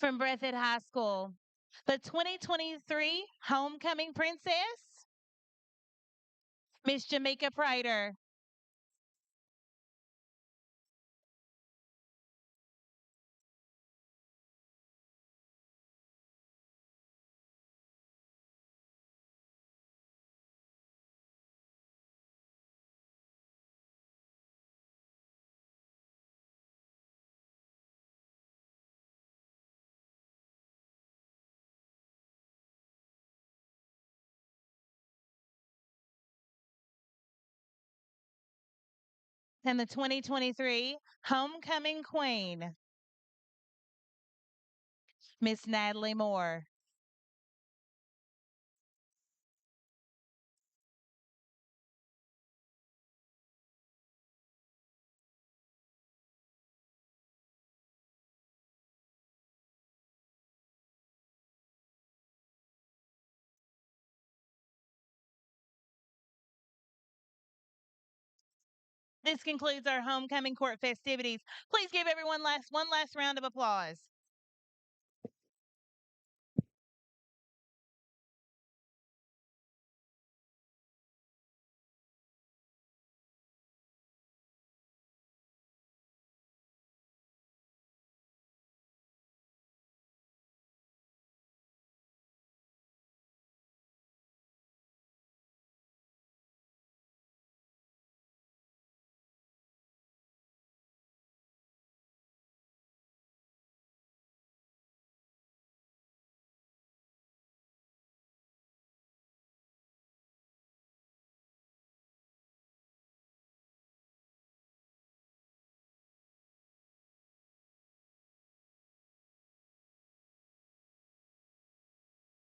Speaker 13: From Breathitt High School, the 2023 Homecoming Princess, Miss Jamaica Prater. And the 2023 Homecoming Queen, Miss Natalie Moore. This concludes our homecoming court festivities. Please give everyone one last round of applause.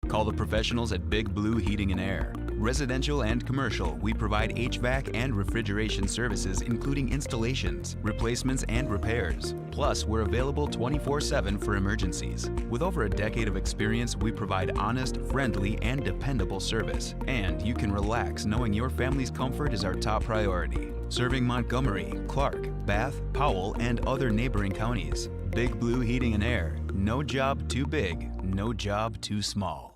Speaker 14: Call the professionals at Big Blue Heating and Air. Residential and commercial, we provide HVAC and refrigeration services, including installations, replacements, and repairs. Plus, we're available 24/7 for emergencies. With over a decade of experience, we provide honest, friendly, and dependable service. And you can relax knowing your family's comfort is our top priority. Serving Montgomery, Clark, Bath, Powell, and other neighboring counties. Big Blue Heating and Air. No job too big, no job too small.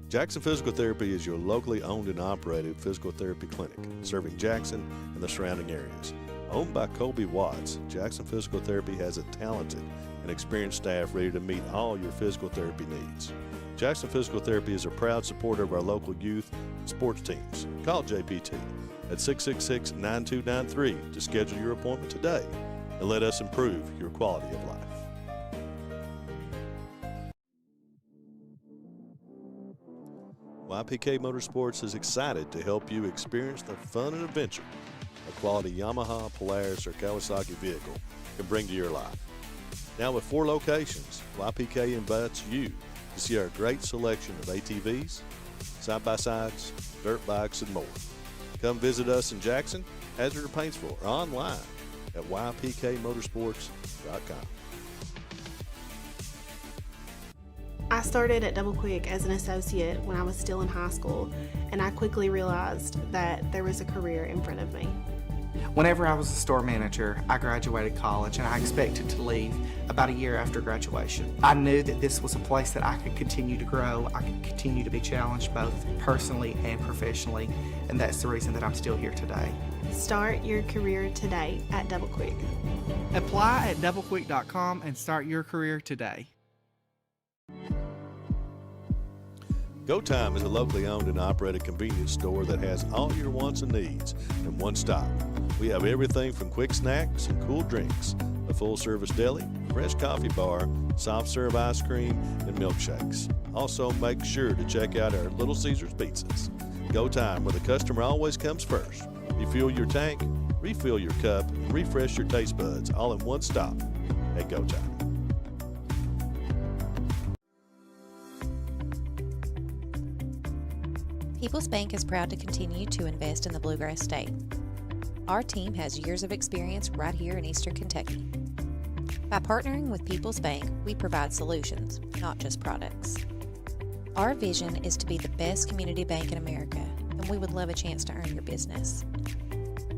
Speaker 3: Jackson Physical Therapy is your locally owned and operated physical therapy clinic, serving Jackson and the surrounding areas. Owned by Colby Watts, Jackson Physical Therapy has a talented and experienced staff ready to meet all your physical therapy needs. Jackson Physical Therapy is a proud supporter of our local youth and sports teams. Call JPT at 666-9293 to schedule your appointment today and let us improve your quality of life. YPK Motorsports is excited to help you experience the fun and adventure a quality Yamaha, Polaris, or Kawasaki vehicle can bring to your life. Now with 4 locations, YPK invites you to see our great selection of ATVs, side-by-sides, dirt bikes, and more. Come visit us in Jackson, Hazard, or Paintsville, or online at ypkmotorsports.com.
Speaker 15: I started at Double Quick as an associate when I was still in high school, and I quickly realized that there was a career in front of me.
Speaker 16: Whenever I was a store manager, I graduated college and I expected to leave about a year after graduation. I knew that this was a place that I could continue to grow, I could continue to be challenged both personally and professionally, and that's the reason that I'm still here today.
Speaker 15: Start your career today at Double Quick.
Speaker 16: Apply at doublequick.com and start your career today.
Speaker 3: Go Time is a locally owned and operated convenience store that has all your wants and needs in one stop. We have everything from quick snacks and cool drinks, a full-service deli, fresh coffee bar, soft-serve ice cream, and milkshakes. Also, make sure to check out our Little Caesars pizzas. Go Time, where the customer always comes first. Refuel your tank, refill your cup, and refresh your taste buds all in one stop at Go Time.
Speaker 4: People's Bank is proud to continue to invest in the Bluegrass State. Our team has years of experience right here in Eastern Kentucky. By partnering with People's Bank, we provide solutions, not just products. Our vision is to be the best community bank in America, and we would love a chance to earn your business.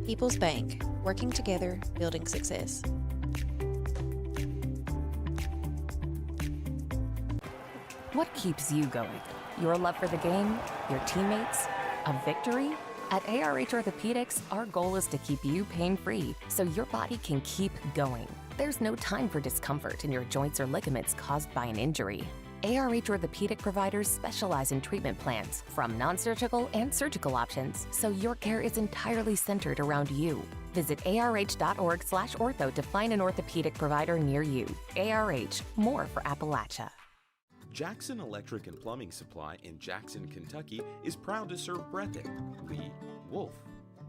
Speaker 4: People's Bank, working together, building success.
Speaker 5: What keeps you going? Your love for the game? Your teammates? A victory? At ARH Orthopedics, our goal is to keep you pain-free so your body can keep going. There's no time for discomfort in your joints or ligaments caused by an injury. ARH Orthopedic providers specialize in treatment plans, from non-surgical and surgical options, so your care is entirely centered around you. Visit arh.org/ortho to find an orthopedic provider near you. ARH, more for Appalachia.
Speaker 6: Jackson Electric and Plumbing Supply in Jackson, Kentucky is proud to serve Breathitt, Lee, Wolf,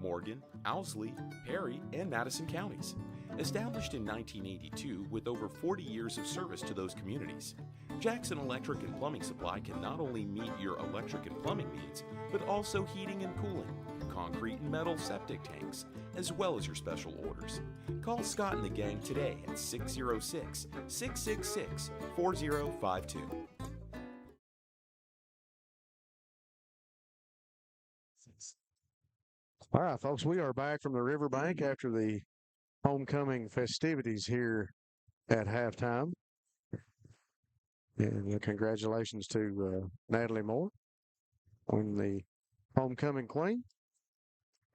Speaker 6: Morgan, Owsley, Perry, and Madison counties. Established in 1982 with over 40 years of service to those communities, Jackson Electric and Plumbing Supply can not only meet your electric and plumbing needs, but also heating and cooling, concrete and metal septic tanks, as well as your special orders. Call Scott and the gang today at 606-666-4052.
Speaker 1: All right, folks, we are back from the riverbank after the homecoming festivities here at halftime. And congratulations to Natalie Moore on the homecoming queen.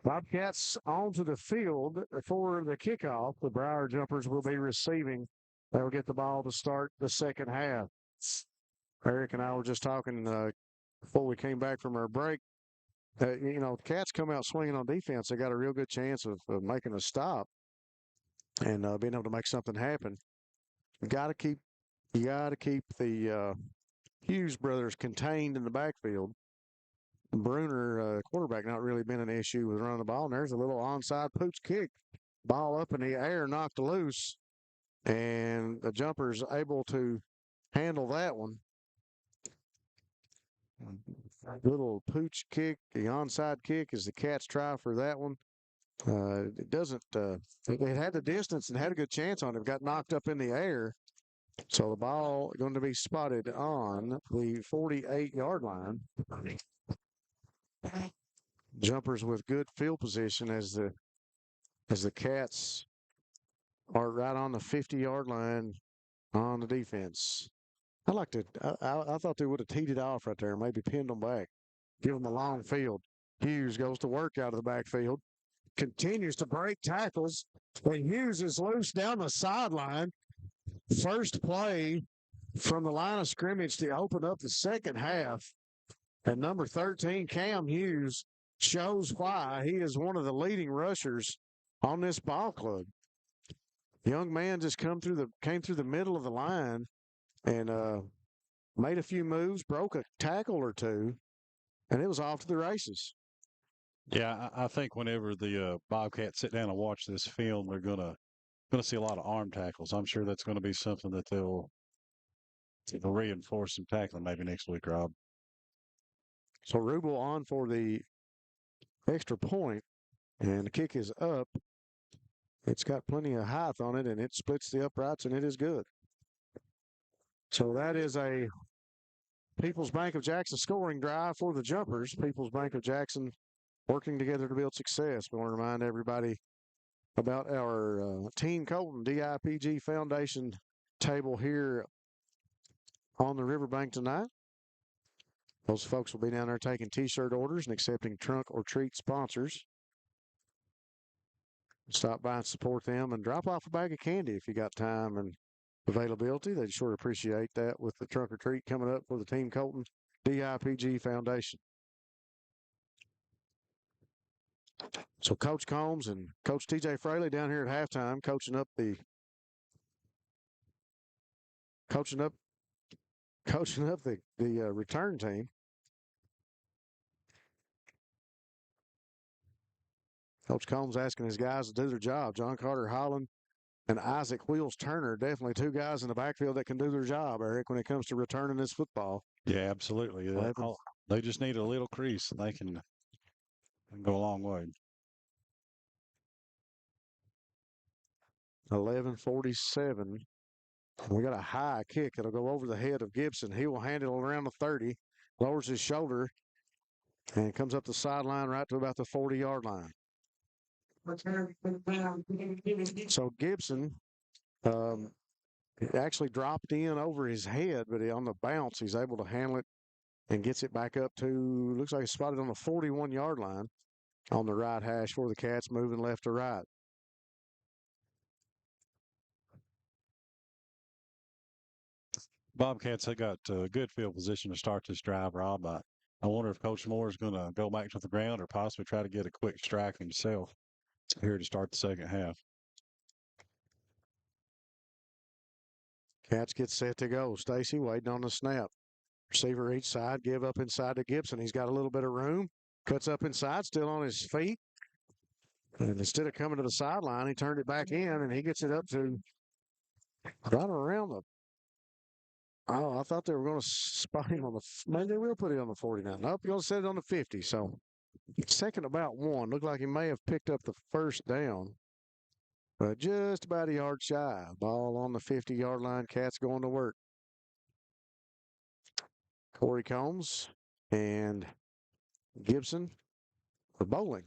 Speaker 1: Bobcats onto the field for the kickoff. The Briar Jumpers will be receiving. They'll get the ball to start the second half. Eric and I were just talking before we came back from our break. Cats come out swinging on defense. They got a real good chance of making a stop and being able to make something happen. You got to keep the Hughes brothers contained in the backfield. Bruner, quarterback, not really been an issue with running the ball. And there's a little onside pooch kick. Ball up in the air, knocked loose. And the Jumpers able to handle that one. Little pooch kick, the onside kick as the Cats try for that one. It doesn't, it had the distance and had a good chance on it. It got knocked up in the air. So the ball going to be spotted on the 48-yard line. Jumpers with good field position as the Cats are right on the 50-yard line on the defense. I thought they would have teed it off right there, maybe pinned them back, give them a long field. Hughes goes to work out of the backfield, continues to break tackles, and Hughes is loose down the sideline. First play from the line of scrimmage to open up the second half. And number 13, Cam Hughes, shows why he is one of the leading rushers on this ball club. Young man just came through the middle of the line and made a few moves, broke a tackle or two, and it was off to the races.
Speaker 2: Yeah, I think whenever the Bobcats sit down and watch this film, they're gonna see a lot of arm tackles. I'm sure that's going to be something that they'll reinforce some tackling maybe next week, Rob.
Speaker 1: So Rubel on for the extra point, and the kick is up. It's got plenty of height on it, and it splits the uprights, and it is good. So that is a People's Bank of Jackson scoring drive for the Jumpers. People's Bank of Jackson working together to build success. We want to remind everybody about our Team Colton DIPG Foundation table here on the riverbank tonight. Those folks will be down there taking T-shirt orders and accepting trunk or treat sponsors. Stop by and support them and drop off a bag of candy if you got time and availability. They'd sure appreciate that with the trunk or treat coming up for the Team Colton DIPG Foundation. So Coach Combs and Coach TJ Fraley down here at halftime coaching up the return team. Coach Combs asking his guys to do their job. John Carter Holland and Isaac Wheels Turner, definitely two guys in the backfield that can do their job, Eric, when it comes to returning this football.
Speaker 2: Yeah, absolutely. They just need a little crease, and they can go a long way.
Speaker 1: 11:47. We got a high kick. It'll go over the head of Gibson. He will handle it around the 30, lowers his shoulder, and comes up the sideline right to about the 40-yard line. So Gibson it actually dropped in over his head, but on the bounce, he's able to handle it and gets it back up to, looks like it's spotted on the 41-yard line on the right hash for the Cats, moving left to right.
Speaker 2: Bobcats, they got good field position to start this drive, Rob. I wonder if Coach Moore is going to go back to the ground or possibly try to get a quick strike himself here to start the second half.
Speaker 1: Cats get set to go. Stacy waiting on the snap. Receiver each side, give up inside to Gibson. He's got a little bit of room. Cuts up inside, still on his feet. And instead of coming to the sideline, he turned it back in, and he gets it up to right around the. Oh, I thought they were going to spot him on the. Maybe they will put it on the 49. Nope, you're going to set it on the 50. So, second about one. Looked like he may have picked up the first down. But just about a yard shy. Ball on the 50-yard line. Cats going to work. Corey Combs and Gibson for Bowling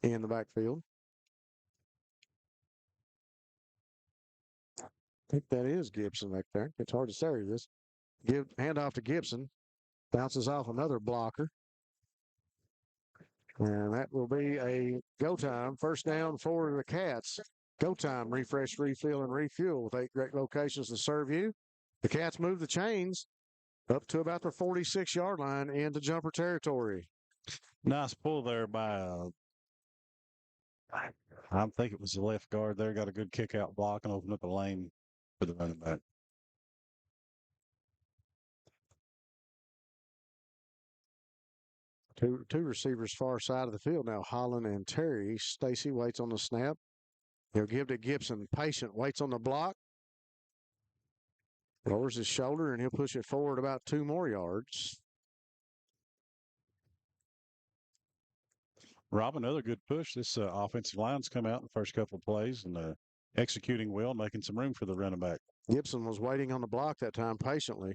Speaker 1: in the backfield. I think that is Gibson back there. It's hard to say this. Hand off to Gibson. Bounces off another blocker. And that will be a go time. First down for the Cats. Go time. Refresh, refill, and refuel with 8 great locations to serve you. The Cats move the chains up to about the 46-yard line into jumper territory.
Speaker 2: Nice pull there by, I think it was the left guard there. Got a good kick out block and opened up a lane for the running back.
Speaker 1: Two receivers far side of the field now, Holland and Terry. Stacy waits on the snap. He'll give to Gibson. Patient, waits on the block. Lowers his shoulder, and he'll push it forward about 2 more yards.
Speaker 2: Rob, another good push. This offensive line's come out in the first couple of plays and executing well, making some room for the running back.
Speaker 1: Gibson was waiting on the block that time patiently.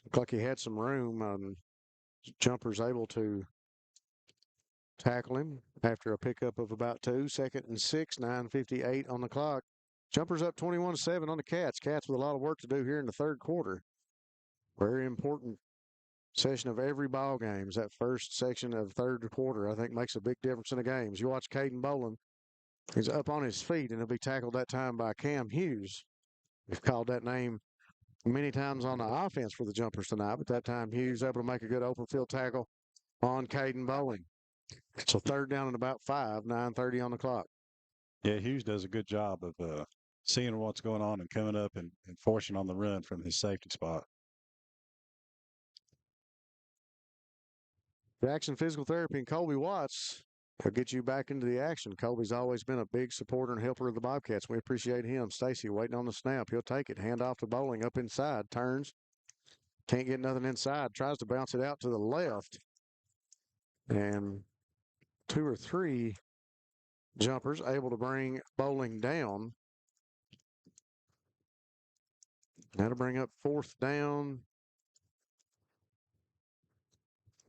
Speaker 1: Looked like he had some room. Jumper's able to tackle him after a pickup of about 2. 2nd and 6, 9:58 on the clock. Jumper's up 21-7 on the Cats. Cats with a lot of work to do here in the third quarter. Very important session of every ball game. That first section of third quarter, I think, makes a big difference in the games. You watch Caden Boland. He's up on his feet, and he'll be tackled that time by Cam Hughes. We've called that name many times on the offense for the Jumpers tonight, but that time Hughes able to make a good open field tackle on Caden Bowling. So third down and about 5, 9:30 on the clock.
Speaker 2: Yeah, Hughes does a good job of seeing what's going on and coming up and forcing on the run from his safety spot.
Speaker 1: Jackson Physical Therapy and Colby Watts will get you back into the action. Colby's always been a big supporter and helper of the Bobcats. We appreciate him. Stacy waiting on the snap. He'll take it. Hand off to Bowling up inside. Turns. Can't get nothing inside. Tries to bounce it out to the left. And 2 or 3 Jumpers able to bring Bowling down. That'll bring up 4th down.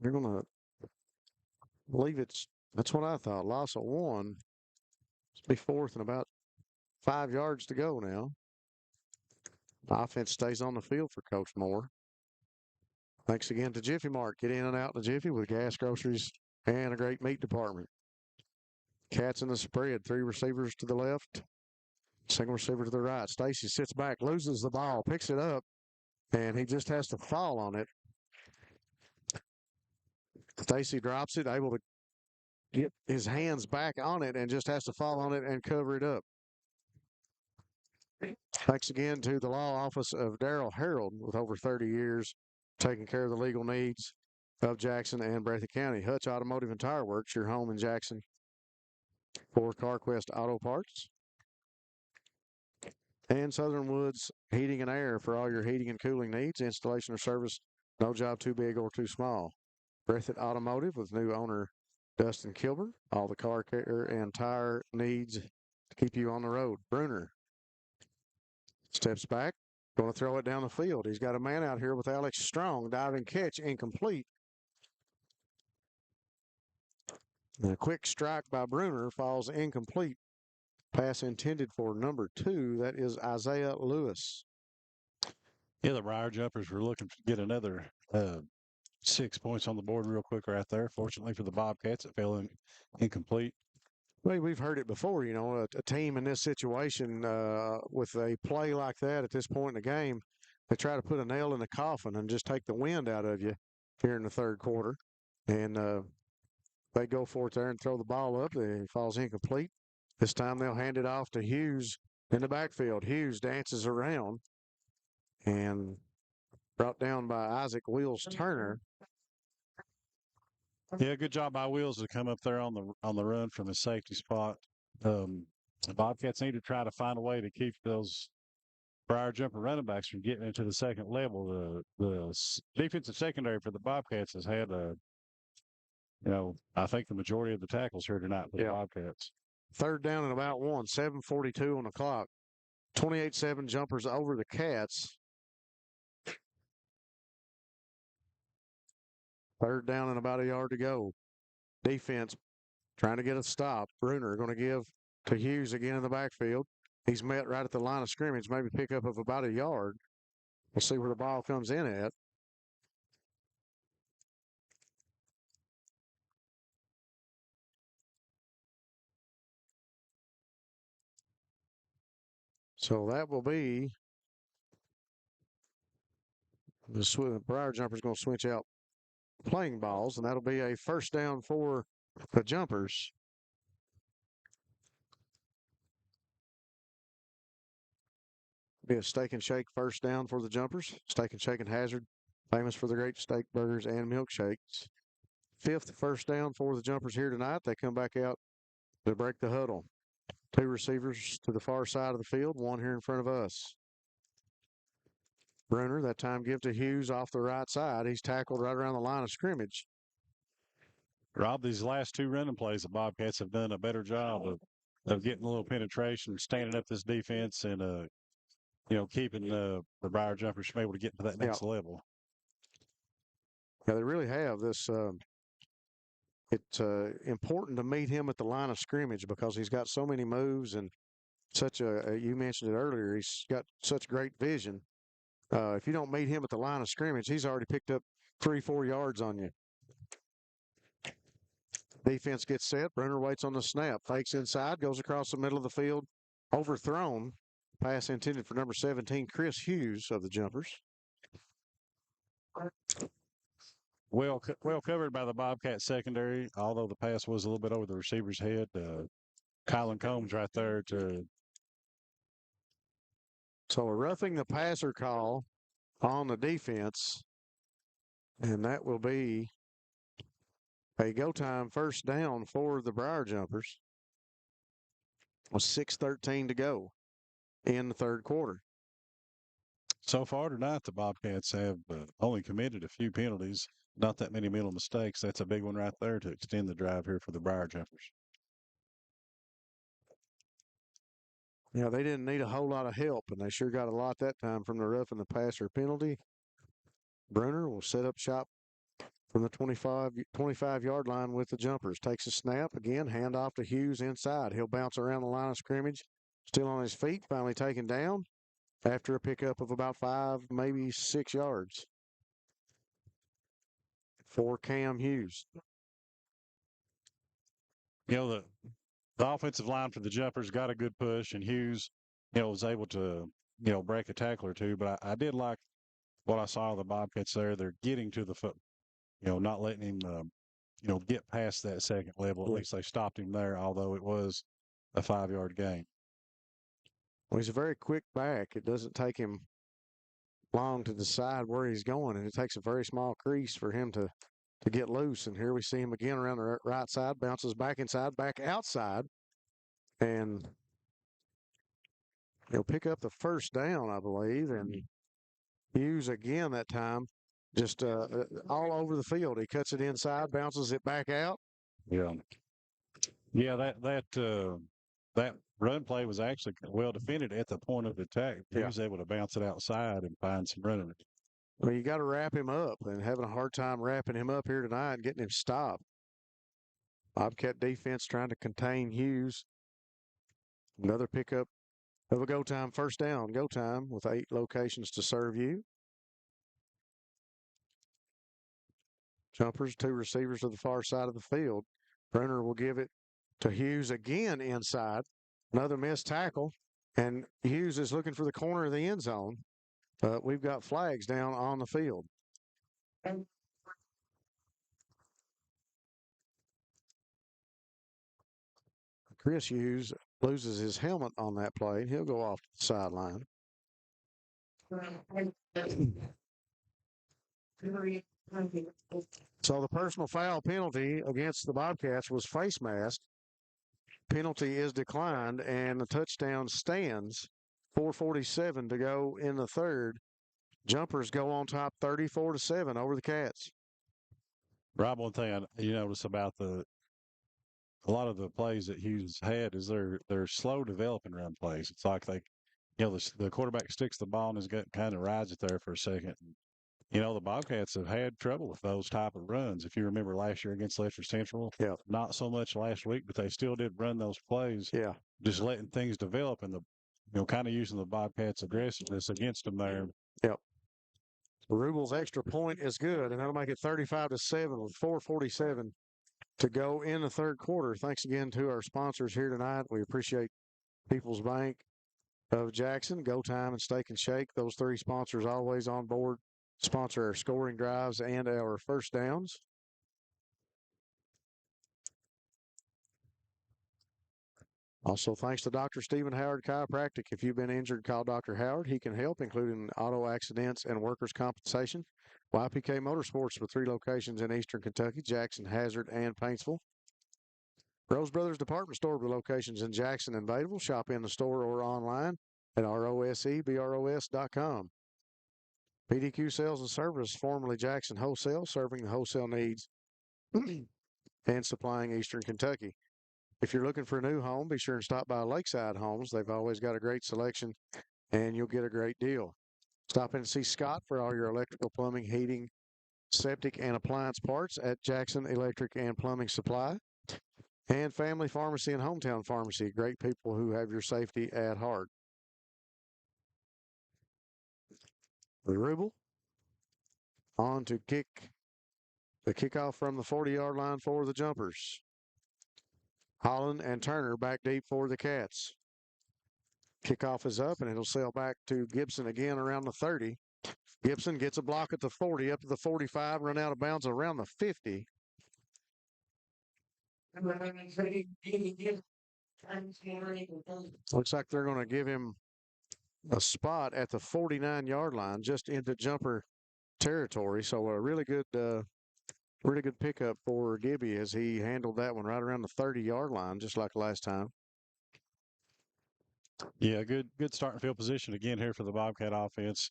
Speaker 1: They're going to believe that's what I thought. Loss of 1. It's be 4th and about 5 yards to go now. Offense stays on the field for Coach Moore. Thanks again to Jiffy Mart. Get in and out to Jiffy with gas, groceries, and a great meat department. Cats in the spread. 3 receivers to the left. Single receiver to the right. Stacy sits back, loses the ball, picks it up, and he just has to fall on it. Stacy drops it, able to get his hands back on it and just has to fall on it and cover it up. Thanks again to the law office of Darrell Harold with over 30 years taking care of the legal needs of Jackson and Breathitt County. Hutch Automotive and Tire Works, your home in Jackson for CarQuest Auto Parts. And Southern Woods Heating and Air for all your heating and cooling needs, installation or service, no job too big or too small. Breathitt Automotive with new owner Dustin Kilburn. All the car care and tire needs to keep you on the road. Bruner steps back, going to throw it down the field. He's got a man out here with Alex Strong. Diving catch, incomplete. And a quick strike by Bruner falls incomplete. Pass intended for number 2. That is Isaiah Lewis.
Speaker 2: Yeah, the Briar Jumpers were looking to get another 6 points on the board real quick right there. Fortunately for the Bobcats, it fell incomplete.
Speaker 1: Well, we've heard it before, you know, a team in this situation with a play like that at this point in the game, they try to put a nail in the coffin and just take the wind out of you here in the third quarter. And they go for it there and throw the ball up. It falls incomplete. This time they'll hand it off to Hughes in the backfield. Hughes dances around and brought down by Isaac Wheels Turner.
Speaker 2: Yeah, good job by Wheels to come up there on the run from his safety spot. The Bobcats need to try to find a way to keep those Briar Jumper running backs from getting into the second level. The defensive secondary for the Bobcats has had I think the majority of the tackles here tonight for the Bobcats.
Speaker 1: Third down and about 1, 7:42 on the clock. 28-7 Jumpers over the Cats. Third down and about a yard to go. Defense trying to get a stop. Bruner going to give to Hughes again in the backfield. He's met right at the line of scrimmage, maybe pickup of about a yard. We'll see where the ball comes in at. So that will be the Briar Jumpers going to switch out playing balls, and that'll be a first down for the Jumpers. Be a steak and shake first down for the Jumpers. Steak and Shake and Hazard, famous for the great steak burgers and milkshakes. 5th first down for the Jumpers here tonight. They come back out to break the huddle. 2 receivers to the far side of the field, 1 here in front of us. Bruner, that time give to Hughes off the right side. He's tackled right around the line of scrimmage.
Speaker 2: Rob, these last 2 running plays, the Bobcats have done a better job of getting a little penetration, standing up this defense, and keeping the Briar Jumpers from able to get to that next level.
Speaker 1: Yeah, they really have. It's important to meet him at the line of scrimmage because he's got so many moves and you mentioned it earlier, he's got such great vision. If you don't meet him at the line of scrimmage, he's already picked up 3-4 yards on you. Defense gets set. Bruner waits on the snap. Fakes inside. Goes across the middle of the field. Overthrown. Pass intended for number 17, Chris Hughes of the Jumpers.
Speaker 2: Well covered by the Bobcat secondary, although the pass was a little bit over the receiver's head. Kylan Combs right there to.
Speaker 1: So a roughing the passer call on the defense, and that will be a go time first down for the Briar Jumpers. With 6:13 to go in the third quarter.
Speaker 2: So far tonight, the Bobcats have only committed a few penalties, not that many mental mistakes. That's a big one right there to extend the drive here for the Briar Jumpers.
Speaker 1: Yeah, they didn't need a whole lot of help, and they sure got a lot that time from the roughing the passer penalty. Bruner will set up shop from the 25-yard line with the Jumpers. Takes a snap. Again, handoff to Hughes inside. He'll bounce around the line of scrimmage. Still on his feet, finally taken down after a pickup of about 5, maybe 6 yards for Cam Hughes.
Speaker 2: The offensive line for the Jumpers got a good push, and Hughes, was able to, break a tackle or two. But I did like what I saw of the Bobcats there. They're getting to the foot, not letting him, get past that second level. At least they stopped him there, although it was a 5-yard gain.
Speaker 1: Well, he's a very quick back. It doesn't take him long to decide where he's going, and it takes a very small crease for him to get loose. And here we see him again around the right side, bounces back inside, back outside, and he'll pick up the first down, I believe, and Hughes again that time, just all over the field. He cuts it inside, bounces it back out.
Speaker 2: Yeah, that run play was actually well defended at the point of attack. He was able to bounce it outside and find some running.
Speaker 1: Well, you got to wrap him up, and having a hard time wrapping him up here tonight and getting him stopped. Bobcat defense trying to contain Hughes. Another pickup of a go time first down. Go time with 8 locations to serve you. Jumpers, 2 receivers to the far side of the field. Bruner will give it to Hughes again inside. Another missed tackle. And Hughes is looking for the corner of the end zone. But we've got flags down on the field. Chris Hughes loses his helmet on that play, and he'll go off to the sideline. So the personal foul penalty against the Bobcats was face mask. Penalty is declined, and the touchdown stands. 4:47 to go in the third. Jumpers go on top 34-7 over the Cats.
Speaker 2: Rob, one thing you notice about a lot of the plays that Hughes had is they're slow developing run plays. It's like the quarterback sticks the ball in his gut, kind of rides it there for a second. The Bobcats have had trouble with those type of runs. If you remember last year against Lester Central, not so much last week, but they still did run those plays.
Speaker 1: Yeah,
Speaker 2: just letting things develop and kind of using the Bobcats' aggressiveness against them there.
Speaker 1: Yep. Rubel's extra point is good, and that'll make it 35-7 with 4:47 to go in the third quarter. Thanks again to our sponsors here tonight. We appreciate People's Bank of Jackson, Go Time, and Steak and Shake. Those 3 sponsors always on board, sponsor our scoring drives and our first downs. Also, thanks to Dr. Stephen Howard Chiropractic. If you've been injured, call Dr. Howard. He can help, including auto accidents and workers' compensation. YPK Motorsports with 3 locations in eastern Kentucky, Jackson, Hazard, and Paintsville. Rose Brothers Department Store with locations in Jackson and Vadeville. Shop in the store or online at rosebros.com. PDQ Sales and Service, formerly Jackson Wholesale, serving the wholesale needs and supplying eastern Kentucky. If you're looking for a new home, be sure and stop by Lakeside Homes. They've always got a great selection, and you'll get a great deal. Stop in and see Scott for all your electrical, plumbing, heating, septic, and appliance parts at Jackson Electric and Plumbing Supply. And Family Pharmacy and Hometown Pharmacy, great people who have your safety at heart. Rubel on to kick the kickoff from the 40-yard line for the Jumpers. Holland and Turner back deep for the Cats. Kickoff is up, and it'll sail back to Gibson again around the 30. Gibson gets a block at the 40, up to the 45, run out of bounds around the 50. Looks like they're going to give him a spot at the 49-yard line, just into Jumper territory. So a really good pickup for Gibby as he handled that one right around the 30-yard line, just like last time.
Speaker 2: Yeah, good starting field position again here for the Bobcat offense.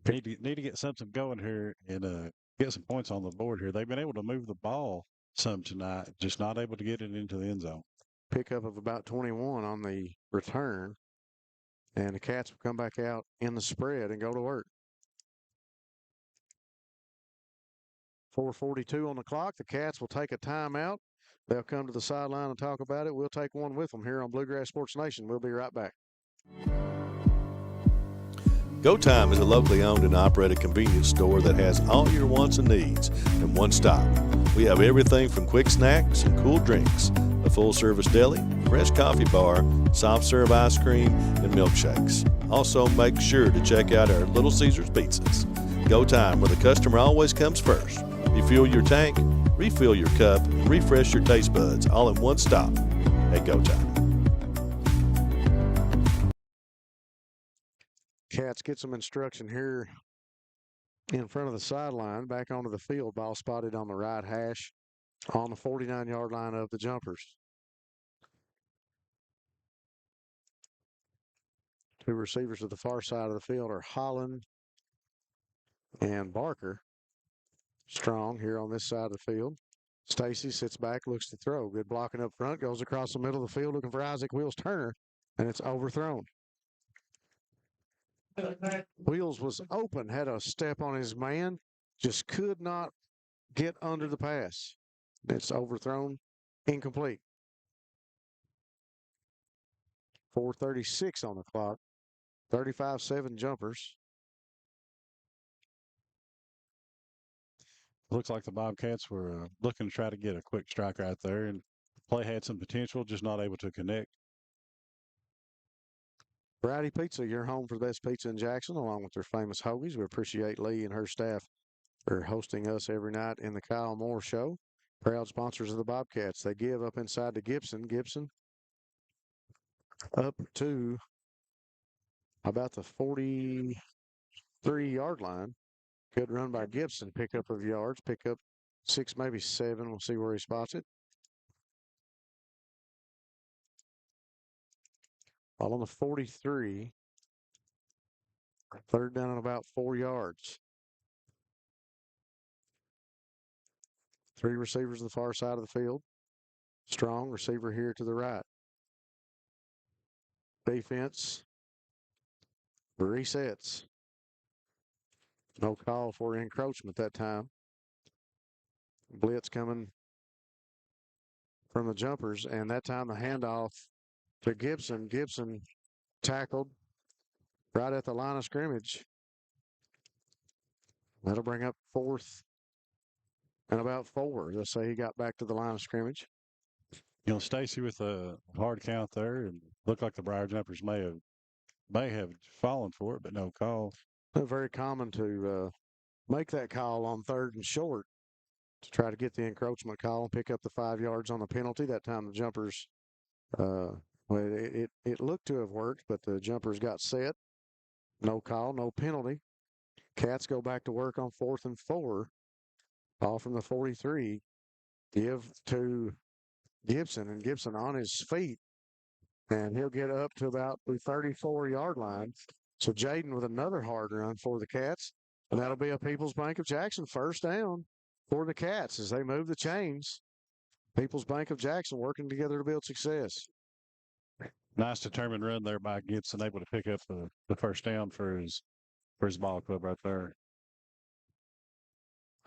Speaker 2: Need to get something going here and get some points on the board here. They've been able to move the ball some tonight, just not able to get it into the end zone.
Speaker 1: Pickup of about 21 on the return, and the Cats will come back out in the spread and go to work. 4:42 on the clock. The Cats will take a timeout. They'll come to the sideline and talk about it. We'll take one with them here on Bluegrass Sports Nation. We'll be right back.
Speaker 3: Go Time is a locally owned and operated convenience store that has all your wants and needs in one stop. We have everything from quick snacks and cool drinks, a full-service deli, fresh coffee bar, soft-serve ice cream, and milkshakes. Also, make sure to check out our Little Caesars pizzas. Go Time, where the customer always comes first. Refuel your tank, refill your cup, and refresh your taste buds all in one stop at Go Time.
Speaker 1: Cats get some instruction here in front of the sideline, back onto the field. Ball spotted on the right hash on the 49-yard line of the Jumpers. 2 receivers to the far side of the field are Holland and Barker. Strong here on this side of the field. Stacy sits back, looks to throw. Good blocking up front, goes across the middle of the field looking for Isaac Wills Turner, and it's overthrown. Wheels was open, had a step on his man, just could not get under the pass. It's overthrown Incomplete. 4:36 on the clock. 35-7 Jumpers.
Speaker 2: Looks like the Bobcats were looking to try to get a quick strike right there, and play had some potential, just not able to connect.
Speaker 1: Variety Pizza, your home for the best pizza in Jackson, along with their famous hoagies. We appreciate Lee and her staff for hosting us every night in the Kyle Moore Show. Proud sponsors of the Bobcats. They give up inside to Gibson. Gibson up to about the 43-yard line. Good run by Gibson. Pickup of yards. Pick up 6, maybe 7. We'll see where he spots it. All on the 43. Third down and about 4 yards. 3 receivers to the far side of the field. Strong receiver here to the right. Defense resets. No call for encroachment that time. Blitz coming from the Jumpers, and that time the handoff to Gibson. Gibson tackled right at the line of scrimmage. That'll bring up 4th and about 4. They'll say he got back to the line of scrimmage.
Speaker 2: You know, Stacy with a hard count there, and looked like the Briar Jumpers may have fallen for it, but no call.
Speaker 1: Very common to make that call on 3rd and short to try to get the encroachment call and pick up the 5 yards on the penalty. That time the Jumpers, it looked to have worked, but the Jumpers got set. No call, no penalty. Cats go back to work on 4th and 4. Ball from the 43. Give to Gibson, and Gibson on his feet. And he'll get up to about the 34-yard line. So Jaden with another hard run for the Cats. And that'll be a People's Bank of Jackson first down for the Cats as they move the chains. People's Bank of Jackson working together to build success.
Speaker 2: Nice determined run there by Gibson, able to pick up the first down for his ball club right there.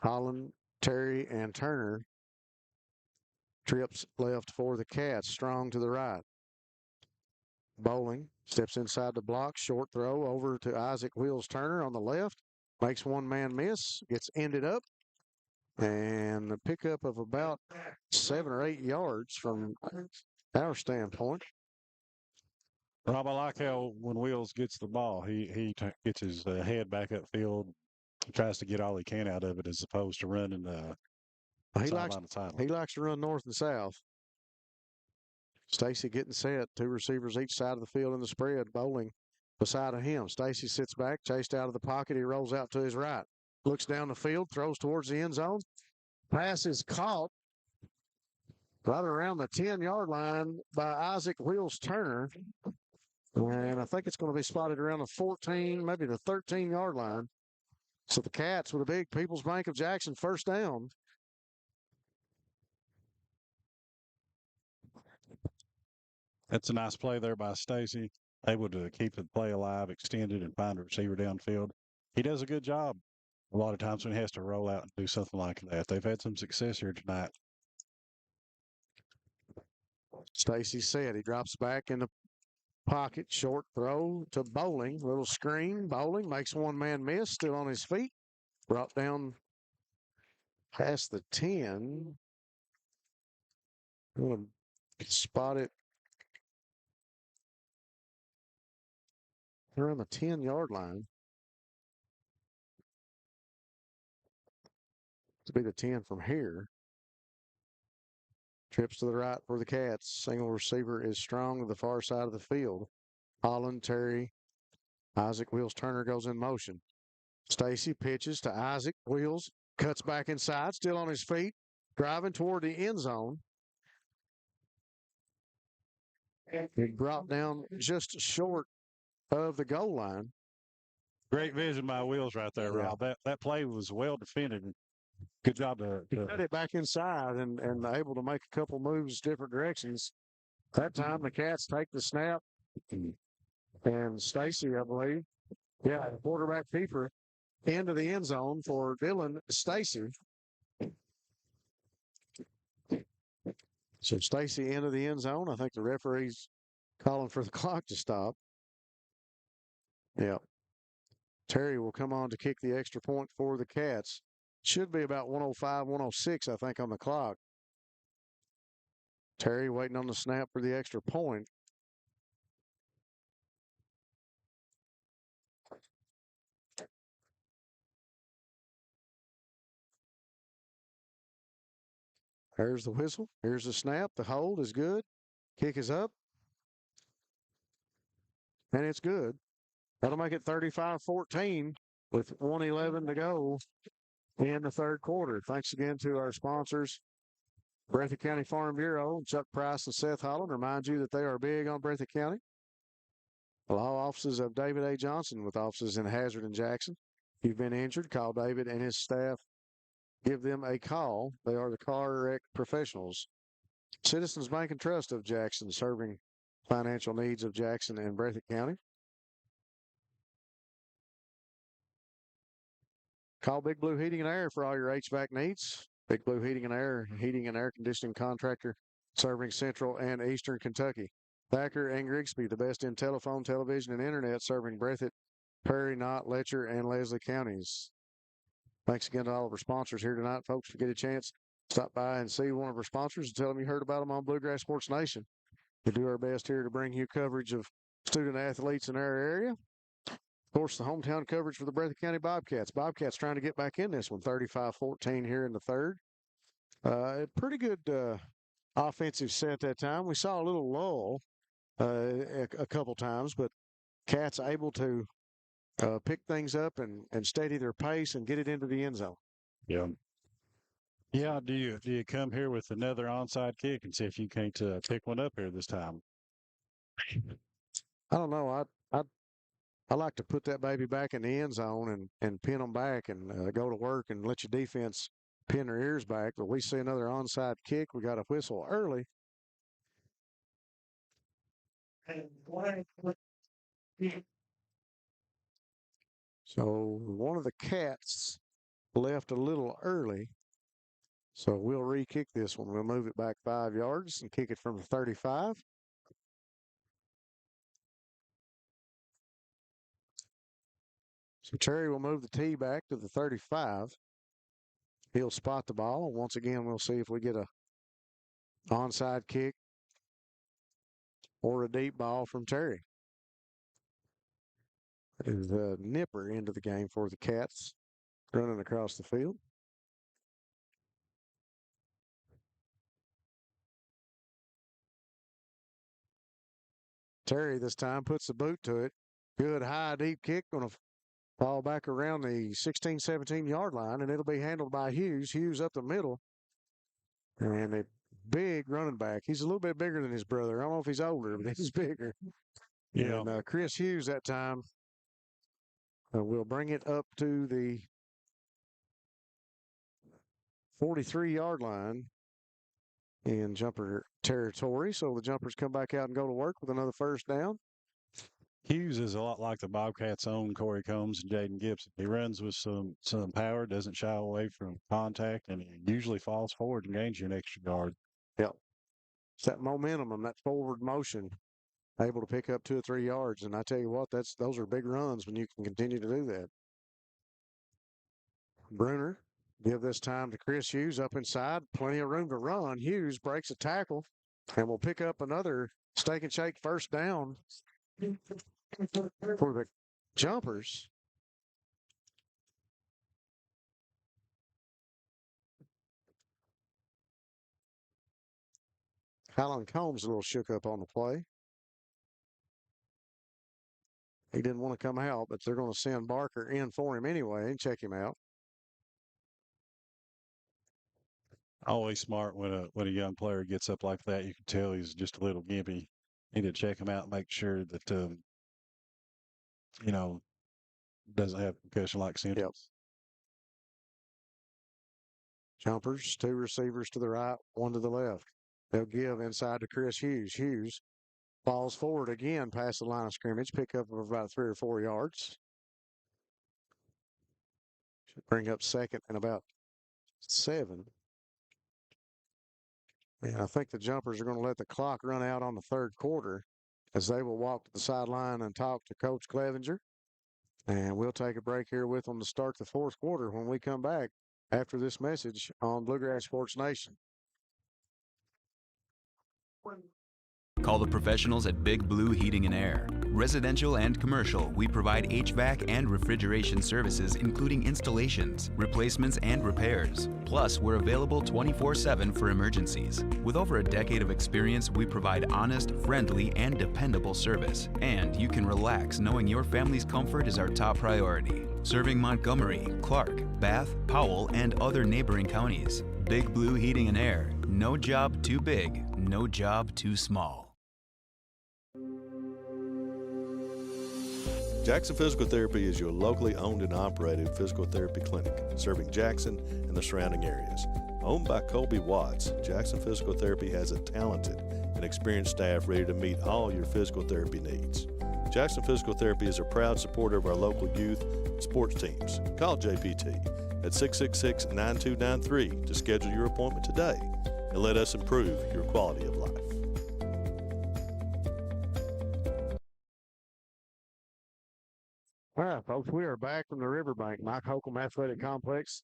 Speaker 1: Holland, Terry, and Turner. Trips left for the Cats. Strong to the right. Bowling steps inside the block. Short throw over to Isaac Wheels Turner on the left. Makes one man miss. Gets ended up. And the pickup of about 7 or 8 yards from our standpoint.
Speaker 2: Rob, I like how when Wheels gets the ball, he gets his head back upfield, tries to get all he can out of it as opposed to running
Speaker 1: he likes to run north and south. Stacy getting set. 2 receivers each side of the field in the spread. Bowling beside of him. Stacy sits back, chased out of the pocket. He rolls out to his right. Looks down the field, throws towards the end zone. Pass is caught right around the 10-yard line by Isaac Wheels Turner. And I think it's going to be spotted around the 14, maybe the 13-yard line. So the Cats with a big People's Bank of Jackson first down.
Speaker 2: That's a nice play there by Stacy, able to keep the play alive, extend it, and find a receiver downfield. He does a good job a lot of times when he has to roll out and do something like that. They've had some success here tonight.
Speaker 1: Stacy said he drops back in the pocket. Short throw to Bowling. Little screen. Bowling makes one man miss. Still on his feet. Brought down past the 10. I'm going to spot it around the 10-yard line. To be the 10 from here. Trips to the right for the Cats. Single receiver is Strong to the far side of the field. Holland, Terry, Isaac Wheels Turner goes in motion. Stacy pitches to Isaac Wheels. Cuts back inside. Still on his feet. Driving toward the end zone. He brought down just short of the goal line.
Speaker 2: Great vision by Wheels right there, Rob. That play was well defended. Good job to
Speaker 1: cut it back inside and able to make a couple moves different directions. That time the Cats take the snap. And Stacy, I believe, the quarterback keeper into the end zone for Dylan Stacy. So Stacy into the end zone. I think the referee's calling for the clock to stop. Yeah. Terry will come on to kick the extra point for the Cats. Should be about 105, 106, I think, on the clock. Terry waiting on the snap for the extra point. There's the whistle. Here's the snap. The hold is good. Kick is up. And it's good. That'll make it 35-14 with 1:11 to go in the third quarter. Thanks again to our sponsors, Breathitt County Farm Bureau, Chuck Price and Seth Holland. Remind you that they are big on Breathitt County. The law offices of David A. Johnson with offices in Hazard and Jackson. If you've been injured, call David and his staff. Give them a call. They are the car wreck professionals. Citizens Bank and Trust of Jackson, serving financial needs of Jackson and Breathitt County. Call Big Blue Heating and Air for all your HVAC needs. Big Blue Heating and Air conditioning contractor serving Central and Eastern Kentucky. Thacker and Grigsby, the best in telephone, television, and internet, serving Breathitt, Perry, Knott, Letcher, and Leslie counties. Thanks again to all of our sponsors here tonight, folks. If you get a chance, stop by and see one of our sponsors and tell them you heard about them on Bluegrass Sports Nation. We do our best here to bring you coverage of student athletes in our area. Of course, the hometown coverage for the Breathitt County Bobcats. Bobcats trying to get back in this one, 35-14 here in the third. Pretty good offensive set that time. We saw a little lull a couple times, but Cats able to pick things up and steady their pace and get it into the end zone.
Speaker 2: Yeah. Yeah, do you come here with another onside kick and see if you can't pick one up here this time?
Speaker 1: I don't know. I like to put that baby back in the end zone and pin them back and go to work and let your defense pin their ears back. But we see another onside kick. We got a whistle early. So one of the Cats left a little early. So we'll re-kick this one. We'll move it back 5 yards and kick it from the 35. So Terry will move the tee back to the 35. He'll spot the ball. And once again, we'll see if we get a onside kick or a deep ball from Terry. That is the nipper into the game for the Cats running across the field. Terry this time puts the boot to it. Good high, deep kick. Going to fall back around the 16, 17-yard line, and it'll be handled by Hughes. Hughes up the middle. And a big running back. He's a little bit bigger than his brother. I don't know if he's older, but he's bigger.
Speaker 2: Yeah.
Speaker 1: And Chris Hughes that time will bring it up to the 43-yard line in jumper territory. So the jumpers come back out and go to work with another first down.
Speaker 2: Hughes is a lot like the Bobcats' own Corey Combs and Jaden Gibson. He runs with some power, doesn't shy away from contact, and he usually falls forward and gains you an extra yard.
Speaker 1: Yep. It's that momentum and that forward motion, able to pick up 2 or 3 yards. And I tell you what, those are big runs when you can continue to do that. Bruner give this time to Chris Hughes up inside. Plenty of room to run. Hughes breaks a tackle and will pick up another steak and shake first down for the jumpers. Colin Combs a little shook up on the play. He didn't want to come out, but they're going to send Barker in for him anyway and check him out.
Speaker 2: Always smart when a young player gets up like that. You can tell he's just a little gimpy. Need to check him out and make sure that doesn't have concussion-like symptoms.
Speaker 1: Yep. Jumpers, 2 receivers to the right, 1 to the left. They'll give inside to Chris Hughes. Hughes falls forward again past the line of scrimmage, pick up of about 3 or 4 yards. Should bring up second and about 7. And I think the Jumpers are going to let the clock run out on the third quarter as they will walk to the sideline and talk to Coach Clevenger. And we'll take a break here with them to start the fourth quarter when we come back after this message on Bluegrass Sports Nation.
Speaker 14: Call the professionals at Big Blue Heating and Air. Residential and commercial, we provide HVAC and refrigeration services, including installations, replacements, and repairs. Plus, we're available 24/7 for emergencies. With over a decade of experience, we provide honest, friendly, and dependable service. And you can relax knowing your family's comfort is our top priority. Serving Montgomery, Clark, Bath, Powell, and other neighboring counties. Big Blue Heating and Air. No job too big, no job too small.
Speaker 3: Jackson Physical Therapy is your locally owned and operated physical therapy clinic, serving Jackson and the surrounding areas. Owned by Colby Watts, Jackson Physical Therapy has a talented and experienced staff ready to meet all your physical therapy needs. Jackson Physical Therapy is a proud supporter of our local youth and sports teams. Call JPT at 666-9293 to schedule your appointment today and let us improve your quality of life.
Speaker 1: All right, folks, we are back from the Riverbank Mike Holcomb Athletic Complex.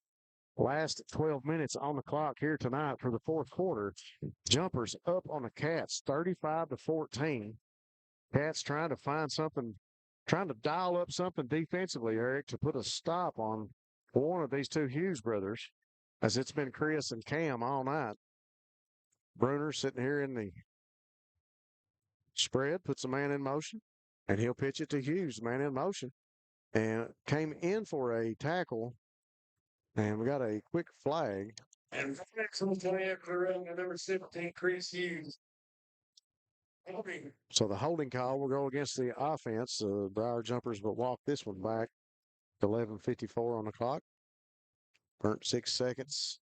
Speaker 1: Last 12 minutes on the clock here tonight for the fourth quarter. Jumpers up on the Cats, 35-14. Cats trying to find something, trying to dial up something defensively, Eric, to put a stop on one of these two Hughes brothers, as it's been Chris and Cam all night. Bruner sitting here in the spread, puts a man in motion, and he'll pitch it to Hughes, man in motion. And came in for a tackle, and we got a quick flag.
Speaker 17: And excellent play after number 17, Chris Hughes.
Speaker 1: So the holding call will go against the offense. Briar Jumpers will walk this one back. 11:54 on the clock. Burnt 6 seconds.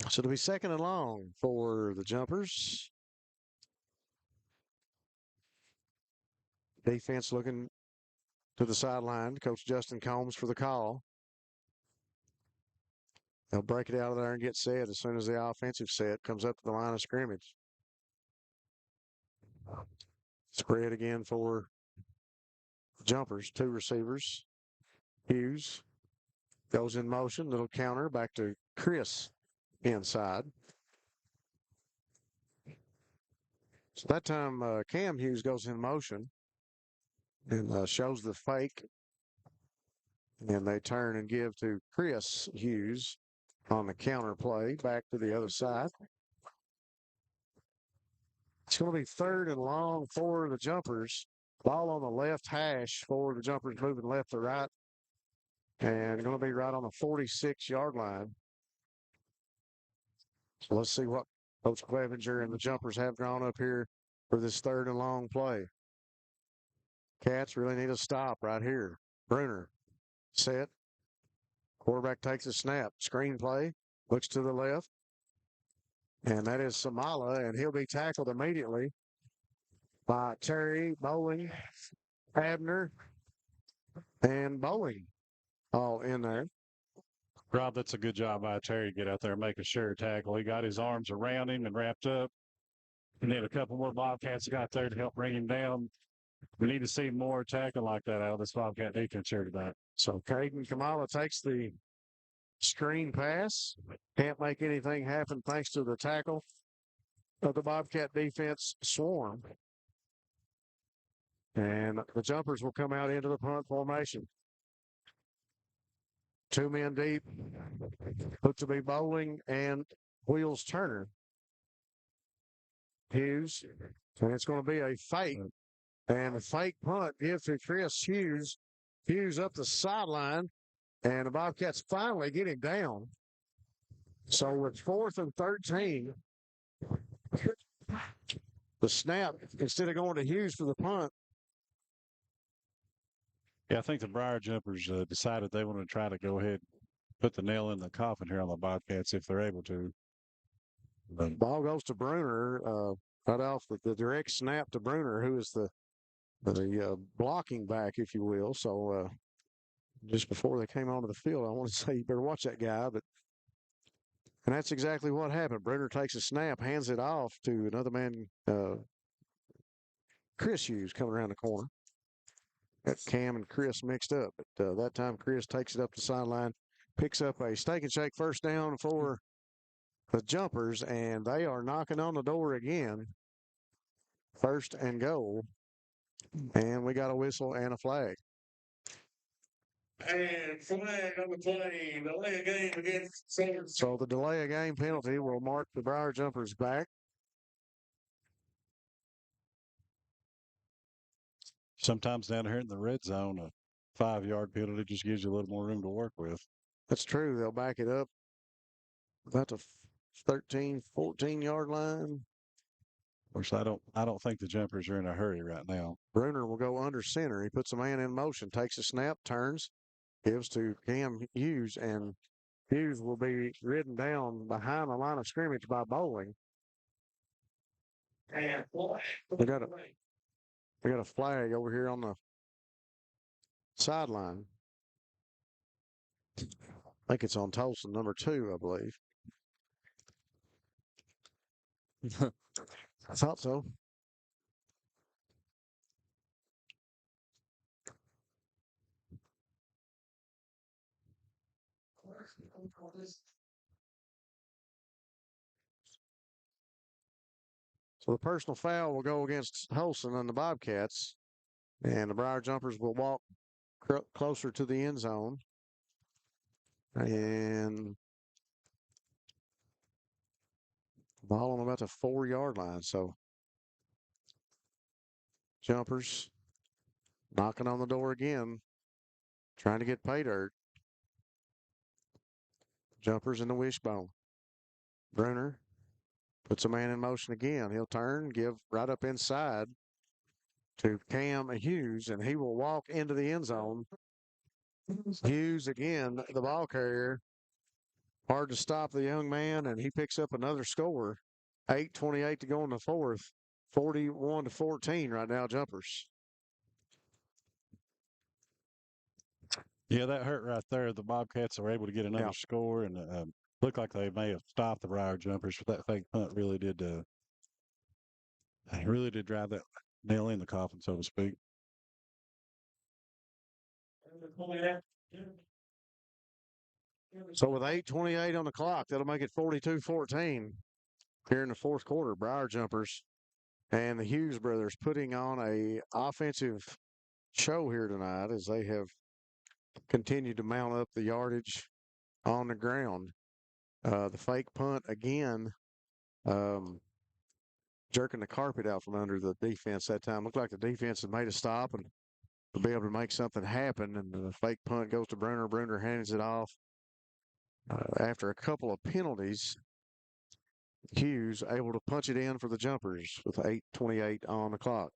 Speaker 1: So it'll be second and long for the Jumpers. Defense looking to the sideline. Coach Justin Combs for the call. They'll break it out of there and get set as soon as the offensive set comes up to the line of scrimmage. Spread again for Jumpers. Two receivers. Hughes goes in motion. Little counter back to Chris inside. So that time Cam Hughes goes in motion and shows the fake. And they turn and give to Chris Hughes on the counter play back to the other side. It's going to be third and long for the Jumpers. Ball on the left hash for the Jumpers moving left to right. And going to be right on the 46-yard line. So let's see what Coach Clevenger and the Jumpers have drawn up here for this third and long play. Cats really need a stop right here. Bruner set. Quarterback takes a snap. Screen play. Looks to the left. And that is Samala, and he'll be tackled immediately by Terry, Bowling, Abner, and Bowling all in there.
Speaker 2: Rob, that's a good job by Terry to get out there and make a sure tackle. He got his arms around him and wrapped up. And then a couple more Bobcats got there to help bring him down. We need to see more tackle like that out of this Bobcat defense here tonight.
Speaker 1: So Caden Kamala takes the screen pass. Can't make anything happen thanks to the tackle of the Bobcat defense swarm. And the Jumpers will come out into the punt formation. Two men deep. Look to be Bowling and Wheels Turner. Hughes. And it's going to be a fake. And a fake punt gives to Chris Hughes. Hughes up the sideline. And the Bobcats finally get him down. So it's 4th and 13. The snap, instead of going to Hughes for the punt.
Speaker 2: Yeah, I think the Briar Jumpers decided they want to try to go ahead and put the nail in the coffin here on the Bobcats if they're able to.
Speaker 1: Ball goes to Bruner, right off the direct snap to Bruner, who is the blocking back, if you will. So just before they came onto the field. I want to say you better watch that guy, and that's exactly what happened. Bruner takes a snap, hands it off to another man, Chris Hughes, coming around the corner. Got Cam and Chris mixed up, but that time Chris takes it up the sideline, picks up a steak and shake first down for the Jumpers, and they are knocking on the door again. First and goal, and we got a whistle and a flag.
Speaker 17: And flag on the play. Delay a game against Somerset.
Speaker 1: So the delay of game penalty will mark the Briar Jumpers back.
Speaker 2: Sometimes down here in the red zone, a 5-yard penalty just gives you a little more room to work with.
Speaker 1: That's true. They'll back it up about the 13, 14-yard line.
Speaker 2: Of course, I don't think the Jumpers are in a hurry right now.
Speaker 1: Bruner will go under center. He puts a man in motion, takes a snap, turns, gives to Cam Hughes, and Hughes will be ridden down behind the line of scrimmage by Bowling.
Speaker 17: And
Speaker 1: They got a flag over here on the sideline. I think it's on Tolson, number 2, I believe. I thought so. So the personal foul will go against Holson on the Bobcats, and the Briar Jumpers will walk closer to the end zone. And ball on about the 4-yard line. So Jumpers knocking on the door again, trying to get pay dirt. Jumpers in the wishbone. Bruner puts a man in motion again. He'll turn, give right up inside to Cam Hughes, and he will walk into the end zone. Hughes again, the ball carrier. Hard to stop the young man, and he picks up another score. 8:28 to go in the fourth. 41-14 right now, Jumpers.
Speaker 2: Yeah, that hurt right there. The Bobcats were able to get another score, and looked like they may have stopped the Briar Jumpers, but that fake punt really did drive that nail in the coffin, so to speak.
Speaker 1: So with 8:28 on the clock, that'll make it 42-14 here in the fourth quarter. Briar Jumpers and the Hughes brothers putting on a offensive show here tonight as they have continued to mount up the yardage on the ground. The fake punt again, jerking the carpet out from under the defense that time. Looked like the defense had made a stop and will be able to make something happen. And the fake punt goes to Bruner. Bruner hands it off. After a couple of penalties, Hughes able to punch it in for the Jumpers with 8:28 on the clock.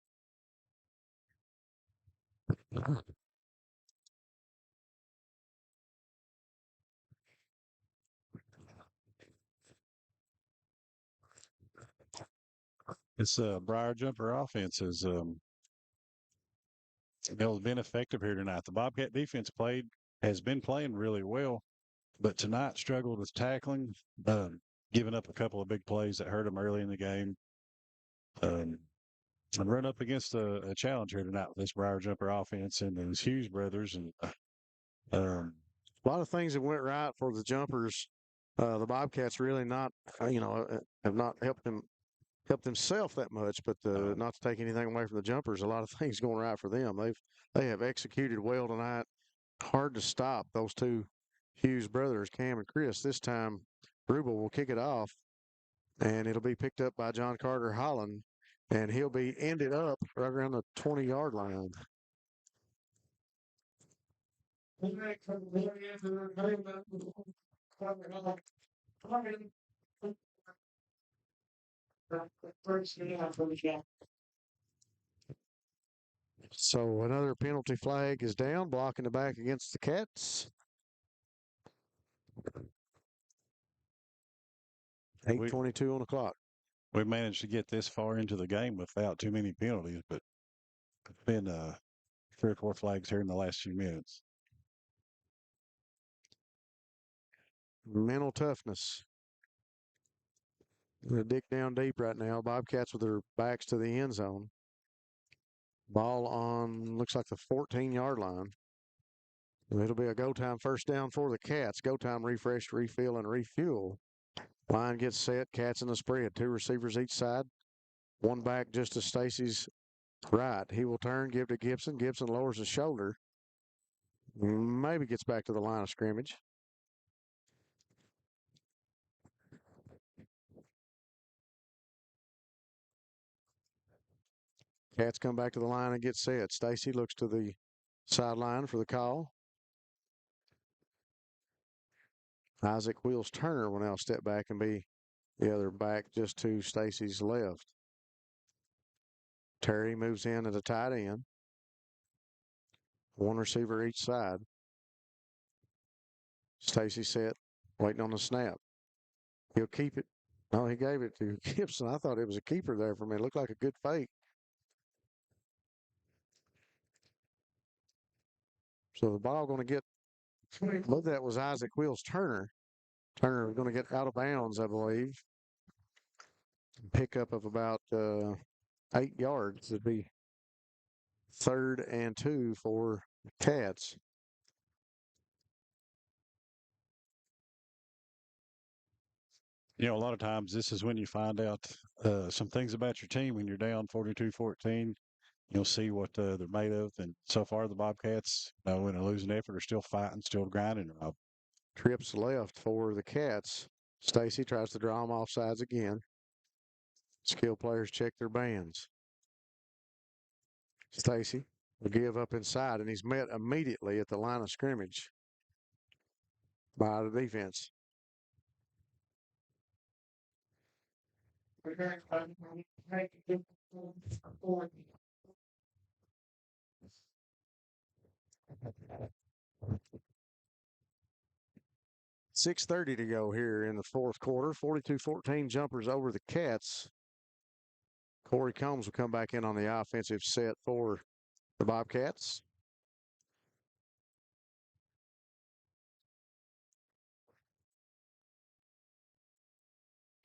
Speaker 2: This Briar Jumper offense has been effective here tonight. The Bobcat defense has been playing really well, but tonight struggled with tackling, giving up a couple of big plays that hurt them early in the game. And run up against a challenge here tonight with this Briar Jumper offense and those Hughes brothers. And
Speaker 1: a lot of things that went right for the Jumpers. The Bobcats really not, have not helped themselves that much, but not to take anything away from the Jumpers, a lot of things going right for them. They have executed well tonight. Hard to stop those two Hughes brothers, Cam and Chris. This time, Rubel will kick it off, and it'll be picked up by John Carter Holland, and he'll be ended up right around the 20-yard line. So another penalty flag is down, blocking the back against the Cats. 8:22 on the clock.
Speaker 2: We managed to get this far into the game without too many penalties, but it's been 3 or 4 flags here in the last few minutes.
Speaker 1: mental toughness. Going to dig down deep right now. Bobcats with their backs to the end zone. Ball on, looks like the 14-yard line. It'll be a go time first down for the Cats. Go time, refresh, refill, and refuel. Line gets set. Cats in the spread. 2 receivers each side. One back just to Stacy's right. He will turn, give to Gibson. Gibson lowers his shoulder. Maybe gets back to the line of scrimmage. Cats come back to the line and get set. Stacy looks to the sideline for the call. Isaac Wheels Turner will now step back and be the other back just to Stacy's left. Terry moves in at a tight end. 1 receiver each side. Stacy set, waiting on the snap. He'll keep it. No, he gave it to Gibson. I thought it was a keeper there for me. It looked like a good fake. So the ball going to get, I believe that was Isaac Wheels Turner. Turner was going to get out of bounds, I believe. Pickup of about 8 yards. It'd be 3rd and 2 for Cats.
Speaker 2: You know, a lot of times this is when you find out some things about your team when you're down 42-14. You'll see what they're made of. And so far, the Bobcats, in a losing effort, are still fighting, still grinding.
Speaker 1: Trips left for the Cats. Stacy tries to draw them off sides again. Skill players check their bands. Stacy will give up inside, and he's met immediately at the line of scrimmage by the defense. .6:30 to go here in the 4th quarter. 42-14 Jumpers over the Cats. Corey Combs will come back in on the offensive set for the Bobcats.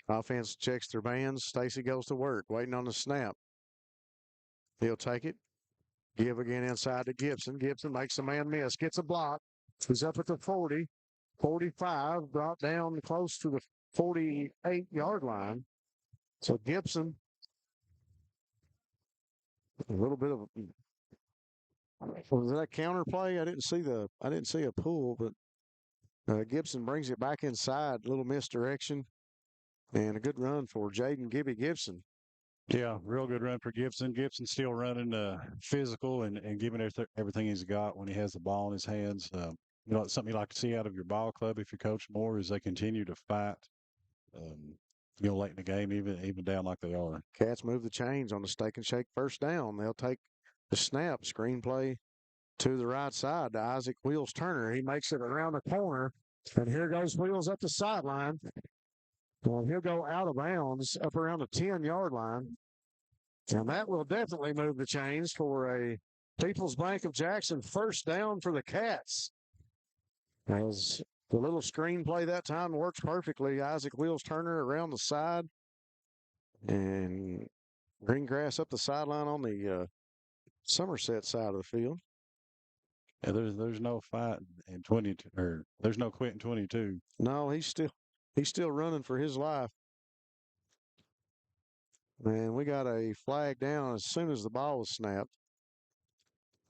Speaker 1: Offense checks their bands. Stacy goes to work, waiting on the snap. He'll take it. Give again inside to Gibson. Gibson makes a man miss, gets a block. He's up at the 40, 45, brought down close to the 48-yard line. So Gibson, a little bit of was that a counter play? I didn't see a pull, but Gibson brings it back inside. A little misdirection and a good run for Jaden Gibby Gibson.
Speaker 2: Yeah, real good run for Gibson. Gibson's still running physical and giving everything he's got when he has the ball in his hands. It's something you like to see out of your ball club if you coach more is they continue to fight, late in the game, even down like they are.
Speaker 1: Cats move the chains on the stake and shake first down. They'll take the snap, screenplay to the right side to Isaac Wheels Turner. He makes it around the corner, and here goes Wheels up the sideline. Well, he'll go out of bounds up around the 10-yard line. And that will definitely move the chains for a People's Bank of Jackson first down for the Cats. As the little screenplay that time works perfectly. Isaac Wheels Turner around the side. And green grass up the sideline on the Somerset side of the field.
Speaker 2: Yeah, there's no fight in 22, or there's no quit in 22.
Speaker 1: No, he's still running for his life. And we got a flag down as soon as the ball was snapped.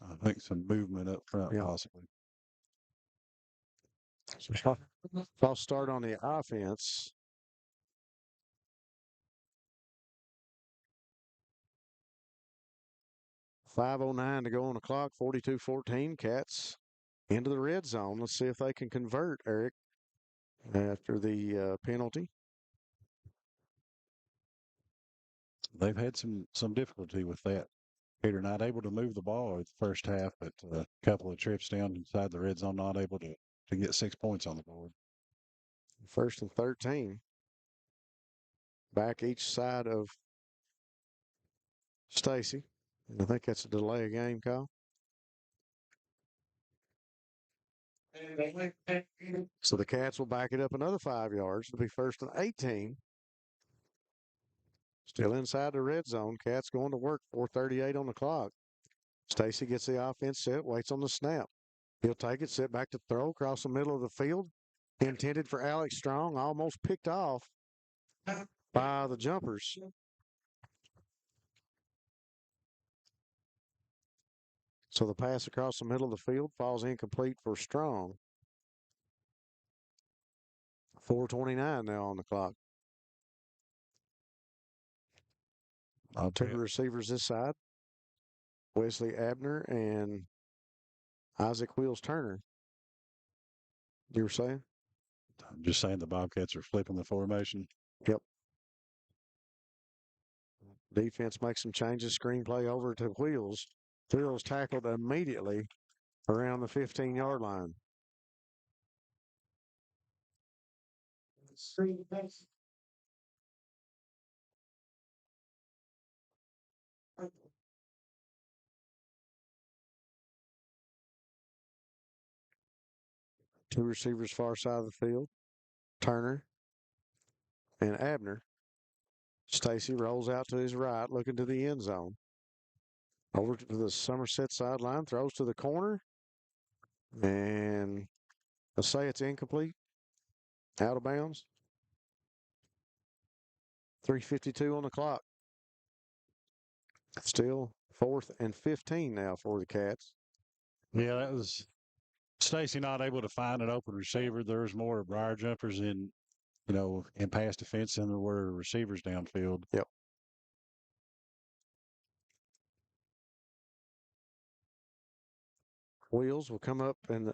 Speaker 2: I think some movement up front, possibly.
Speaker 1: So false start on the offense. .509 to go on the clock. 42-14. Cats into the red zone. Let's see if they can convert, Eric, after the penalty.
Speaker 2: They've had some difficulty with that. Peter not able to move the ball in the first half, but a couple of trips down inside the red zone, not able to get 6 points on the board.
Speaker 1: 1st and 13. Back each side of Stacy. And I think that's a delay of game call. So the Cats will back it up another 5 yards. It'll be first and 18. Still inside the red zone. Cats going to work. 4:38 on the clock. Stacy gets the offense set, waits on the snap. He'll take it, sit back to throw across the middle of the field. Intended for Alex Strong, almost picked off by the Jumpers. So the pass across the middle of the field falls incomplete for Strong. 4:29 now on the clock. Two receivers this side. Wesley Abner and Isaac Wheels Turner. You were saying?
Speaker 2: I'm just saying the Bobcats are flipping the formation.
Speaker 1: Yep. Defense makes some changes. Screenplay over to Wheels. Wheels tackled immediately around the 15-yard line. Two receivers far side of the field. Turner and Abner. Stacy rolls out to his right, looking to the end zone. Over to the Somerset sideline, throws to the corner. And let's say it's incomplete. Out of bounds. 3:52 on the clock. Still 4th and 15 now for the Cats.
Speaker 2: Yeah, that was Stacy not able to find an open receiver. There's more Briar Jumpers in pass defense than there were receivers downfield.
Speaker 1: Yep. Wheels will come up and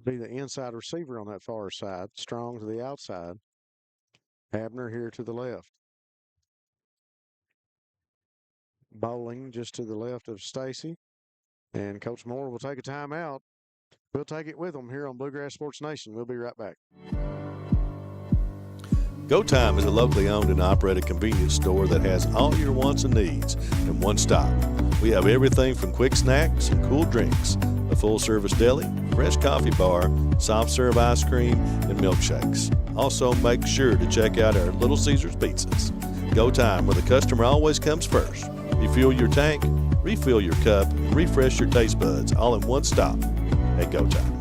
Speaker 1: be the inside receiver on that far side. Strong to the outside. Abner here to the left. Bowling just to the left of Stacy. And Coach Moore will take a timeout. We'll take it with them here on Bluegrass Sports Nation. We'll be right back.
Speaker 3: Go Time is a locally owned and operated convenience store that has all your wants and needs in one stop. We have everything from quick snacks and cool drinks, a full-service deli, fresh coffee bar, soft-serve ice cream, and milkshakes. Also, make sure to check out our Little Caesars pizzas. Go Time, where the customer always comes first. Refuel your tank, refill your cup, and refresh your taste buds all in one stop at Go Time.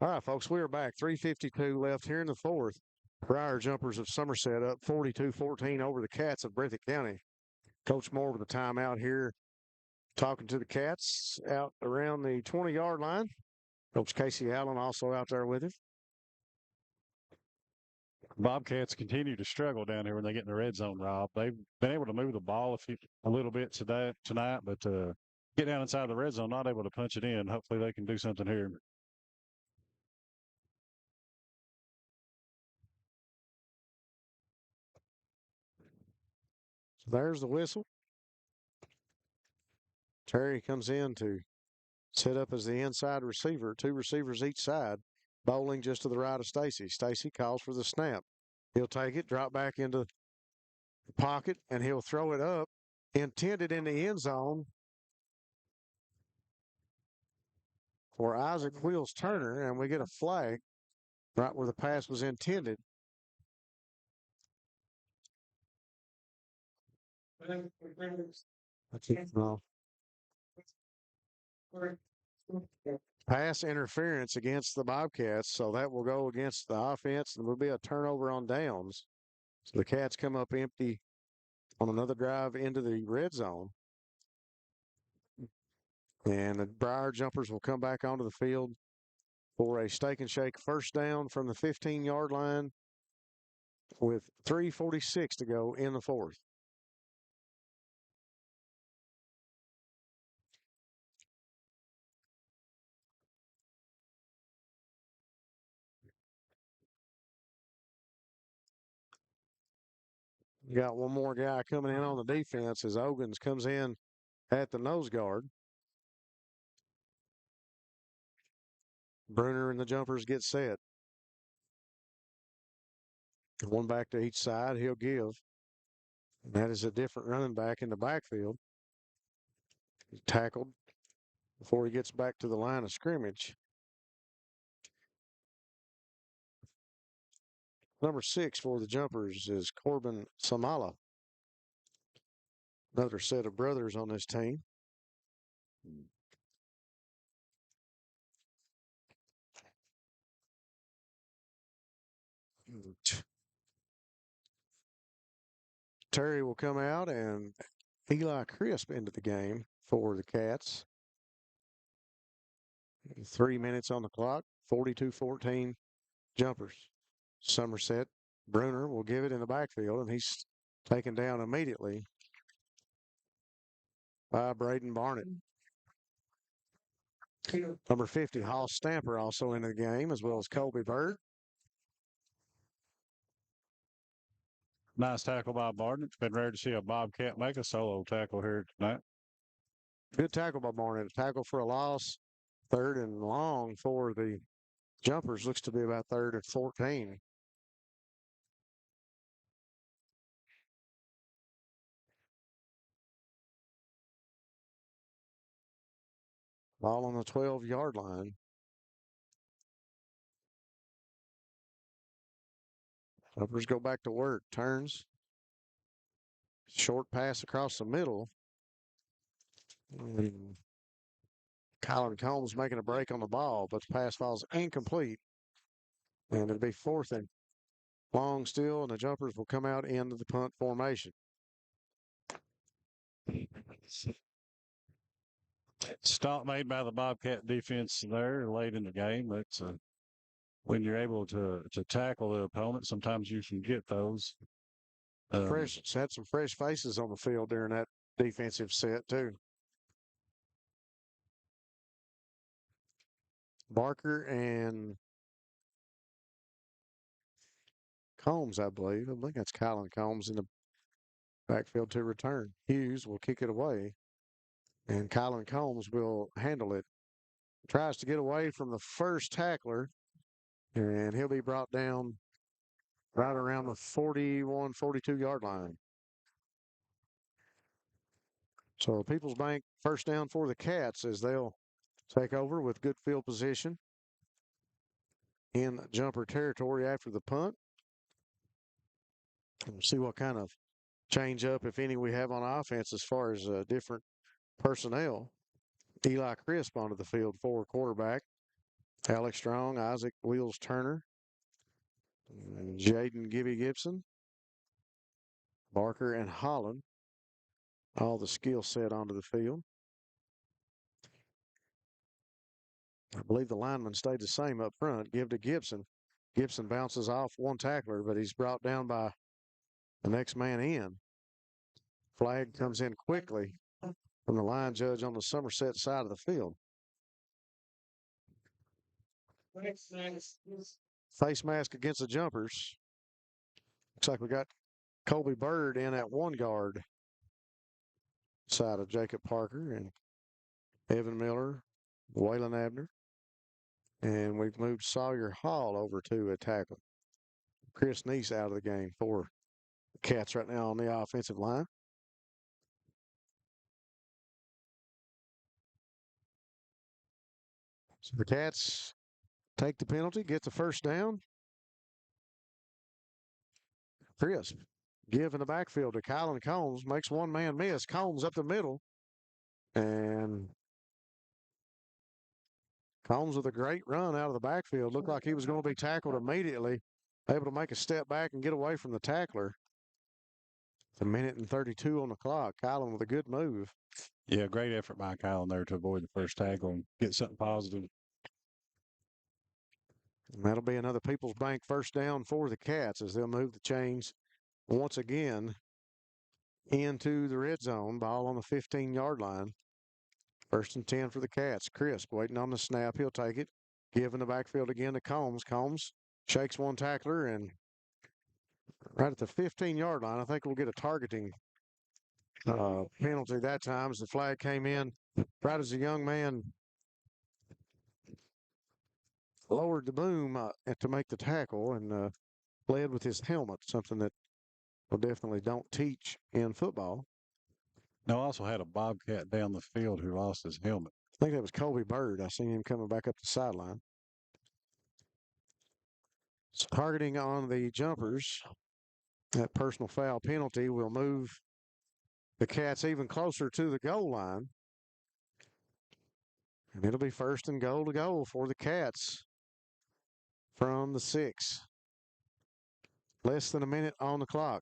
Speaker 1: All right, folks, we are back. 3:52 left here in the fourth. Briar Jumpers of Somerset up 42-14 over the Cats of Breathitt County. Coach Moore with a timeout here, talking to the Cats out around the 20-yard line. Coach Casey Allen also out there with him.
Speaker 2: Bobcats continue to struggle down here when they get in the red zone, Rob. They've been able to move the ball a little bit tonight, but get down inside the red zone, not able to punch it in. Hopefully they can do something here.
Speaker 1: So there's the whistle. Terry comes in to set up as the inside receiver. Two receivers each side. Bowling just to the right of Stacy. Stacy calls for the snap. He'll take it, drop back into the pocket, and he'll throw it up. Intended in the end zone for Isaac Wheels Turner, and we get a flag right where the pass was intended. No. Pass interference against the Bobcats, so that will go against the offense, and will be a turnover on downs. So the Cats come up empty on another drive into the red zone. And the Briar Jumpers will come back onto the field for a steak and shake first down from the 15-yard line with 3:46 to go in the fourth. You got one more guy coming in on the defense as Ogans comes in at the nose guard. Bruner and the Jumpers get set. One back to each side. He'll give. And that is a different running back in the backfield. He's tackled before he gets back to the line of scrimmage. Number 6 for the Jumpers is Corbin Samala. Another set of brothers on this team. Terry will come out and Eli Crisp into the game for the Cats. 3 minutes on the clock, 42-14 Jumpers. Somerset Bruner will give it in the backfield, and he's taken down immediately by Braden Barnett. Number 50, Hall Stamper, also into the game, as well as Colby Bird.
Speaker 2: Nice tackle by Barnett. It's been rare to see a Bobcat make a solo tackle here tonight.
Speaker 1: Good tackle by Barnett. A tackle for a loss. 3rd and long for the Jumpers. Looks to be about 3rd and 14. Ball on the 12-yard line. Jumpers go back to work. Turns. Short pass across the middle. And Colin Combs making a break on the ball, but the pass falls incomplete. And it'll be 4th and long still, and the Jumpers will come out into the punt formation.
Speaker 2: Stop made by the Bobcat defense there late in the game. That's when you're able to tackle the opponent, sometimes you can get those.
Speaker 1: Fresh, had some fresh faces on the field during that defensive set, too. Barker and Combs, I believe. I think that's Colin Combs in the backfield to return. Hughes will kick it away, and Colin Combs will handle it. Tries to get away from the first tackler, and he'll be brought down right around the 41, 42-yard line. So People's Bank first down for the Cats as they'll take over with good field position in Jumper territory after the punt. We'll see what kind of change up, if any, we have on offense as far as different personnel. Eli Crisp onto the field for quarterback. Alex Strong, Isaac Wheels Turner, and Jaden Gibby Gibson, Barker and Holland. All the skill set onto the field. I believe the lineman stayed the same up front. Give to Gibson. Gibson bounces off one tackler, but he's brought down by the next man in. Flag comes in quickly from the line judge on the Somerset side of the field. Face mask against the Jumpers. Looks like we got Colby Bird in at 1 guard side of Jacob Parker and Evan Miller, Waylon Abner. And we've moved Sawyer Hall over to a tackle. Chris Neese out of the game for the Cats right now on the offensive line. So the Cats take the penalty, get the first down. Crisp give in the backfield to Colin Combs. Makes one man miss. Combs up the middle. And Combs with a great run out of the backfield. Looked like he was going to be tackled immediately. Able to make a step back and get away from the tackler. It's 1:32 on the clock. Colin with a good move.
Speaker 2: Yeah, great effort by Colin there to avoid the first tackle and get something positive.
Speaker 1: And that'll be another People's Bank first down for the Cats as they'll move the chains once again into the red zone. Ball on the 15-yard line. 1st and 10 for the Cats. Crisp waiting on the snap. He'll take it. Give in the backfield again to Combs. Combs shakes one tackler, and right at the 15-yard line, I think we'll get a targeting penalty that time as the flag came in right as the young man lowered the boom to make the tackle and led with his helmet, something that well, definitely don't teach in football.
Speaker 2: No, I also had a Bobcat down the field who lost his helmet.
Speaker 1: I think that was Colby Bird. I seen him coming back up the sideline. So targeting on the jumpers. That personal foul penalty will move the Cats even closer to the goal line. And it'll be 1st and goal to go for the Cats from the 6. Less than a minute on the clock.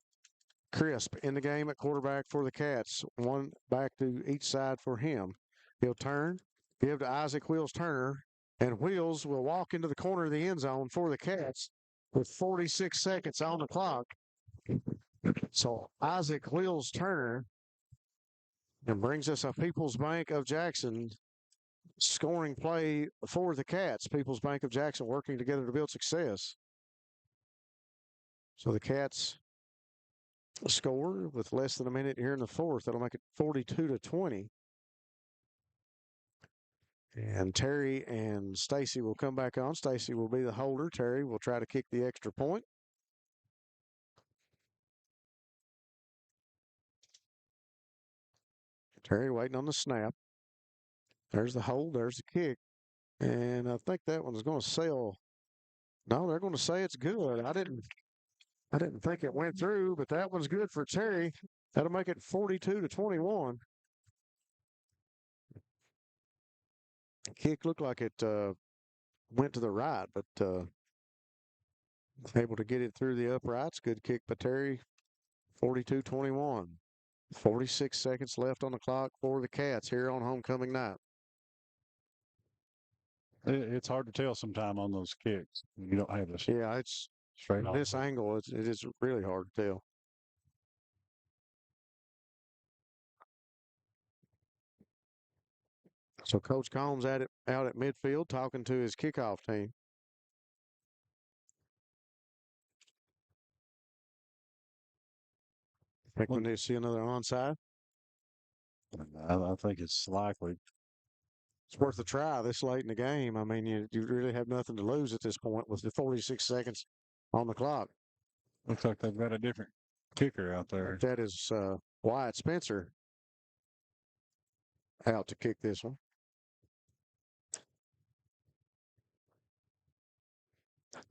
Speaker 1: Crisp in the game at quarterback for the Cats. One back to each side for him. He'll turn, give to Isaac Wheels Turner, and Wheels will walk into the corner of the end zone for the Cats with 46 seconds on the clock. So Isaac Wheels Turner and brings us a People's Bank of Jackson scoring play for the Cats. People's Bank of Jackson working together to build success. So the Cats score with less than a minute here in the 4th. That'll make it 42-20. And Terry and Stacy will come back on. Stacy will be the holder. Terry will try to kick the extra point. Terry waiting on the snap. There's the hold. There's the kick. And I think that one's going to sail. No, they're going to say it's good. I didn't think it went through, but that one's good for Terry. That'll make it 42-21. Kick looked like it went to the right, but able to get it through the uprights. Good kick by Terry. 42-21. 46 seconds left on the clock for the Cats here on homecoming night.
Speaker 2: It's hard to tell sometime on those kicks. You don't have this.
Speaker 1: Yeah, it's
Speaker 2: straight
Speaker 1: from this angle. It is really hard to tell. So Coach Combs out at midfield talking to his kickoff team. Think we need to see another onside?
Speaker 2: I think it's likely.
Speaker 1: It's worth a try this late in the game. I mean, you really have nothing to lose at this point with the 46 seconds on the clock.
Speaker 2: Looks like they've got a different kicker out there.
Speaker 1: That is Wyatt Spencer out to kick this one.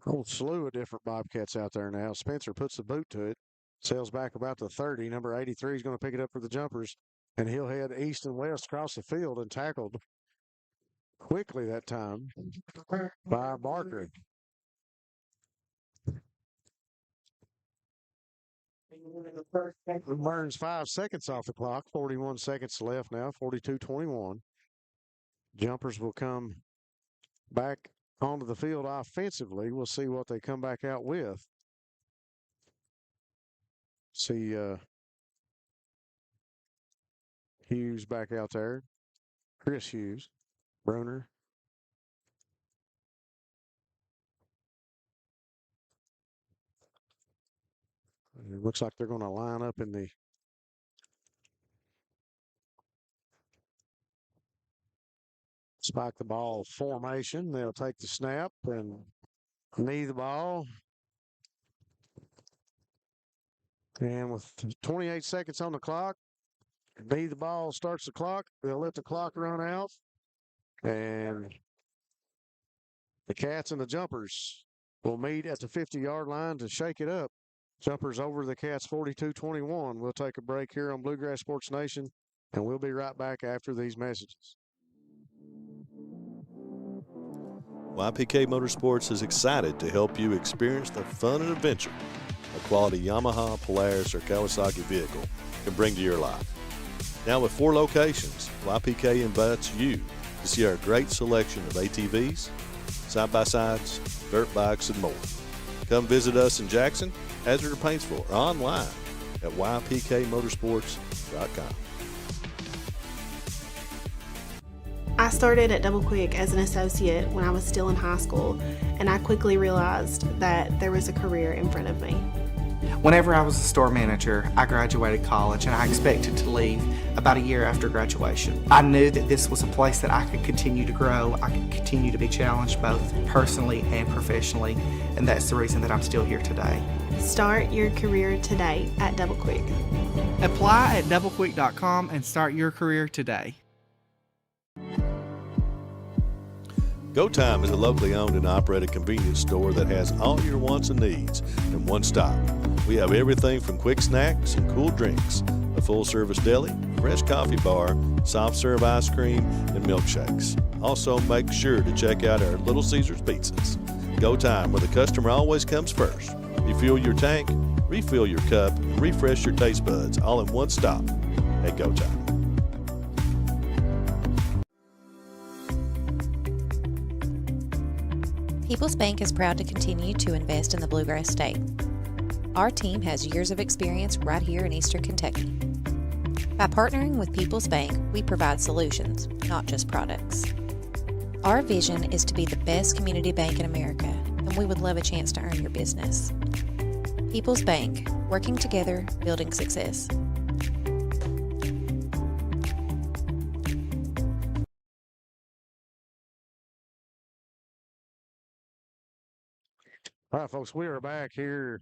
Speaker 1: Whole slew of different Bobcats out there now. Spencer puts the boot to it, sails back about the 30. Number 83 is going to pick it up for the Jumpers, and he'll head east and west across the field and tackled quickly that time by Barker. Burns 5 seconds off the clock. 41 seconds left now. 42-21. Jumpers will come back onto the field offensively. We'll see what they come back out with. See Hughes back out there. Chris Hughes. Bruner. It looks like they're going to line up in the spike the ball formation. They'll take the snap and knee the ball. And with 28 seconds on the clock, knee the ball, starts the clock. They'll let the clock run out. And the Cats and the Jumpers will meet at the 50-yard line to shake it up. Jumpers over the Cats 42-21. We'll take a break here on Bluegrass Sports Nation, and we'll be right back after these messages.
Speaker 3: YPK Motorsports is excited to help you experience the fun and adventure a quality Yamaha, Polaris, or Kawasaki vehicle can bring to your life. Now with 4 locations, YPK invites you to see our great selection of ATVs, side-by-sides, dirt bikes, and more. Come visit us in Jackson, Hazard, or Paintsville, or online at ypkmotorsports.com.
Speaker 15: I started at Double Quick as an associate when I was still in high school, and I quickly realized that there was a career in front of me.
Speaker 16: Whenever I was a store manager, I graduated college and I expected to leave about a year after graduation. I knew that this was a place that I could continue to grow, I could continue to be challenged both personally and professionally, and that's the reason that I'm still here today.
Speaker 15: Start your career today at Double Quick.
Speaker 16: Apply at doublequick.com and start your career today.
Speaker 3: Go Time is a locally owned and operated convenience store that has all your wants and needs in one stop. We have everything from quick snacks and cool drinks, a full-service deli, fresh coffee bar, soft-serve ice cream, and milkshakes. Also, make sure to check out our Little Caesars pizzas. Go Time, where the customer always comes first. Refuel your tank, refill your cup, and refresh your taste buds all in one stop at Go Time.
Speaker 4: People's Bank is proud to continue to invest in the Bluegrass State. Our team has years of experience right here in Eastern Kentucky. By partnering with People's Bank, we provide solutions, not just products. Our vision is to be the best community bank in America, and we would love a chance to earn your business. People's Bank, working together, building success.
Speaker 1: All right, folks, we are back here.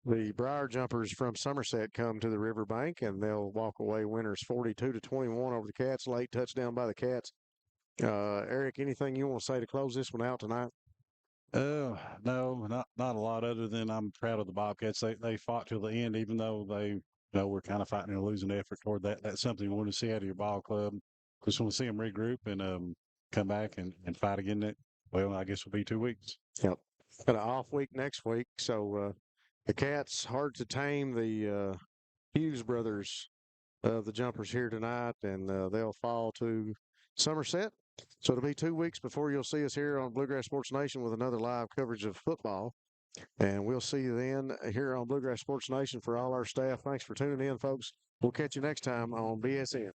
Speaker 1: The Briar Jumpers from Somerset come to the Riverbank, and they'll walk away winners 42-21 over the Cats. Late touchdown by the Cats. Eric, anything you want to say to close this one out tonight?
Speaker 2: No, not a lot other than I'm proud of the Bobcats. They fought till the end, even though they were kind of fighting a losing effort toward that. That's something you want to see out of your ball club. Just want to see them regroup and come back and fight again. Well, I guess it'll be 2 weeks.
Speaker 1: Yep. Got an off week next week, so the Cats hard to tame. The Hughes brothers, the Jumpers here tonight, and they'll fall to Somerset. So it'll be 2 weeks before you'll see us here on Bluegrass Sports Nation with another live coverage of football. And we'll see you then here on Bluegrass Sports Nation. For all our staff, thanks for tuning in, folks. We'll catch you next time on BSN.